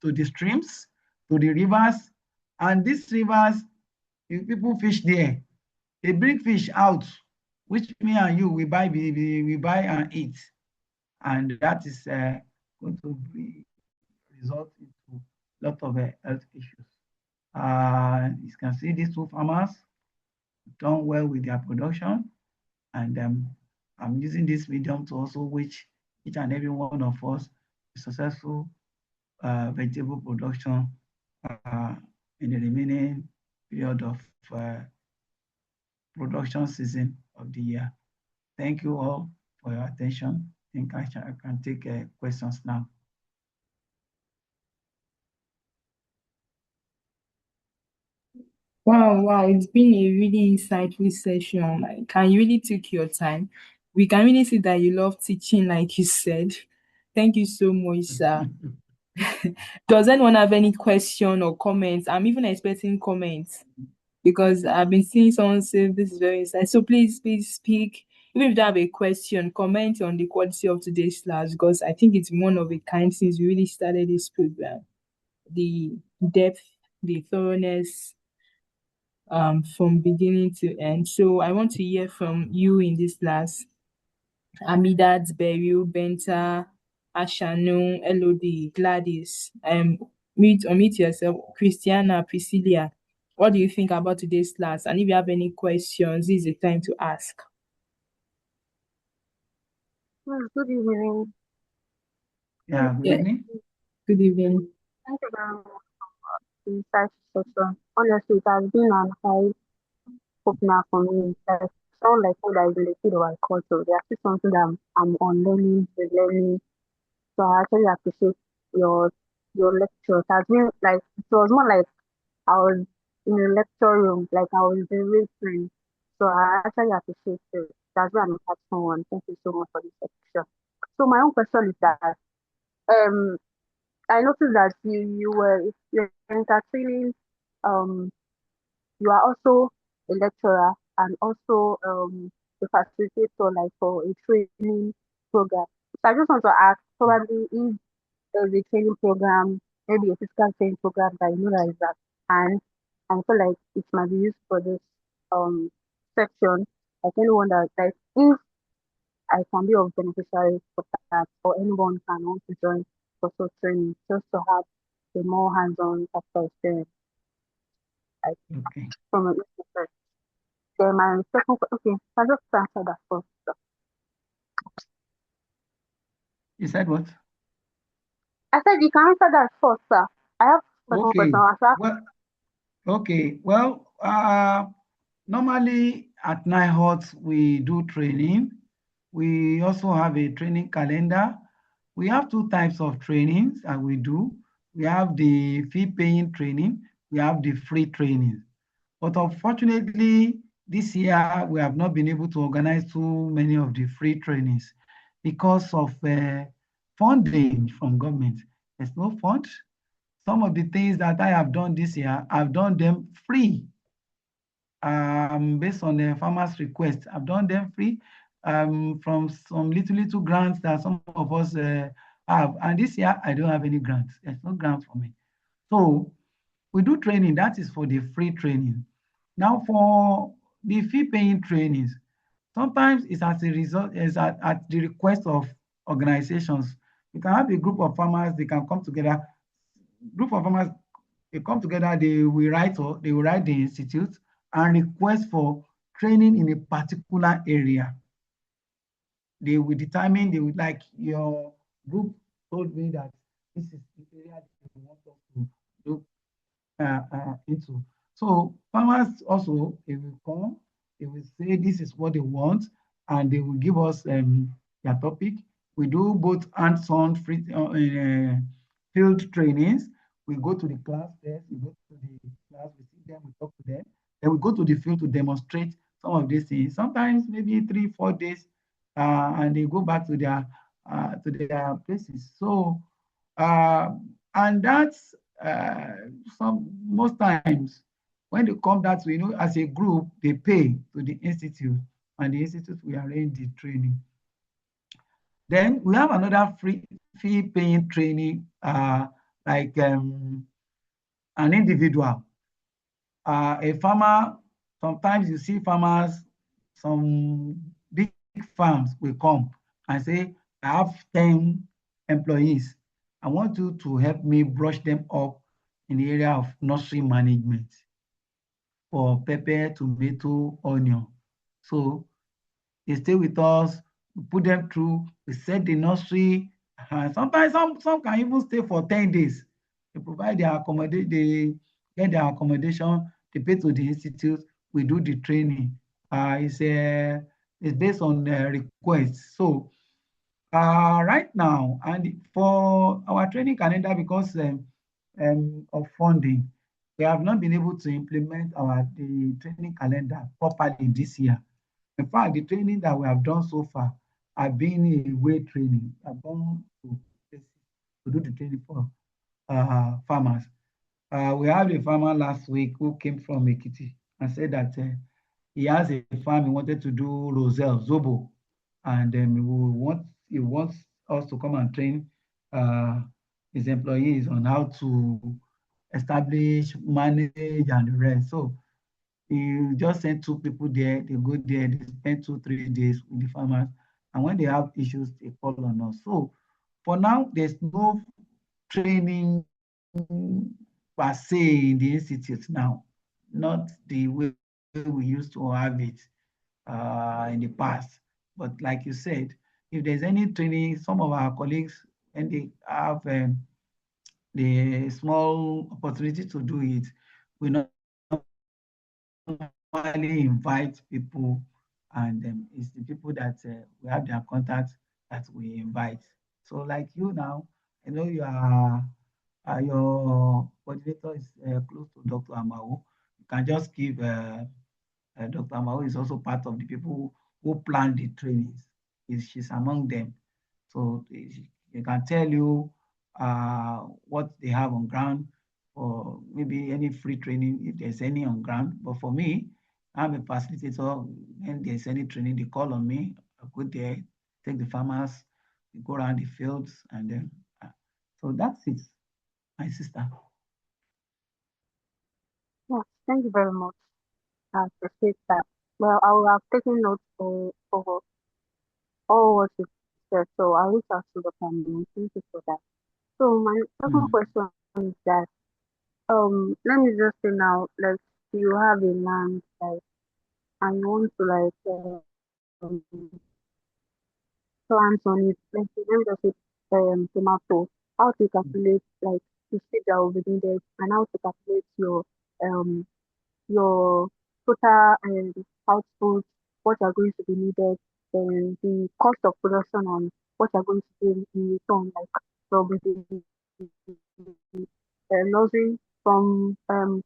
to the streams, to the rivers, and these rivers, people fish there. They bring fish out, which me and you we buy and eat, and that is going to result into a lot of health issues. You can see these two farmers done well with their production, and I'm using this medium to also wish each and every one of us a successful vegetable production in the remaining period of production season of the year. Thank you all for your attention. I think I can take questions now. Wow, it's been a really insightful session. Like, you really took your time. We can really see that you love teaching, like you said. Thank you so much, sir. Does anyone have any question or comments? I'm even expecting comments because I've been seeing someone say this is very insightful. So please speak. Even if you don't have a question, comment on the quality of today's class because I think it's one of a kind since we really started this program. The depth, the thoroughness, from beginning to end. So I want to hear from you in this class. Amidat, Beryl, Benta, Ashanu, Elodie, Gladys. Unmute yourself. Christiana, Priscilla. What do you think about today's class? And if you have any questions, this is the time to ask. Good evening. Yeah, good Yeah. evening. Good evening. Thank you very much for the insight session. Honestly, it has been an eye opener for me. Like, sound like what I related to our culture. There's still something that I'm on learning. So I actually appreciate your lecture. It has been like it was more like I was in a lecture room, like I was listening. So I actually appreciate it. That's why I'm a one. Thank you so much for this section. So my own question is that um I noticed that you're entertaining um you are also a lecturer and also a facilitator like for a training program. So I just want to ask probably if there's a training program, maybe a physical training program that you know that is at hand and feel like it might be used for this um section, like anyone that like if I can be of beneficiary for that or anyone can also join for social training just to have a more hands-on practical experience like Okay. from a research. Then my second okay, I just answer that first. So, You said what? I said you can answer that first, sir. I have second Okay. question. Sir. Well, okay. Well, normally at Cohort we do training. We also have a training calendar. We have two types of trainings that we do. We have the fee-paying training, we have the free training. But unfortunately, this year, we have not been able to organize too many of the free trainings because of funding from government. There's no fund. Some of the things that I have done this year, I've done them free. Based on the farmers' request. I've done them free from some little grants that some of us have. And this year, I don't have any grants. There's no grants for me. So we do training. That is for the free training. Now for the fee-paying trainings, sometimes it's as a result, is at the request of organizations. You can have a group of farmers, they can come together. Group of farmers, they come together, they will write the institute and request for training in a particular area. They will determine, they would like your group told me that this is the area that they want us to look into. So farmers also, they will come, they will say this is what they want, and they will give us their topic. We do both hands-on free field trainings. We go to the class there, we go to the class, we see them, we talk to them. Then we go to the field to demonstrate some of these things. Sometimes maybe 3-4 days, and they go back to their places. So, and that's most times when they come that way, as a group, they pay to the institute, and the institute will arrange the training. Then we have another fee paying training, like an individual. A farmer, sometimes you see farmers, some big farms will come and say, I have 10 employees. I want you to help me brush them up in the area of nursery management for pepper, tomato, onion. So they stay with us, we put them through, we set the nursery. Sometimes some can even stay for 10 days. They provide their accommodation, they get their accommodation, they pay to the institute, we do the training. It's based on requests. So right now, and for our training calendar, because of funding, we have not been able to implement the training calendar properly this year. In fact, the training that we have done so far have been a way training. I've gone to places to do the training for farmers. We had a farmer last week who came from Ekiti and said that he has a farm, he wanted to do Roselle, Zobo, and he wants us to come and train his employees on how to establish, manage, and the rest. So you just send 2 people there, they go there, they spend 2-3 days with the farmers, and when they have issues, they call on us. So for now, there's no training per se in the institute now, not the way we used to have it in the past. But like you said, if there's any training, some of our colleagues, and they have the small opportunity to do it, we normally invite people, and it's the people that we have their contacts that we invite. So like you now, I know your coordinator is close to Dr. Amao. You can just give Dr. Amao is also part of the people who plan the trainings. She's among them. So they can tell you what they have on ground, or maybe any free training if there's any on ground. But for me, I'm a facilitator. When there's any training, they call on me. I go there, take the farmers, we go around the fields, and then so that's it, my sister. Yeah, thank you very much. I appreciate that. Well, I will have taken notes for all what you said, so I'll reach out to the family. Thank you for that. So my second Mm. question is that let me just say now, like you have a land, like, and you want to plant on it, like let me just say tomato, how to calculate like the seed that will be needed, and how to calculate um your total output, what are going to be needed. then the cost of production and what you're going to do in return, like from the nursery, from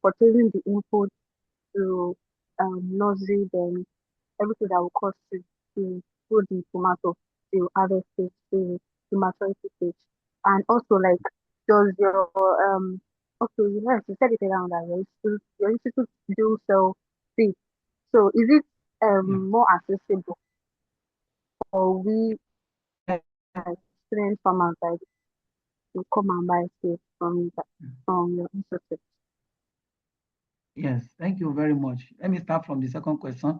purchasing the input to nursery, then everything that will cost you to grow the tomato to harvest it to the maturity stage. And also like does your okay, yes, you said it around that your institute do sell seed. So is it Yeah. more accessible for we as student farmers like to come and buy seed from your institute? Yes, thank you very much. Let me start from the second question.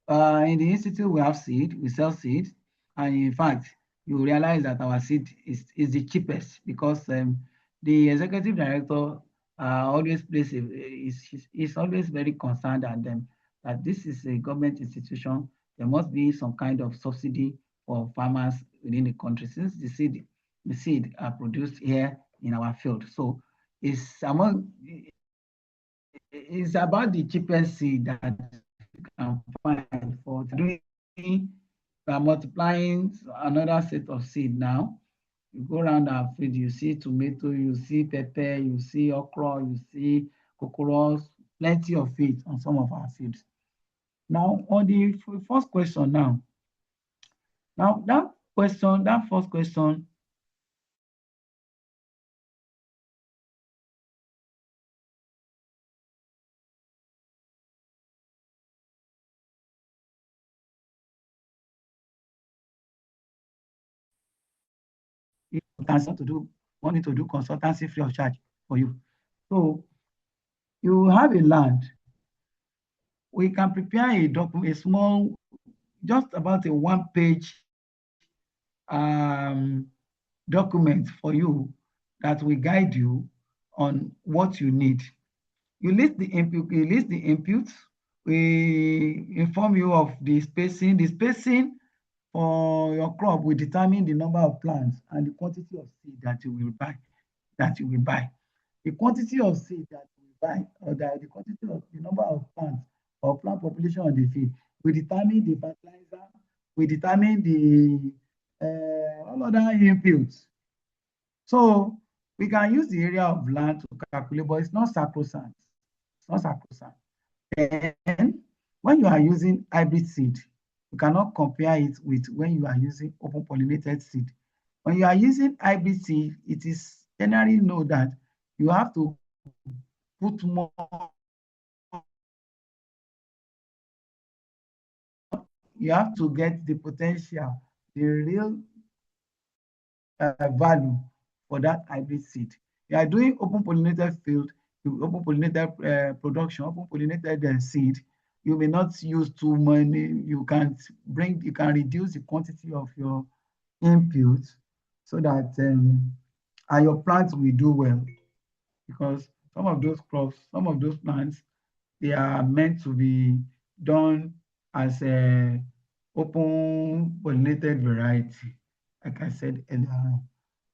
In the institute, we have seed, we sell seed, and in fact, you realize that our seed is the cheapest because the executive director always is always very concerned that this is a government institution. There must be some kind of subsidy for farmers within the country since the seed are produced here in our field. So it's about the cheapest seed that you can find for doing multiplying another set of seed now. You go around our field, you see tomato, you see pepper, you see okra, you see coconuts, plenty of it on some of our fields. Now, on the first question now that first question, you can want to do consultancy free of charge for you. So you have a land, we can prepare a document, a small, just about a one-page um, document for you that will guide you on what you need. You list the inputs. We inform you of the spacing. The spacing for your crop will determine the number of plants and the quantity of seed that you will buy. The quantity of seed that you will buy, or the quantity of the number of plants or plant population on the field will determine the fertilizer, will determine the all other inputs. So we can use the area of land to calculate, but it's not sacrosanct. It's not sacrosanct. Then, when you are using hybrid seed, you cannot compare it with when you are using open pollinated seed. When you are using hybrid seed, it is generally known that you have to put more, you have to get the potential, the real value for that hybrid seed. You are doing open pollinated field, open pollinated production, open pollinated seed. You may not use too many. You can reduce the quantity of your inputs so that and your plants will do well, because some of those crops, some of those plants, they are meant to be done as a open pollinated variety, like I said earlier.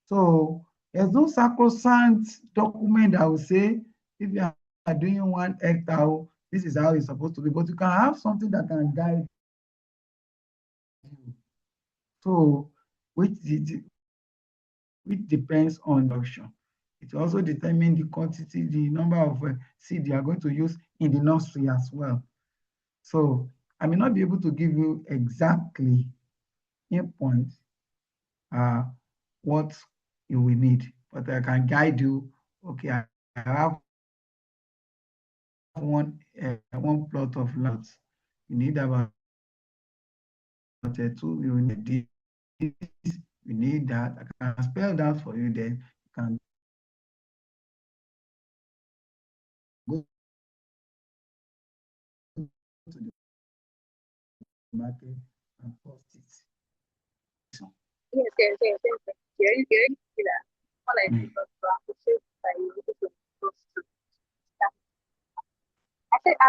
So there's no sacrosanct document that will say if you are doing 1 hectare, this is how it's supposed to be. But you can have something that can guide you. So which depends on the auction. It also determines the quantity, the number of seed you are going to use in the nursery as well. So I may not be able to give you exactly in point what you will need, but I can guide you. Okay, I have one plot of land. You need about two. You need this. You need that. I can spell that for you. Then you can go to the market and post it. Yes. You're see that. All I do Mm. is to appreciate that you able to post to that. I said I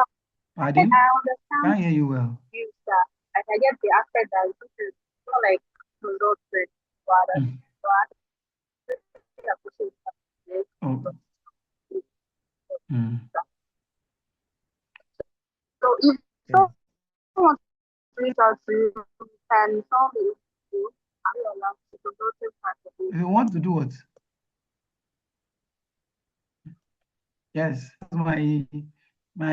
Pardon? understand Can't hear you well. you that like I get the aspect that this is not like result with but Mm. I appreciate that. Oh. Mm. So if Yes. someone wants to reach out to you can someone be able to do? Are we allowed to conduct part of it? If you want to do what? Yes, that's my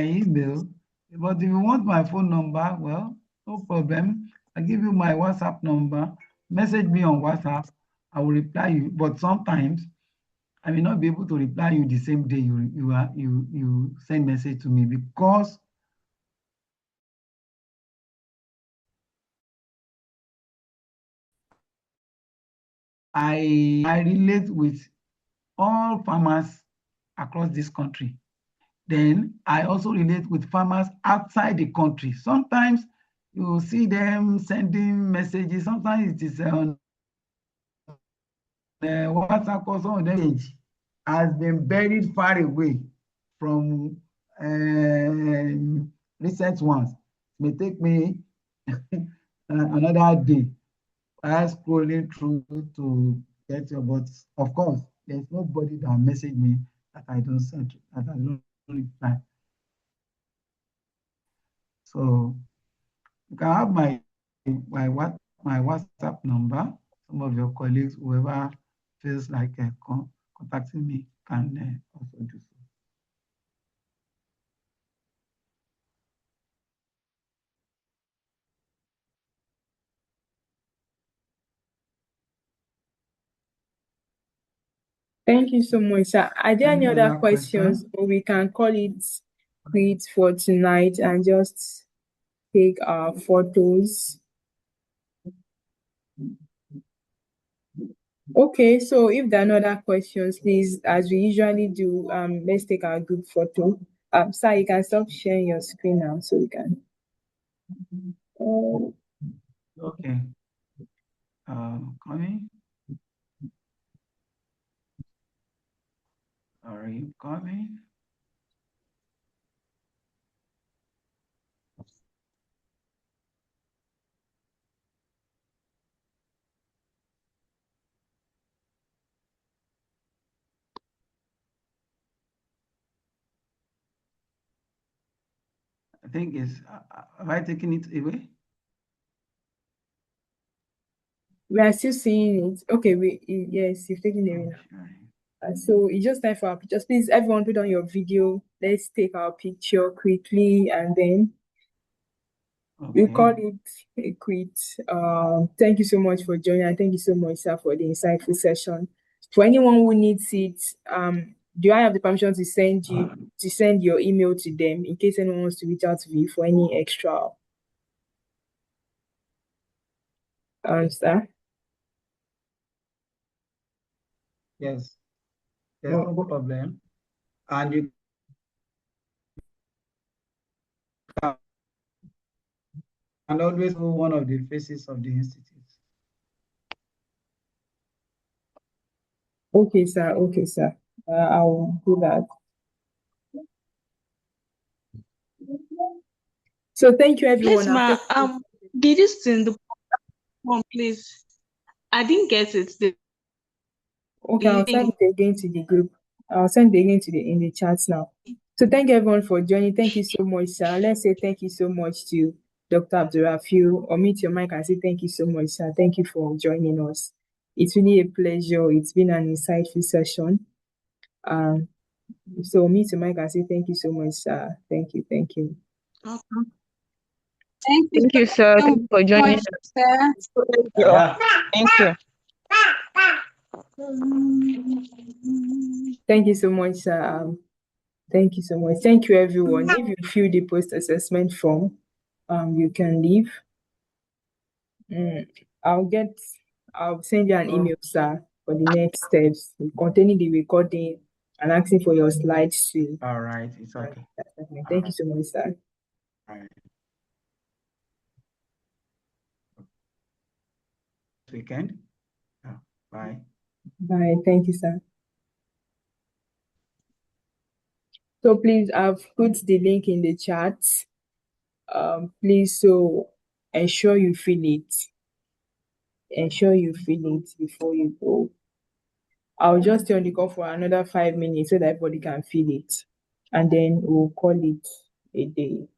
email. But if you want my phone number, well, no problem. I'll give you my WhatsApp number. Message me on WhatsApp. I will reply you. But sometimes I may not be able to reply you the same day you send message to me because I relate with all farmers across this country. Then I also relate with farmers outside the country. Sometimes you see them sending messages. Sometimes it is on WhatsApp or some of them has been buried far away from recent ones. It may take me another day scrolling through to get your, but of course, there's nobody that message me that I don't send, that I don't reply. So you can have my WhatsApp number. Some of your colleagues, whoever feels like contacting me, can also do so. Thank you so much, sir. Are there any other questions, question? or we can call it quits for tonight and just take our photos? Okay, so if there are no other questions, please, as we usually do, let's take our group photo. Sir, you can stop sharing your screen now so we can. Okay. Coming. Are you coming? I think it's, have I taken it away? We are still seeing it. Okay, yes, you've taken it away now. So it's just time for our pictures. Please, everyone, put on your video. Let's take our picture quickly, and then we call it a quit. Thank you so much for joining, and thank you so much, sir, for the insightful session. For anyone who needs it, do I have the permission to send your email to them in case anyone wants to reach out to you for any extra stuff? Yes, there's no problem. And you can always go one of the faces of the institute. Okay, sir. Okay, sir. I'll do that. So thank you, everyone. Yes, ma. Did you send the one, please? I didn't get it. Okay, I'll send it again to the group. I'll send it again in the chat now. So thank you, everyone, for joining. Thank you so much, sir. Let's say thank you so much to Dr. Abdul-Rafiu. Unmute your mic and say thank you so much, sir. Thank you for joining us. It's really a pleasure. It's been an insightful session. So unmute your mic and say thank you so much, sir. Thank you. Thank you. Okay. Thank you, sir. Thank you for joining us. Thank you. Thank you. Thank you so much, sir. Thank you so much. Thank you, everyone. If you fill the post-assessment form, you can leave. I'll send you an email, sir, for the next steps containing the recording and asking for your slides too. All right, it's okay. Thank you so much, sir. All right. Weekend. Bye. Bye. Thank you, sir. So please, I've put the link in the chat. Please, so ensure you fill it. Ensure you fill it before you go. I'll just stay on the call for another 5 minutes so that everybody can fill it. And then we'll call it a day.